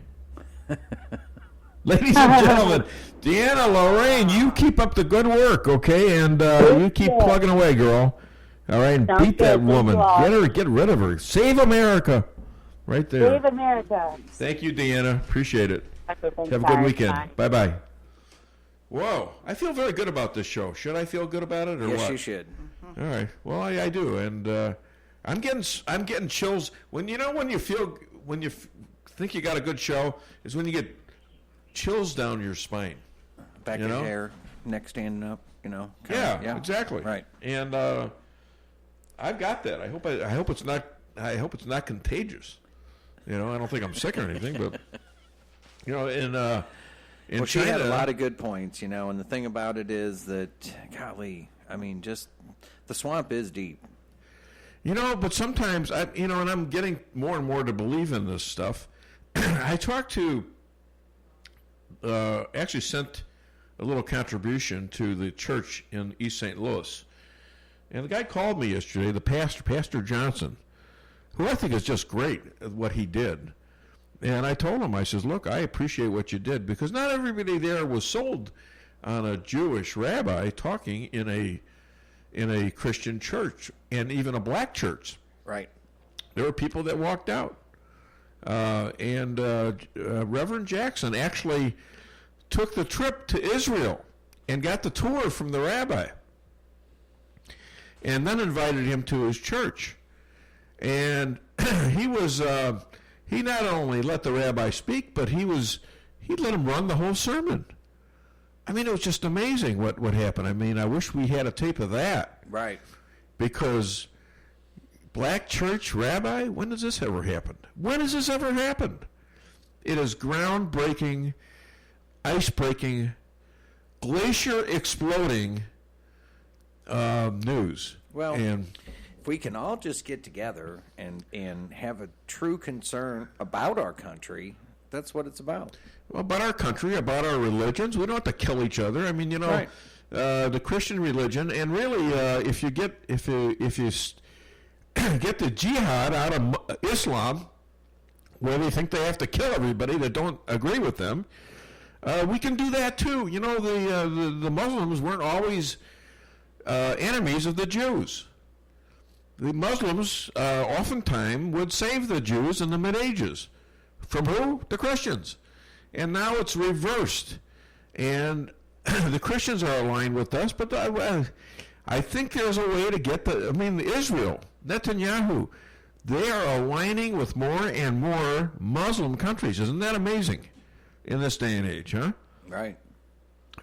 Ladies and gentlemen, DeAnna, Lorraine, you keep up the good work, okay? And you keep plugging away, girl. All right, and beat that woman. Get rid of her. Save America. Right there. Save America. Thank you, DeAnna. Appreciate it. Have a good weekend. Bye-bye. Whoa, I feel very good about this show. Should I feel good about it or what? Yes, you should. All right. Well, I do, and I'm getting chills when you think you got a good show is when you get chills down your spine. Back of hair, neck standing up. Yeah, exactly. Right. And I've got that. I hope it's not contagious. I don't think I'm sick or anything, but in China, she had a lot of good points, and the thing about it is that, golly, just the swamp is deep. But sometimes and I'm getting more and more to believe in this stuff. I talked to, actually sent a little contribution to the church in East St. Louis. And the guy called me yesterday, the Pastor Johnson, who I think is just great at what he did. And I told him, I says, look, I appreciate what you did, because not everybody there was sold on a Jewish rabbi talking in a Christian church, and even a black church. Right. There were people that walked out. And Reverend Jackson actually took the trip to Israel and got the tour from the rabbi, and then invited him to his church. And he not only let the rabbi speak, but he let him run the whole sermon. I mean, it was just amazing what happened. I mean, I wish we had a tape of that. Right. Because black church rabbi, when does this ever happen? When has this ever happened? It is groundbreaking, ice-breaking, glacier-exploding news. Well, if we can all just get together and have a true concern about our country, that's what it's about. Well, about our country, about our religions. We don't have to kill each other. I mean, Right. The Christian religion, and really, if you get the jihad out of Islam, where they think they have to kill everybody that don't agree with them, we can do that too. You know, the Muslims weren't always enemies of the Jews. The Muslims oftentimes would save the Jews in the Mid-Ages. From who? The Christians. And now it's reversed. And the Christians are aligned with us, but I think there's a way to get Israel, Netanyahu, they are aligning with more and more Muslim countries. Isn't that amazing in this day and age, huh? Right.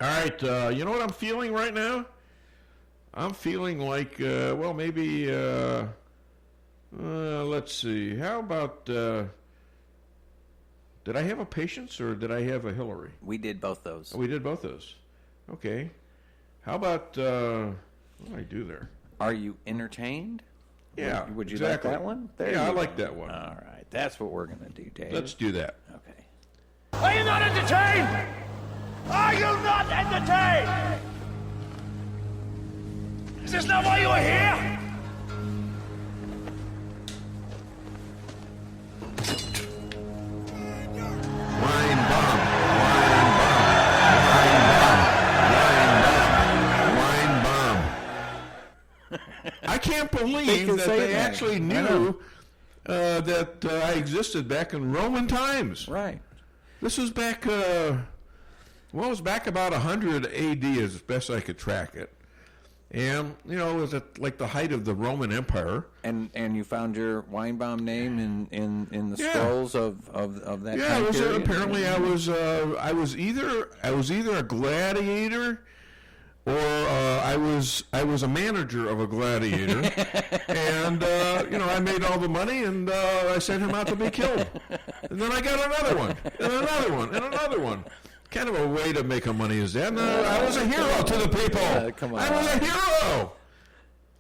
All right, you know what I'm feeling right now? I'm feeling like, maybe, let's see. How about, did I have a Patience or did I have a Hillary? We did both those. Oh, we did both those. Okay. How about, what did I do there? Are you entertained? Yeah, Would you exactly. like that one? I like that one. All right. That's what we're going to do, Dave. Let's do that. Okay. Are you not entertained? Are you not entertained? Is this not why you are here? I can't believe that they actually knew that I existed back in Roman times. Right. This was back, it was back about 100 A.D. as best I could track it. And, it was at like the height of the Roman Empire. And you found your Weinbaum name in the scrolls of that time period? Apparently I was either a gladiator or I was a manager of a gladiator, and I made all the money, and I sent him out to be killed, and then I got another one, and another one, and another one. Kind of a way to make money is that? I was a hero to the people. Come on. I was a hero.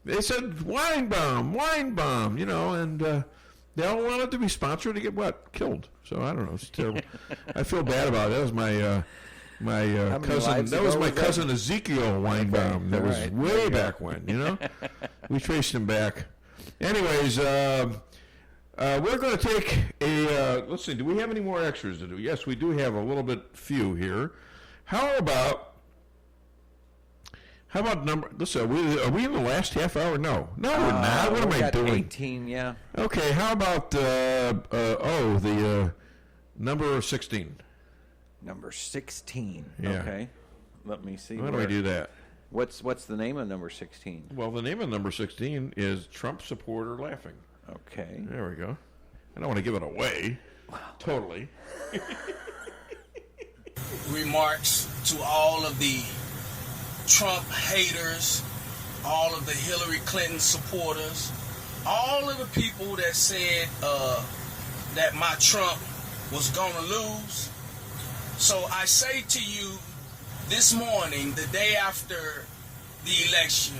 They said Weinbaum, and they all wanted to be sponsored to get killed. So I don't know. It's terrible. I feel bad about it. That was my cousin. That was my cousin Ezekiel Weinbaum. That was way back when. We traced him back. Anyways, we're going to take a. Let's see. Do we have any more extras to do? Yes, we do have a little bit few here. How about number? Listen, are we in the last half hour? No, we're not. What am I doing? 18, yeah. Okay. How about the number 16? Number 16. Yeah. Okay. Let me see. Why do I do that? What's the name of number 16? Well, the name of number 16 is Trump supporter laughing. Okay. There we go. I don't want to give it away. Wow. Totally. Remarks to all of the Trump haters, all of the Hillary Clinton supporters, all of the people that said that my Trump was going to lose. So I say to you this morning, the day after the election,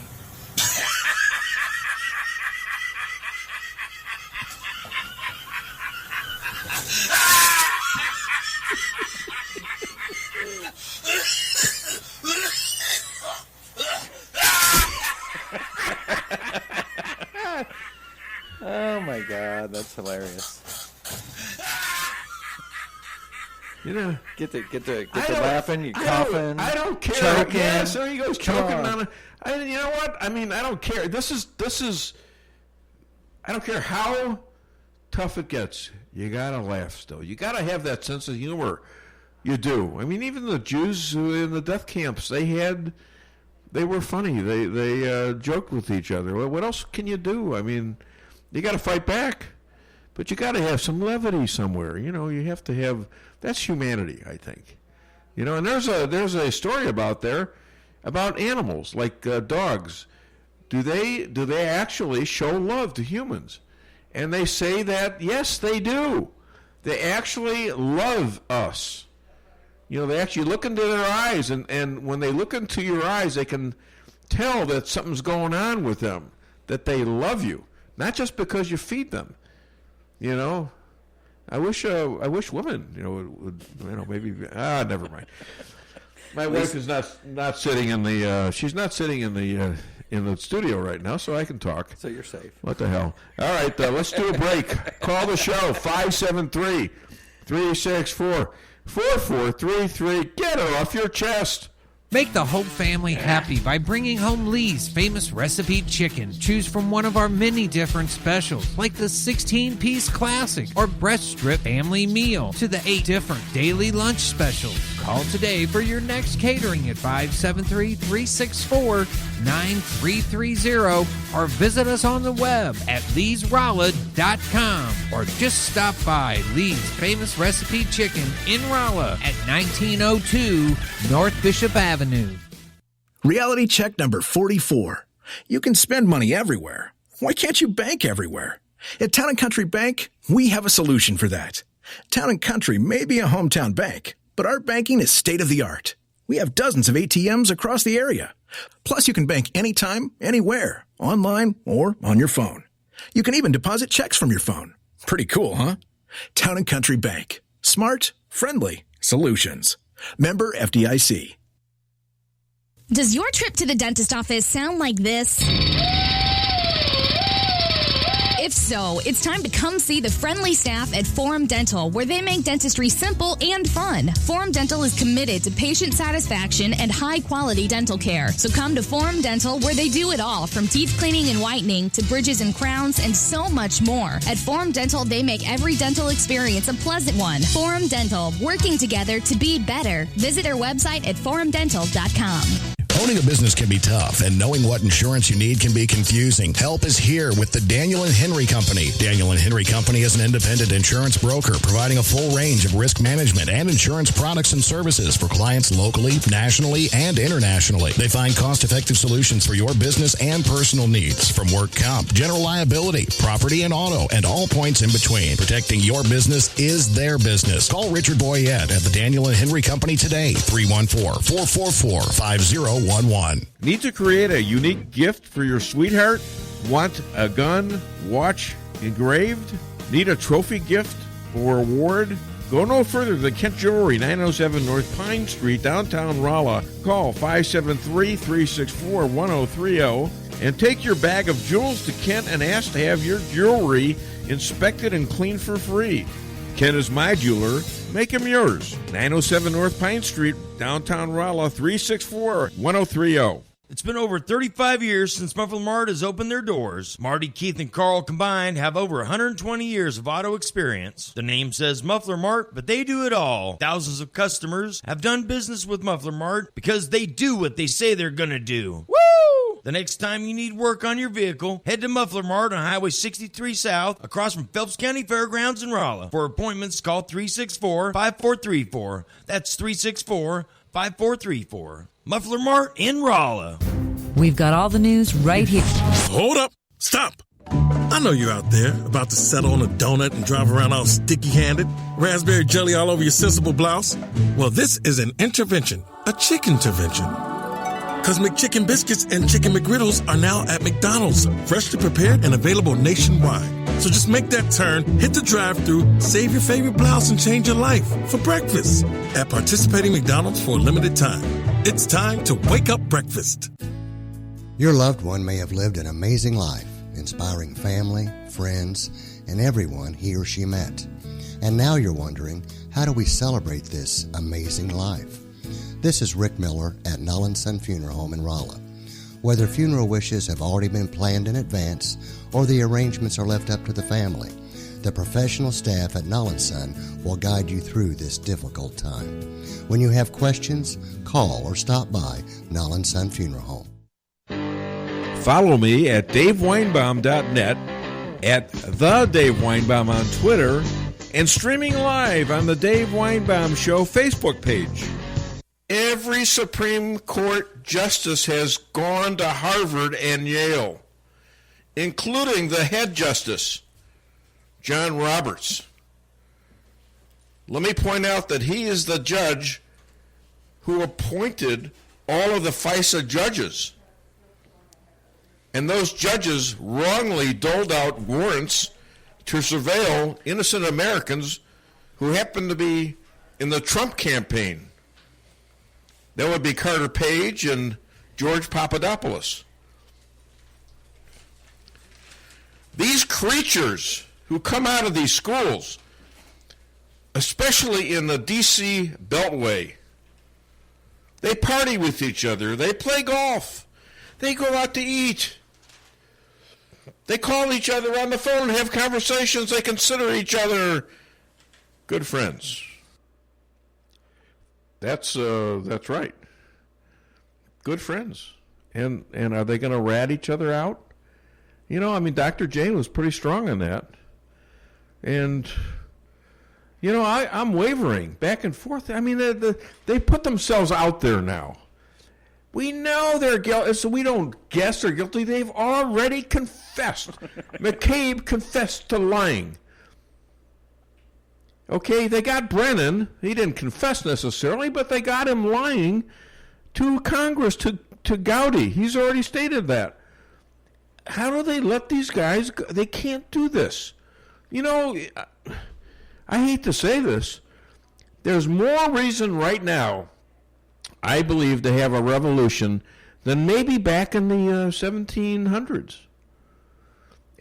Oh my God, that's hilarious. You know, get the laughing, you coughing. I don't care. Choking. Yeah, so he goes choking on it. You know what? I mean, I don't care. This is. I don't care how tough it gets. You gotta laugh still. You gotta have that sense of humor. You do. I mean, even the Jews who in the death camps, they were funny. They joked with each other. What else can you do? I mean, you got to fight back, but you got to have some levity somewhere. You know, you have to have. That's humanity, I think. You know, and there's a story about animals like dogs. Do they actually show love to humans? And they say that yes, they do. They actually love us. You know, they actually look into their eyes, and when they look into your eyes, they can tell that something's going on with them, that they love you, not just because you feed them. You know, I wish women, would maybe never mind. My wife is not sitting in the she's not sitting in the studio right now, so I can talk. So you're safe. What the hell? All right, let's do a break. Call the show 573-364-4433. Get it off your chest. Make the whole family happy by bringing home Lee's famous recipe chicken. Choose from one of our many different specials, like the 16-piece classic or breast strip family meal, to the 8 different daily lunch specials. Call today for your next catering at 573-364-9330 or visit us on the web at leesrolla.com or just stop by Lee's famous recipe chicken in Rolla at 1902 North Bishop Avenue. Reality check number 44. You can spend money everywhere. Why can't you bank everywhere? At Town & Country Bank, we have a solution for that. Town & Country may be a hometown bank, but our banking is state-of-the-art. We have dozens of ATMs across the area. Plus, you can bank anytime, anywhere, online or on your phone. You can even deposit checks from your phone. Pretty cool, huh? Town & Country Bank. Smart, friendly solutions. Member FDIC. Does your trip to the dentist office sound like this? If so, it's time to come see the friendly staff at Forum Dental, where they make dentistry simple and fun. Forum Dental is committed to patient satisfaction and high-quality dental care. So come to Forum Dental, where they do it all, from teeth cleaning and whitening to bridges and crowns and so much more. At Forum Dental, they make every dental experience a pleasant one. Forum Dental, working together to be better. Visit their website at forumdental.com. Owning a business can be tough, and knowing what insurance you need can be confusing. Help is here with the Daniel & Henry Company. Daniel & Henry Company is an independent insurance broker providing a full range of risk management and insurance products and services for clients locally, nationally, and internationally. They find cost-effective solutions for your business and personal needs, from work comp, general liability, property and auto, and all points in between. Protecting your business is their business. Call Richard Boyette at the Daniel & Henry Company today, 314-444-5011. Need to create a unique gift for your sweetheart? Want a gun, watch engraved? Need a trophy gift or award? Go no further than Kent Jewelry, 907 North Pine Street, downtown Rolla. Call 573-364-1030 and take your bag of jewels to Kent and ask to have your jewelry inspected and cleaned for free. Kent is my jeweler. Make him yours. 907 North Pine Street, downtown Rolla, 364-1030. It's been over 35 years since Muffler Mart has opened their doors. Marty, Keith, and Carl combined have over 120 years of auto experience. The name says Muffler Mart, but they do it all. Thousands of customers have done business with Muffler Mart because they do what they say they're going to do. Woo! The next time you need work on your vehicle, head to Muffler Mart on Highway 63 South, across from Phelps County Fairgrounds in Rolla. For appointments, call 364-5434. That's 364-5434. Muffler Mart in Rolla. We've got all the news right here. Hold up. Stop. I know you're out there about to settle on a donut and drive around all sticky-handed, raspberry jelly all over your sensible blouse. Well, this is an intervention, a chicken intervention. Because McChicken biscuits and Chicken McGriddles are now at McDonald's, freshly prepared and available nationwide. So just make that turn, hit the drive-thru, save your favorite blouse, and change your life for breakfast at participating McDonald's for a limited time. It's time to wake up breakfast. Your loved one may have lived an amazing life, inspiring family, friends, and everyone he or she met. And now you're wondering, how do we celebrate this amazing life? This is Rick Miller at Null & Son Funeral Home in Rolla. Whether funeral wishes have already been planned in advance or the arrangements are left up to the family, the professional staff at Null & Son will guide you through this difficult time. When you have questions, call or stop by Null & Son Funeral Home. Follow me at DaveWeinbaum.net, at The Dave Weinbaum on Twitter, and streaming live on the Dave Weinbaum Show Facebook page. Every Supreme Court justice has gone to Harvard and Yale, including the head justice, John Roberts. Let me point out that he is the judge who appointed all of the FISA judges. And those judges wrongly doled out warrants to surveil innocent Americans who happened to be in the Trump campaign. That would be Carter Page and George Papadopoulos. These creatures who come out of these schools, especially in the D.C. Beltway, they party with each other, they play golf, they go out to eat, they call each other on the phone and have conversations, they consider each other good friends. That's right. Good friends. And are they going to rat each other out? You know, I mean, Dr. Jane was pretty strong on that. And, you know, I'm wavering back and forth. I mean, they put themselves out there now. We know they're guilty, so we don't guess they're guilty. They've already confessed. McCabe confessed to lying. Okay, they got Brennan. He didn't confess necessarily, but they got him lying to Congress, to Gowdy. He's already stated that. How do they let these guys go? They can't do this. You know, I hate to say this. There's more reason right now, I believe, to have a revolution than maybe back in the 1700s.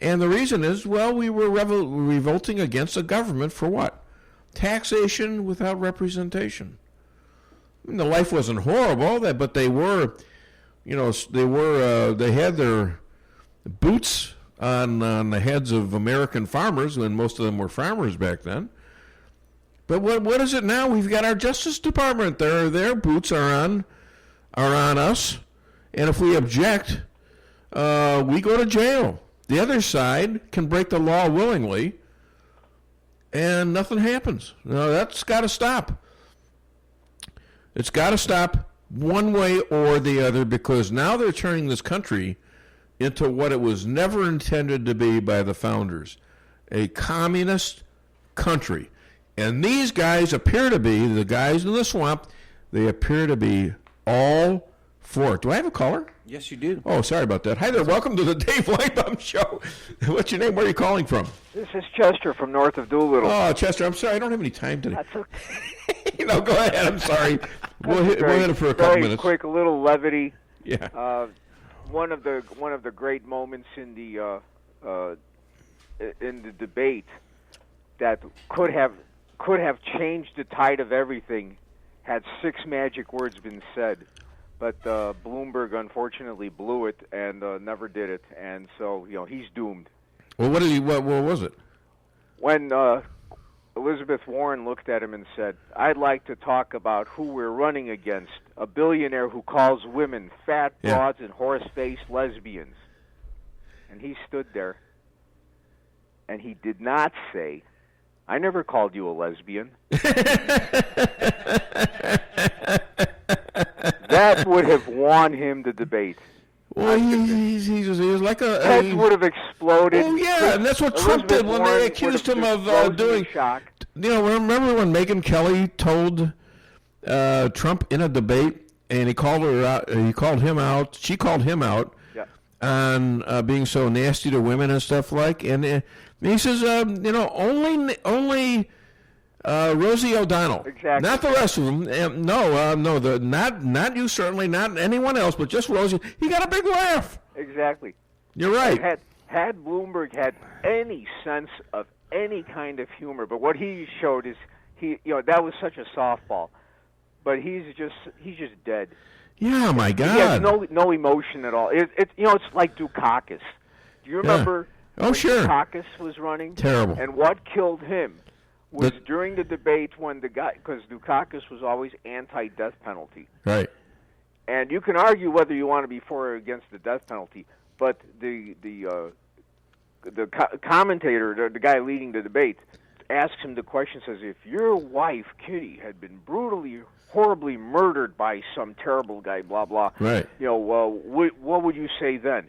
And the reason is, well, we were revolting against a government for what? Taxation without representation. I mean, the life wasn't horrible, but they were, you know, they had their boots on the heads of American farmers, when most of them were farmers back then. But what is it now? We've got our Justice Department. Their boots are on us, and if we object, we go to jail. The other side can break the law willingly, and nothing happens. Now, that's got to stop. It's got to stop one way or the other, because now they're turning this country into what it was never intended to be by the founders, a communist country. And these guys appear to be, the guys in the swamp, they appear to be all for it. Do I have a caller? Yes, you do. Oh, sorry about that. Hi there. Welcome to the Dave Weinbaum Show. What's your name? Where are you calling from? This is Chester from north of Doolittle. Oh, Chester, I'm sorry. I don't have any time today. That's okay. No, go ahead. I'm sorry. We'll hit it for a couple minutes. Very quick, a little levity. Yeah. One of the great moments in the debate that could have changed the tide of everything had 6 magic words been said. But Bloomberg unfortunately blew it and never did it, and so he's doomed. Well, what was it? When Elizabeth Warren looked at him and said, "I'd like to talk about who we're running against, a billionaire who calls women fat broads and horse-faced lesbians," and he stood there, and he did not say, "I never called you a lesbian." That would have won him the debate. Well, he's like a... Heads would have exploded. Oh, yeah, and that's what Trump did when they accused him of doing... Shocked. You know, remember when Megyn Kelly told Trump in a debate, and he called her out, he called him out, she called him out on being so nasty to women and stuff like, and he says, only Rosie O'Donnell, exactly. Not the rest of them. Not you, certainly, not anyone else, but just Rosie. He got a big laugh. Exactly. You're right. had Bloomberg had any sense of any kind of humor, but what he showed is that was such a softball. But he's just dead. Yeah, my God. He has no emotion at all. It's like Dukakis. Do you remember? Oh, sure. Dukakis was running. Terrible. And what killed him was during the debate when the guy, because Dukakis was always anti-death penalty. Right. And you can argue whether you want to be for or against the death penalty, but the commentator, the guy leading the debate, asks him the question, says, if your wife, Kitty, had been brutally, horribly murdered by some terrible guy, blah, blah, right. What would you say then?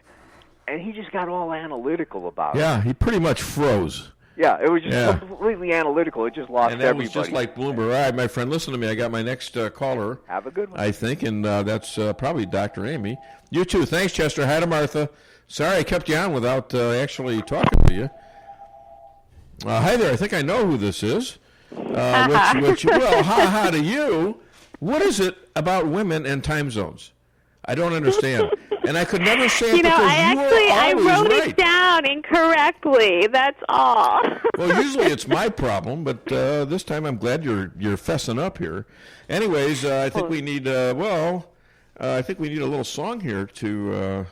And he just got all analytical about it. Yeah, he pretty much froze. Yeah, it was just completely analytical. It just lost everybody. And that was just like Bloomberg. All right, my friend, listen to me. I got my next caller. Have a good one. I think, and that's probably Dr. Amy. You too. Thanks, Chester. Hi to Martha. Sorry I kept you on without actually talking to you. Hi there. I think I know who this is. Well, ha-ha to you. What is it about women and time zones? I don't understand. And I could never say it because I wrote it down incorrectly. That's all. Well, usually it's my problem, but this time I'm glad you're fessing up here. Anyways, I think we need I think we need a little song here to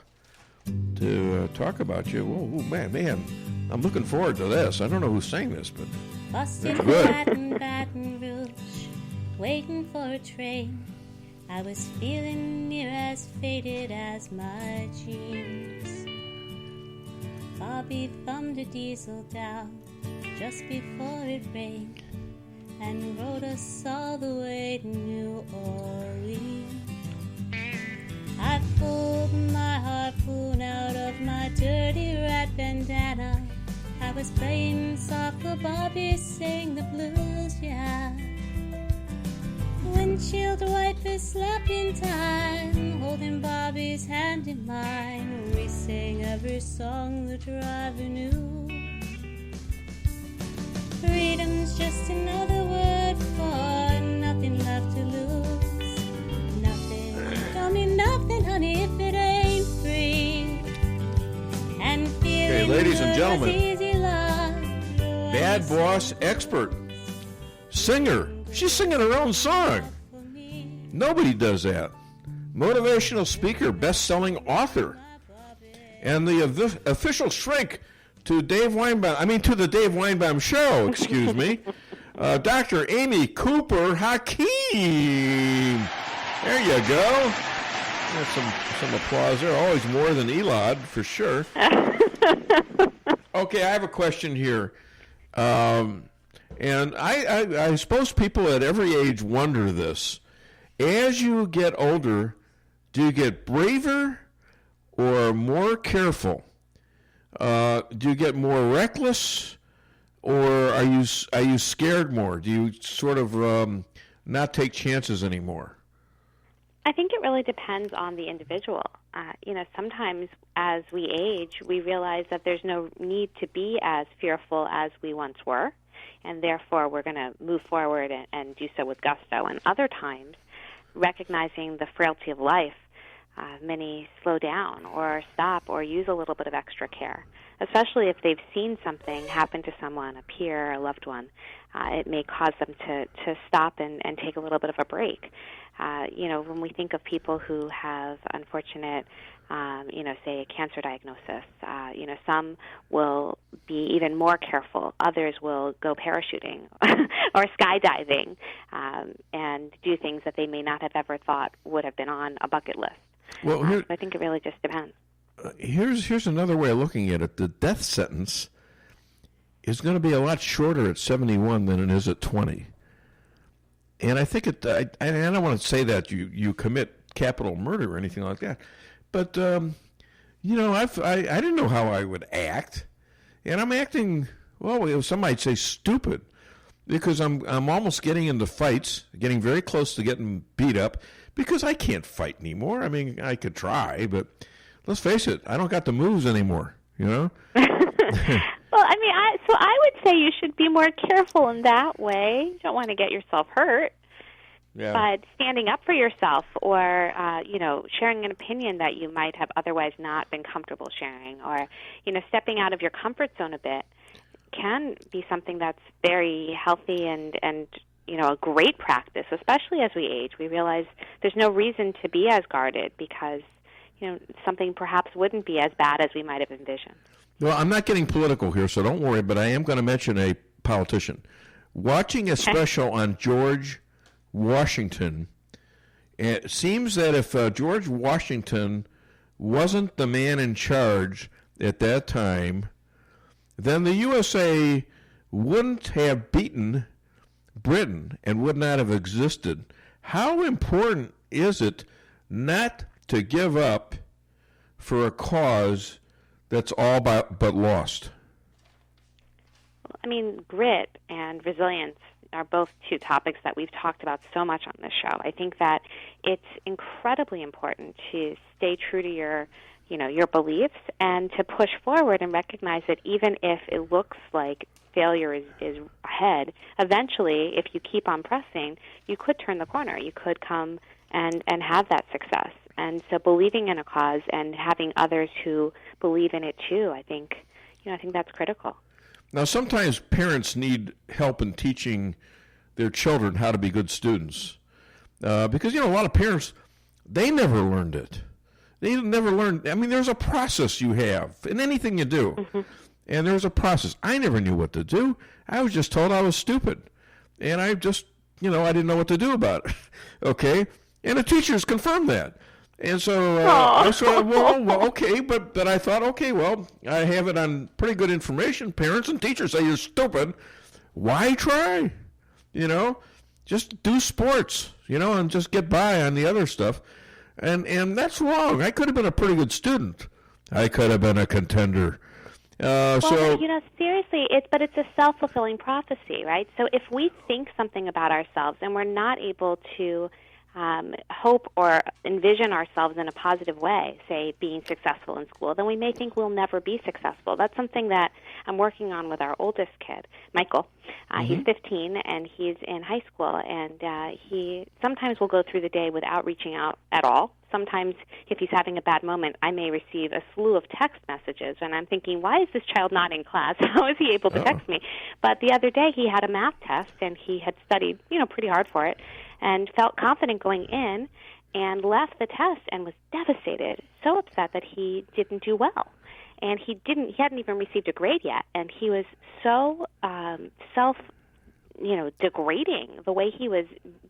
talk about you. Oh man, I'm looking forward to this. I don't know who sang this, but Busted flat in Baton Rouge, waiting for a train. I was feeling near as faded as my jeans. Bobby thumbed a diesel down just before it rained and rode us all the way to New Orleans. I pulled my harpoon out of my dirty rat bandana. I was playing soccer, Bobby sang the blues, yeah. Windshield wipers slapped in time, holding Bobby's hand in mine. We sang every song the driver knew. Freedom's just another word for nothing left to lose. Nothing, don't mean nothing, honey, if it ain't free. And feeling ladies and gentlemen, easy love, Bad Boss expert, singer. She's singing her own song. Nobody does that. Motivational speaker, best-selling author, and the official shrink to the Dave Weinbaum Show. Excuse me, Dr. Amy Cooper Hakim. There you go. That's some applause there. Always more than Elad for sure. Okay, I have a question here. And I suppose people at every age wonder this. As you get older, do you get braver or more careful? Do you get more reckless, or are you scared more? Do you sort of not take chances anymore? I think it really depends on the individual. Sometimes as we age, we realize that there's no need to be as fearful as we once were, and therefore we're going to move forward and do so with gusto. And other times, recognizing the frailty of life, many slow down or stop or use a little bit of extra care, especially if they've seen something happen to someone, a peer, a loved one. It may cause them to stop and take a little bit of a break. When we think of people who have unfortunate, say a cancer diagnosis, some will be even more careful. Others will go parachuting or skydiving and do things that they may not have ever thought would have been on a bucket list. Well, I think it really just depends. Here's another way of looking at it. The death sentence is going to be a lot shorter at 71 than it is at 20. And I think I don't want to say that you commit capital murder or anything like that, but I didn't know how I would act, and I'm acting some might say stupid, because I'm almost getting into fights, getting very close to getting beat up, because I can't fight anymore. I mean, I could try, but let's face it, I don't got the moves anymore. Well, I would say you should be more careful in that way. You don't want to get yourself hurt. Yeah. But standing up for yourself or, sharing an opinion that you might have otherwise not been comfortable sharing or, stepping out of your comfort zone a bit can be something that's very healthy and a great practice, especially as we age. We realize there's no reason to be as guarded because, something perhaps wouldn't be as bad as we might have envisioned. Well, I'm not getting political here, so don't worry, but I am going to mention a politician. Watching a special on George Washington, it seems that if George Washington wasn't the man in charge at that time, then the USA wouldn't have beaten Britain and would not have existed. How important is it not to give up for a cause that's all but lost? I mean, grit and resilience are both two topics that we've talked about so much on this show. I think that it's incredibly important to stay true to your beliefs and to push forward and recognize that even if it looks like failure is ahead, eventually, if you keep on pressing, you could turn the corner. You could come and have that success. And so believing in a cause and having others who believe in it too, I think that's critical. Now, sometimes parents need help in teaching their children how to be good students because, a lot of parents, they never learned it. They never learned. I mean, there's a process you have in anything you do, Mm-hmm. and there's a process. I never knew what to do. I was just told I was stupid, and I just, I didn't know what to do about it, okay? And the teachers confirmed that. And so I said, well, okay, but I thought, okay, well, I have it on pretty good information. Parents and teachers say you're stupid. Why try? Just do sports, and just get by on the other stuff. And that's wrong. I could have been a pretty good student. I could have been a contender. Seriously, it's a self-fulfilling prophecy, right? So if we think something about ourselves and we're not able to hope or envision ourselves in a positive way, say being successful in school, then we may think we'll never be successful. That's something that I'm working on with our oldest kid, Michael. He's 15 and he's in high school, and he sometimes will go through the day without reaching out at all. Sometimes if he's having a bad moment, I may receive a slew of text messages, and I'm thinking, why is this child not in class? How is he able to text me? But the other day he had a math test, and he had studied, pretty hard for it, and felt confident going in, and left the test and was devastated, so upset that he didn't do well. And he hadn't even received a grade yet, and he was so degrading, the way he was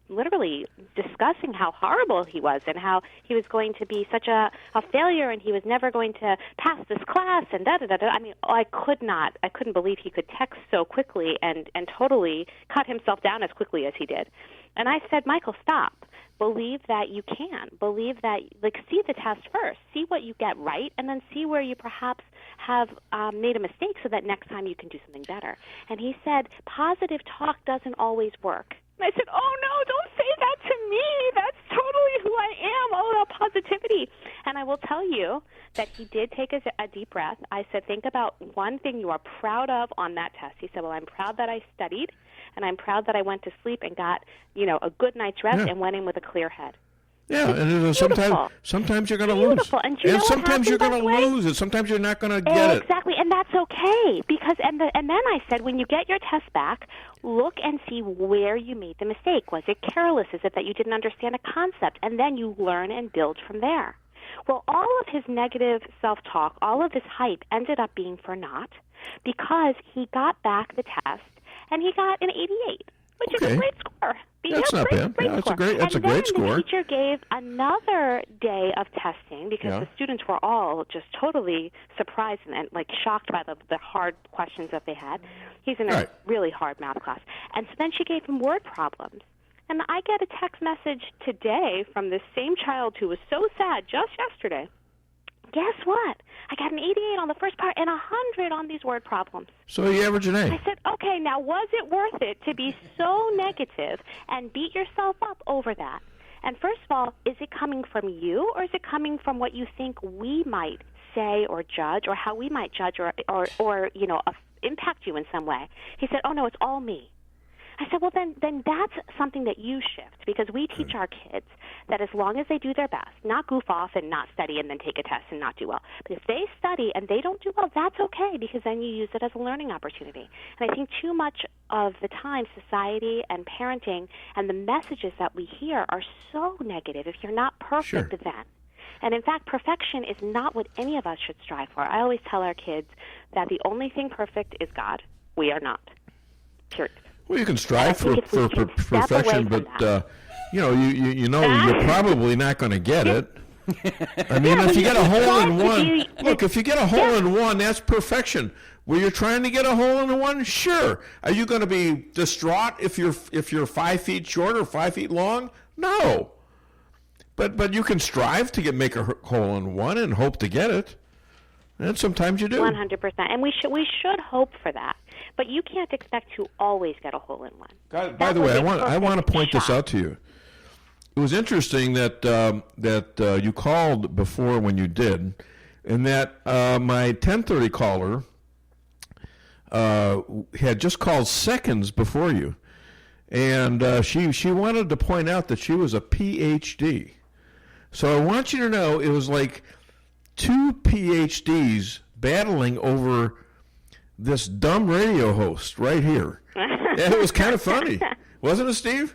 literally discussing how horrible he was and how he was going to be such a failure and he was never going to pass this class and da-da-da-da. I mean, I couldn't believe he could text so quickly and totally cut himself down as quickly as he did. And I said, Michael, stop. Believe that you can. Believe that, see the test first. See what you get right, and then see where you perhaps have made a mistake so that next time you can do something better. And he said, positive talk doesn't always work. And I said, oh, no, don't say that to me. That's totally who I am, all about positivity. And I will tell you that he did take a deep breath. I said, think about one thing you are proud of on that test. He said, well, I'm proud that I studied, and I'm proud that I went to sleep and got, a good night's rest and went in with a clear head. Yeah, and sometimes you're going to lose. And sometimes you're going to lose it. Sometimes you're not going to get it. Exactly, and that's okay. Because and then I said, when you get your test back, look and see where you made the mistake. Was it careless? Is it that you didn't understand a concept? And then you learn and build from there. Well, all of his negative self-talk, all of this hype ended up being for naught because he got back the test and he got an 88, which is a great score. That's not bad. That's a great score. The teacher gave another day of testing because the students were all just totally surprised and shocked by the hard questions that they had. He's in a really hard math class. And so then she gave him word problems. And I get a text message today from this same child who was so sad just yesterday. Guess what? I got an 88 on the first part and 100 on these word problems. So you average an A. I said, okay, now was it worth it to be so negative and beat yourself up over that? And first of all, is it coming from you or is it coming from what you think we might say or judge or how we might judge or impact you in some way? He said, oh, no, it's all me. I said, well, then that's something that you shift, because we teach our kids that as long as they do their best, not goof off and not study and then take a test and not do well. But if they study and they don't do well, that's okay, because then you use it as a learning opportunity. And I think too much of the time, society and parenting and the messages that we hear are so negative. If you're not perfect, then. And in fact, perfection is not what any of us should strive for. I always tell our kids that the only thing perfect is God. We are not. Period. Well, you can strive for perfection, but you're probably not going to get it. I mean, if you get a hole in one, if you get a hole in one, that's perfection. Were you trying to get a hole in one? Sure. Are you going to be distraught if you're 5 feet short or 5 feet long? No. But you can strive to make a hole in one and hope to get it. And sometimes you do. 100%. And we should hope for that. But you can't expect to always get a hole in one. By the way, I want to point this out to you. It was interesting that you called before when you did, and that my 10:30 caller had just called seconds before you, and she wanted to point out that she was a PhD. So I want you to know it was like 2 PhDs battling over this dumb radio host right here. And it was kind of funny. Wasn't it, Steve?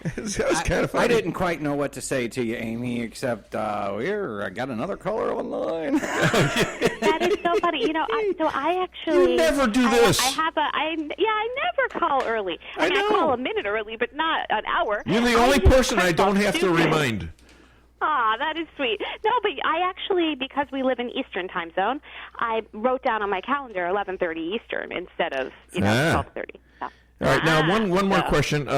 It was kind of funny. I didn't quite know what to say to you, Amy, except I got another caller on the line. That is so funny. I actually... You never do this. I never call early. I call a minute early, but not an hour. You're the only person I don't have to remind. Ah, that is sweet. No, but I actually, because we live in Eastern time zone, I wrote down on my calendar 11:30 Eastern instead of 12:30. So. All right, now one more question.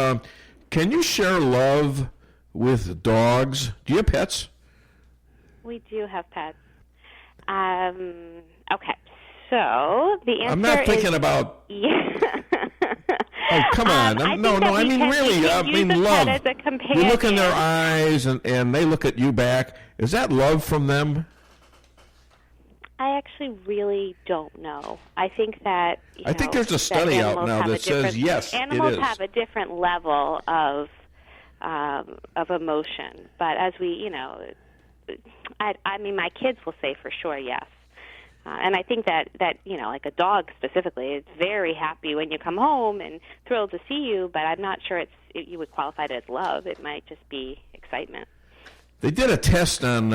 Can you share love with dogs? Do you have pets? We do have pets. Okay, so the answer I'm not thinking about... Oh, come on. I mean really. I mean love. You look in their eyes and they look at you back. Is that love from them? I actually really don't know. I think that... I think there's a study out now that says yes, it is. Animals have a different level of emotion. But as we, I mean, my kids will say for sure yes. And I think that like a dog specifically, is very happy when you come home and thrilled to see you, but I'm not sure you would qualify it as love. It might just be excitement. They did a test on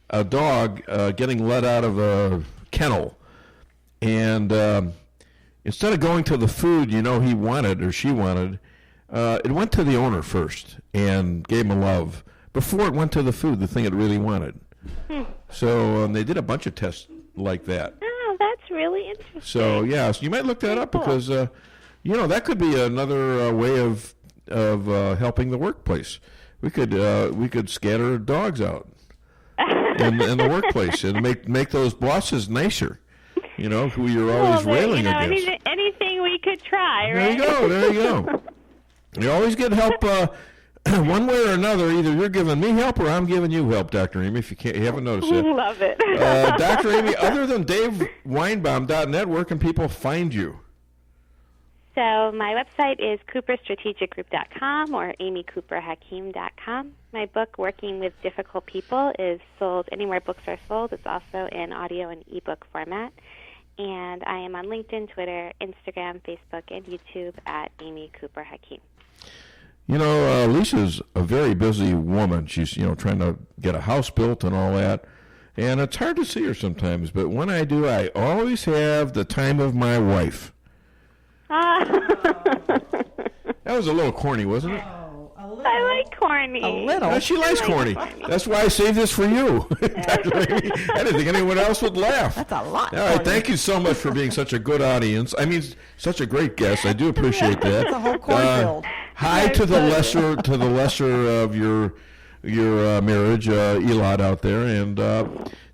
a dog getting let out of a kennel, and instead of going to the food he wanted or she wanted, it went to the owner first and gave him love before it went to the food, the thing it really wanted. So they did a bunch of tests like that. Oh, that's really interesting. So so you might look that up because that could be another way of helping the workplace. We could scatter dogs out in the workplace and make those bosses nicer. Who you're always railing against. Anything we could try, right? There you go. You always get help. One way or another, either you're giving me help or I'm giving you help, Dr. Amy, if you haven't noticed it. Love it. Dr. Amy, other than DaveWeinbaum.net, where can people find you? So my website is cooperstrategicgroup.com or amycooperhakim.com. My book, Working with Difficult People, is sold anywhere books are sold. It's also in audio and ebook format. And I am on LinkedIn, Twitter, Instagram, Facebook, and YouTube at Amy Cooper Hakim. Lisa's a very busy woman. She's, trying to get a house built and all that. And it's hard to see her sometimes. But when I do, I always have the time of my wife. That was a little corny, wasn't it? I like corny. A little. She likes corny. That's why I saved this for you. I didn't think anyone else would laugh. That's a lot. All right, thank you so much for being such a good audience. I mean, such a great guest. I do appreciate that. That's a whole cornfield. Hi to the lesser of your marriage, Elot out there, and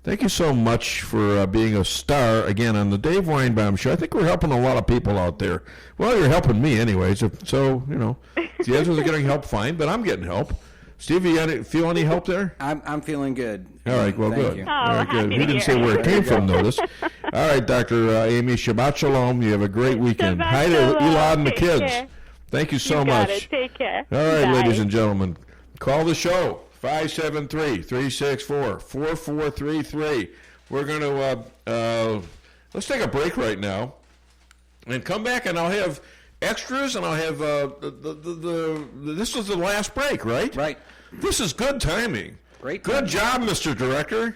thank you so much for being a star again on the Dave Weinbaum Show. I think we're helping a lot of people out there. Well, you're helping me anyways. So the others are getting help, fine, but I'm getting help. Steve, you feel any help there? I'm feeling good. All right, well, Thank good. you. All right, good. We didn't say where it came from, notice. All right, Dr. Amy, Shabbat Shalom. You have a great weekend. Shabbat Hi to Shalom. Elad and the Take kids. care. Thank you so You got much. it. Take care. All right, Bye. ladies and gentlemen, call the show, 573-364-4433. We're going to, let's take a break right now and come back, and I'll have extras, and I'll have, this was the last break, right? Right. This is good timing. Great Good job, Mr. Director.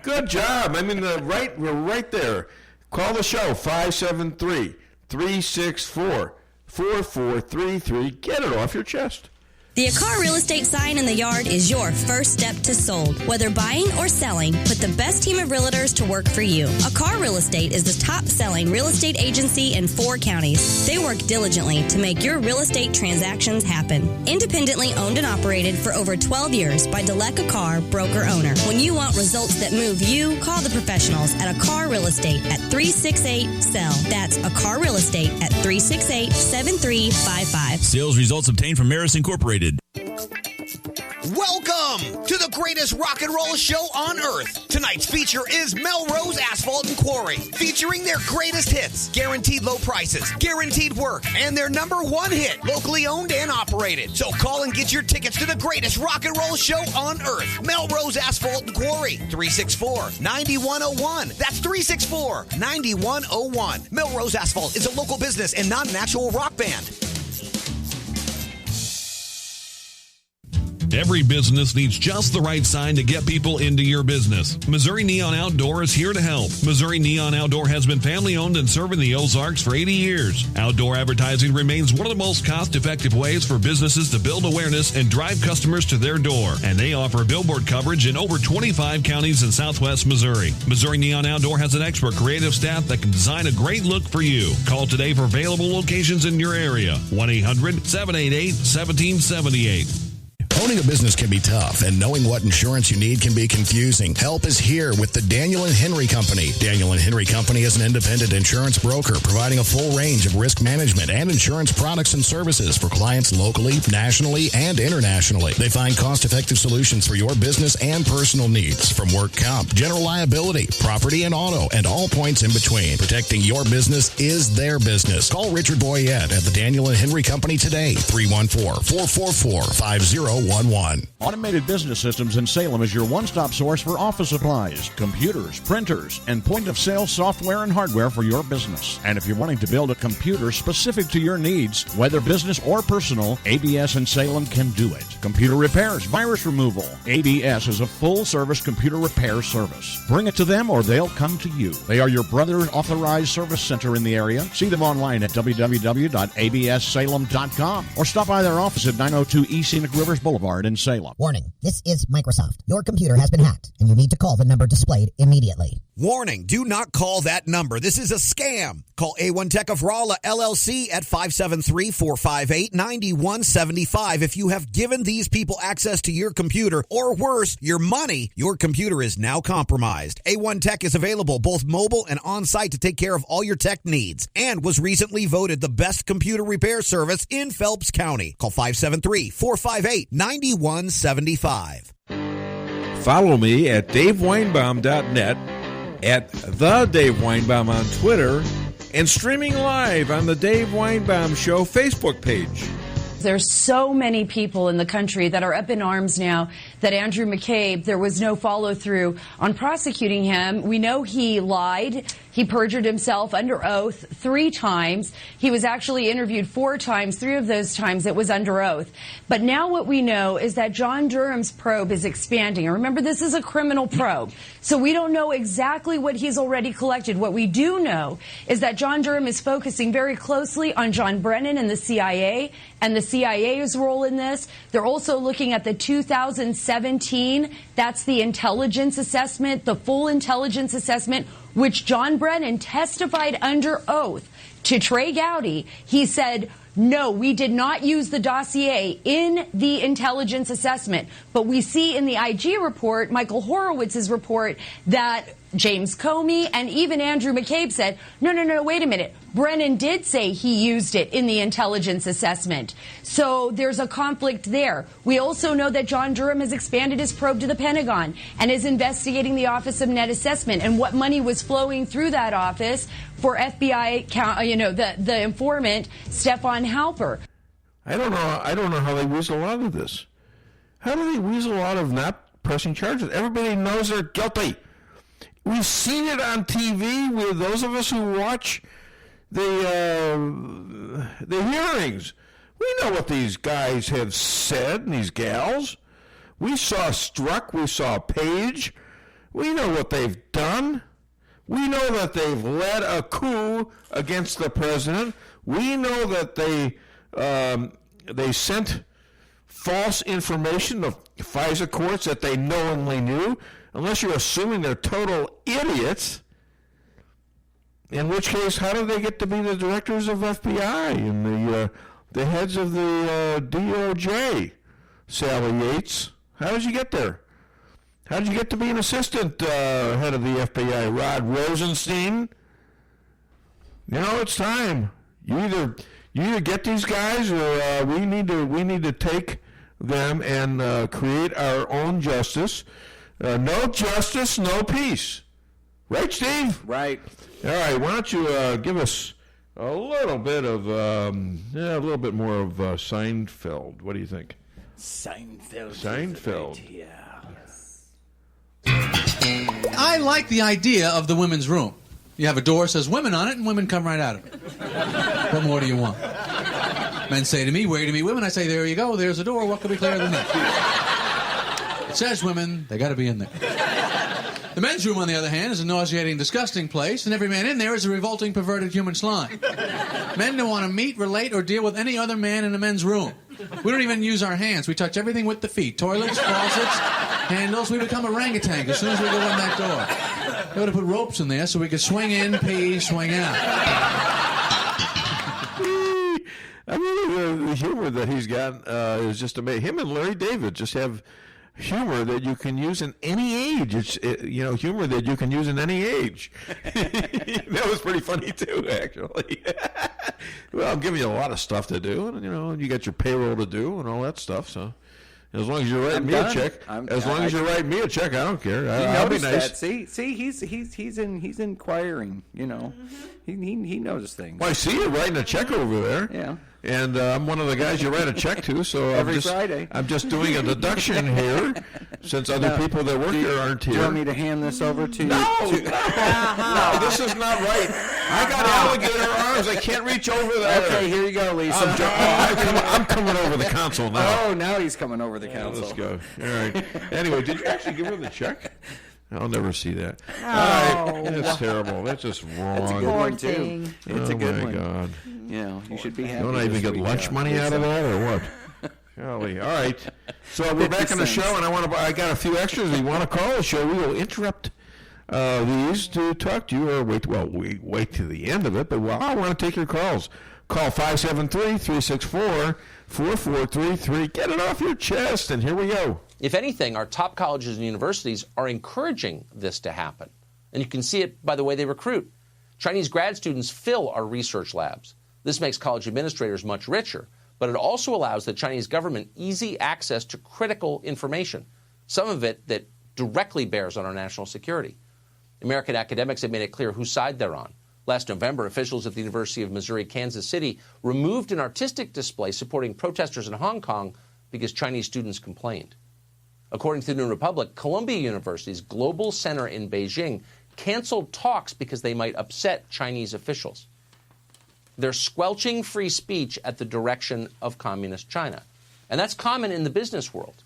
Good job. I mean, we're right there. Call the show, 573-364-4433. Get it off your chest. The Akar Real Estate sign in the yard is your first step to sold. Whether buying or selling, put the best team of realtors to work for you. Akar Real Estate is the top-selling real estate agency in 4 counties. They work diligently to make your real estate transactions happen. Independently owned and operated for over 12 years by Delek Akar, broker-owner. When you want results that move you, call the professionals at Akar Real Estate at 368-SELL. That's Akar Real Estate at 368-7355. Sales results obtained from Maris Incorporated. Welcome to the greatest rock and roll show on earth. Tonight's feature is Melrose Asphalt and Quarry, featuring their greatest hits, guaranteed low prices, guaranteed work, and their #1 hit, locally owned and operated. So call and get your tickets to the greatest rock and roll show on earth. Melrose Asphalt and Quarry, 364-9101. That's 364-9101. Melrose Asphalt is a local business and non-natural rock band. Every business needs just the right sign to get people into your business. Missouri Neon Outdoor is here to help. Missouri Neon Outdoor has been family-owned and serving the Ozarks for 80 years. Outdoor advertising remains one of the most cost-effective ways for businesses to build awareness and drive customers to their door. And they offer billboard coverage in over 25 counties in southwest Missouri. Missouri Neon Outdoor has an expert creative staff that can design a great look for you. Call today for available locations in your area. 1-800-788-1778. Owning a business can be tough, and knowing what insurance you need can be confusing. Help is here with the Daniel & Henry Company. Daniel & Henry Company is an independent insurance broker providing a full range of risk management and insurance products and services for clients locally, nationally, and internationally. They find cost-effective solutions for your business and personal needs, from work comp, general liability, property and auto, and all points in between. Protecting your business is their business. Call Richard Boyette at the Daniel & Henry Company today, 314-444-5011. Automated Business Systems in Salem is your one-stop source for office supplies, computers, printers, and point-of-sale software and hardware for your business. And if you're wanting to build a computer specific to your needs, whether business or personal, ABS in Salem can do it. Computer repairs, virus removal. ABS is a full-service computer repair service. Bring it to them or they'll come to you. They are your brother authorized service center in the area. See them online at www.abssalem.com or stop by their office at 902 East Scenic Rivers Boulevard in Salem. Warning, this is Microsoft. Your computer has been hacked, and you need to call the number displayed immediately. Warning, do not call that number. This is a scam. Call A1 Tech of Rolla, LLC at 573-458-9175. If you have given these people access to your computer, or worse, your money, your computer is now compromised. A1 Tech is available both mobile and on-site to take care of all your tech needs, and was recently voted the best computer repair service in Phelps County. Call 573-458-9175. Follow me at DaveWeinbaum.net, at The Dave Weinbaum on Twitter, and streaming live on the Dave Weinbaum Show Facebook page. There's so many people in the country that are up in arms now that Andrew McCabe, there was no follow through on prosecuting him. We know he lied. He perjured himself under oath 3 times. He was actually interviewed 4 times. 3 of those times it was under oath. But now what we know is that John Durham's probe is expanding. And remember, this is a criminal probe. So we don't know exactly what he's already collected. What we do know is that John Durham is focusing very closely on John Brennan and the CIA and the CIA's role in this. They're also looking at the 2017, that's the intelligence assessment, the full intelligence assessment, which John Brennan testified under oath to Trey Gowdy. He said, no, we did not use the dossier in the intelligence assessment. But we see in the IG report, Michael Horowitz's report, that James Comey and even Andrew McCabe said, no, wait a minute. Brennan did say he used it in the intelligence assessment. So there's a conflict there. We also know that John Durham has expanded his probe to the Pentagon and is investigating the Office of Net Assessment and what money was flowing through that office for FBI, the informant, Stefan Halper. I don't know how they weasel out of this. How do they weasel out of not pressing charges? Everybody knows they're guilty. We've seen it on TV with those of us who watch the hearings. We know what these guys have said and these gals. We saw Strzok, we saw Page. We know what they've done. We know that they've led a coup against the president. We know that they sent false information to FISA courts that they knowingly knew. Unless you're assuming they're total idiots, in which case, how do they get to be the directors of FBI and the heads of the DOJ? Sally Yates, how did you get there? How did you get to be an assistant head of the FBI? Rod Rosenstein? You know, it's time. You either get these guys, or we need to take them and create our own justice. No justice, no peace. Right, Steve? Right. All right. Why don't you give us a little bit of, a little bit more of Seinfeld? What do you think? Seinfeld. Yeah. I like the idea of the women's room. You have a door that says women on it, and women come right out of it. What more do you want? Men say to me, where to meet women? I say, there you go. There's a door. What could be clearer than that? It says women, they got to be in there. The men's room, on the other hand, is a nauseating, disgusting place, and every man in there is a revolting, perverted human slime. Men don't want to meet, relate, or deal with any other man in a men's room. We don't even use our hands. We touch everything with the feet. Toilets, faucets, handles. We become orangutan as soon as we go in that door. We ought to put ropes in there so we could swing in, pee, swing out. I mean, the humor that he's got is just amazing. Him and Larry David just have humor that you can use in any age. It's humor that you can use in any age. That was pretty funny too, actually. Well, I'm giving you a lot of stuff to do, and you got your payroll to do and all that stuff. So, as long as you're writing me a check, I don't care. I'll be nice. That. See, he's inquiring. He knows things. Well, I see you writing a check over there. Yeah. And I'm one of the guys you write a check to, so Friday. I'm just doing a deduction here, since other people that work here aren't here. Do you want me to hand this over to you? No, this is not right. I got alligator arms. I can't reach over there. Okay, here you go, Lisa. I'm coming over the console now. Oh, now he's coming over the console. Let's go. All right. Anyway, did you actually give her the check? I'll never see that. Oh. All right. That's terrible. That's just wrong. That's a good one, too. It's a good one. Oh, my God. You should be happy. Don't I even get lunch money out of that, or what? Golly. All right. So we're back on the show, and I got a few extras. If you want to call the show, we will interrupt these to talk to you, or wait to the end of it. But I want to take your calls. Call 573-364-4433. Get it off your chest, and here we go. If anything, our top colleges and universities are encouraging this to happen. And you can see it by the way they recruit. Chinese grad students fill our research labs. This makes college administrators much richer, but it also allows the Chinese government easy access to critical information, some of it that directly bears on our national security. American academics have made it clear whose side they're on. Last November, officials at the University of Missouri, Kansas City removed an artistic display supporting protesters in Hong Kong because Chinese students complained. According to the New Republic, Columbia University's Global Center in Beijing canceled talks because they might upset Chinese officials. They're squelching free speech at the direction of communist China. And that's common in the business world.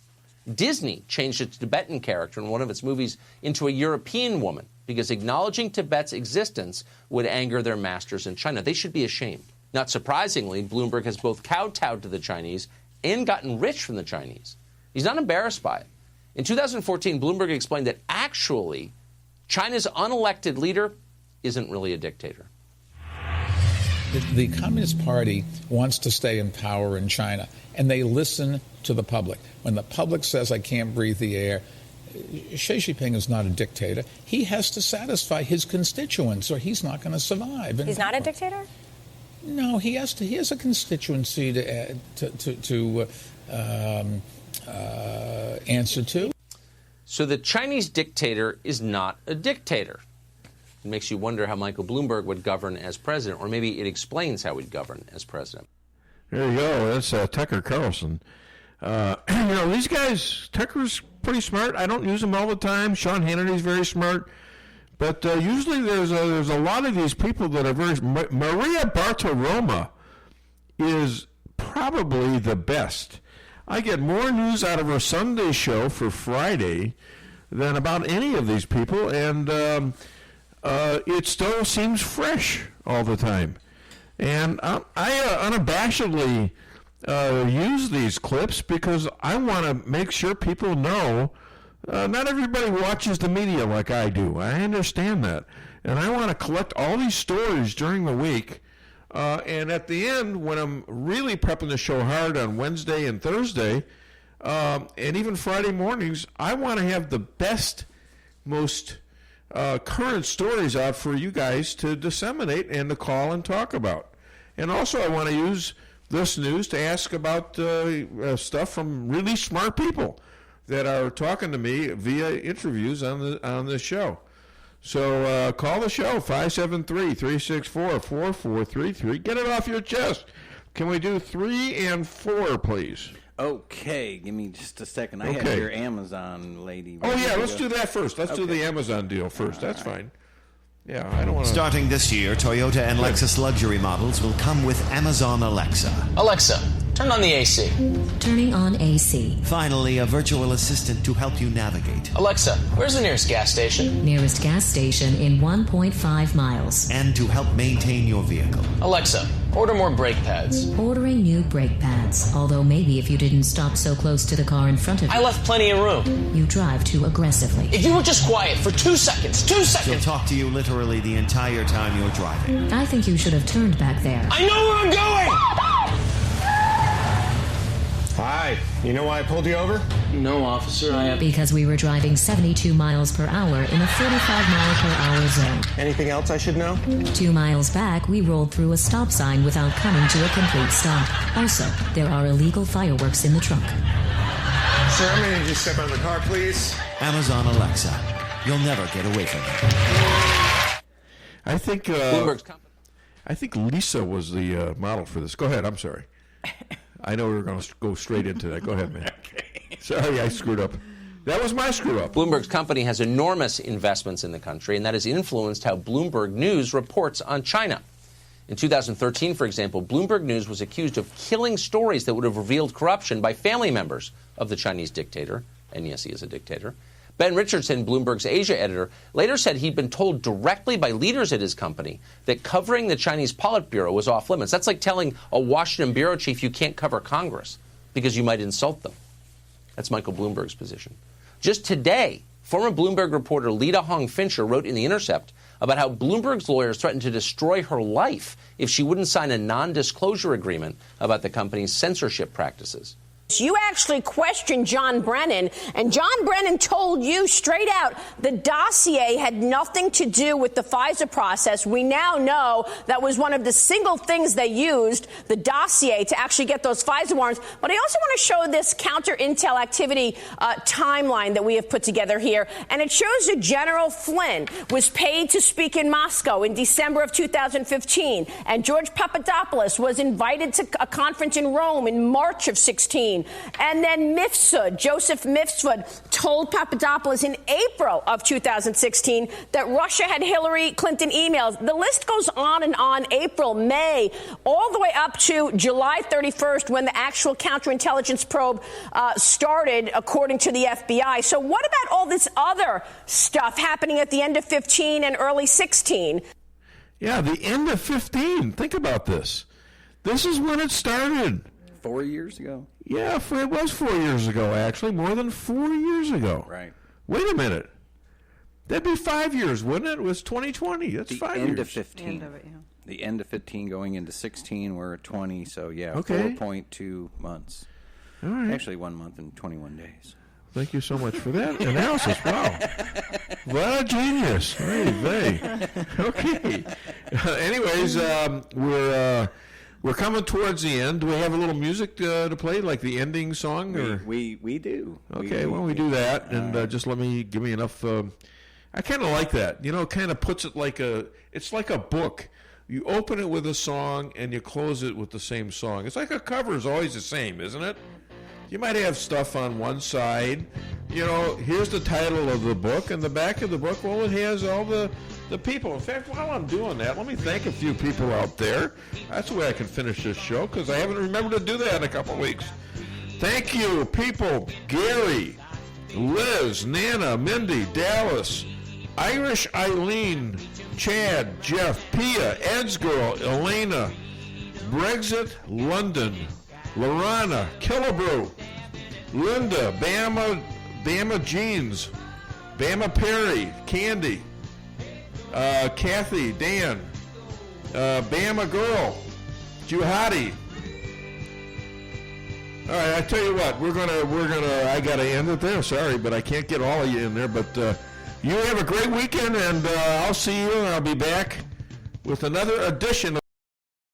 Disney changed its Tibetan character in one of its movies into a European woman because acknowledging Tibet's existence would anger their masters in China. They should be ashamed. Not surprisingly, Bloomberg has both kowtowed to the Chinese and gotten rich from the Chinese. He's not embarrassed by it. In 2014, Bloomberg explained that actually China's unelected leader isn't really a dictator. The Communist Party wants to stay in power in China, and they listen to the public. When the public says, I can't breathe the air, Xi Jinping is not a dictator. He has to satisfy his constituents, or he's not going to survive. He's not a dictator? No, he has to. He has a constituency to answer to. So the Chinese dictator is not a dictator. It makes you wonder how Michael Bloomberg would govern as president, or maybe it explains how he'd govern as president. There you go. That's Tucker Carlson. These guys, Tucker's pretty smart. I don't use him all the time. Sean Hannity's very smart. But usually there's a lot of these people that are very... Maria Bartiromo is probably the best. I get more news out of her Sunday show for Friday than about any of these people, and it still seems fresh all the time. And I unabashedly use these clips because I want to make sure people know not everybody watches the media like I do. I understand that. And I want to collect all these stories during the week. And at the end, when I'm really prepping the show hard on Wednesday and Thursday, and even Friday mornings, I want to have the best, most current stories out for you guys to disseminate and to call and talk about. And also I want to use this news to ask about stuff from really smart people that are talking to me via interviews on the show. So call the show, 573-364-4433. Get it off your chest. Can we do 3 and 4, please? Okay, give me just a second. I have your Amazon lady. Oh, yeah, let's do that first. Let's do the Amazon deal first. That's fine. Yeah, I don't want to... Starting this year, Toyota and Lexus luxury models will come with Amazon Alexa. Alexa, turn on the AC. Turning on AC. Finally, a virtual assistant to help you navigate. Alexa, where's the nearest gas station? Nearest gas station in 1.5 miles. And to help maintain your vehicle. Alexa, order more brake pads. Ordering new brake pads. Although maybe if you didn't stop so close to the car in front of you. I left plenty of room. You drive too aggressively. If you were just quiet for 2 seconds, 2 seconds. She'll talk to you literally the entire time you're driving. I think you should have turned back there. I know where I'm going! Hi. You know why I pulled you over? No, officer, Because we were driving 72 miles per hour in a 45-mile-per-hour zone. Anything else I should know? 2 miles back, we rolled through a stop sign without coming to a complete stop. Also, there are illegal fireworks in the trunk. Sir, I'm going to need you to step out of the car, please. Amazon Alexa. You'll never get away from it. I think Lisa was the model for this. Go ahead. I'm sorry. I know we were going to go straight into that. Go ahead, man. Okay. Sorry, I screwed up. That was my screw up. Bloomberg's company has enormous investments in the country, and that has influenced how Bloomberg News reports on China. In 2013, for example, Bloomberg News was accused of killing stories that would have revealed corruption by family members of the Chinese dictator. And yes, he is a dictator. Ben Richardson, Bloomberg's Asia editor, later said he'd been told directly by leaders at his company that covering the Chinese Politburo was off limits. That's like telling a Washington bureau chief you can't cover Congress because you might insult them. That's Michael Bloomberg's position. Just today, former Bloomberg reporter Lita Hong Fincher wrote in The Intercept about how Bloomberg's lawyers threatened to destroy her life if she wouldn't sign a non-disclosure agreement about the company's censorship practices. You actually questioned John Brennan, and John Brennan told you straight out the dossier had nothing to do with the FISA process. We now know that was one of the single things they used, the dossier, to actually get those FISA warrants. But I also want to show this counter-intel activity timeline that we have put together here. And it shows that General Flynn was paid to speak in Moscow in December of 2015. And George Papadopoulos was invited to a conference in Rome in March of 16. And then Mifsud, Joseph Mifsud, told Papadopoulos in April of 2016 that Russia had Hillary Clinton emails. The list goes on, April, May, all the way up to July 31st when the actual counterintelligence probe started, according to the FBI. So what about all this other stuff happening at the end of 15 and early 16? Yeah, the end of 15. Think about this. This is when it started. 4 years ago? Yeah, it was 4 years ago, actually. More than 4 years ago. Right. Wait a minute. That'd be 5 years, wouldn't it? It was 2020. That's 5 years. The end of 15. The end of it, yeah. The end of 15 going into 16. We're at 20, so yeah, okay. 4.2 months. All right. Actually, 1 month and 21 days. Thank you so much for that analysis. Wow. What a genius. Okay. Anyways, we're coming towards the end. Do we have a little music to play, like the ending song? Or? We do. Okay, we do that, and just give me enough. I kind of like that. Kind of puts it it's like a book. You open it with a song, and you close it with the same song. It's like a cover is always the same, isn't it? You might have stuff on one side. Here's the title of the book, and the back of the book, well, it has all the people. In fact, while I'm doing that, let me thank a few people out there. That's the way I can finish this show, because I haven't remembered to do that in a couple weeks. Thank you, people. Gary, Liz, Nana, Mindy, Dallas, Irish Eileen, Chad, Jeff, Pia, Ed's Girl, Elena, Brexit, London, Lorana, Killebrew, Linda, Bama Jeans, Bama Perry, Candy, Kathy, Dan, Bama Girl, Juhadi. All right, I tell you what, we're gonna. I gotta end it there. Sorry, but I can't get all of you in there. But you have a great weekend, and I'll see you, and I'll be back with another edition of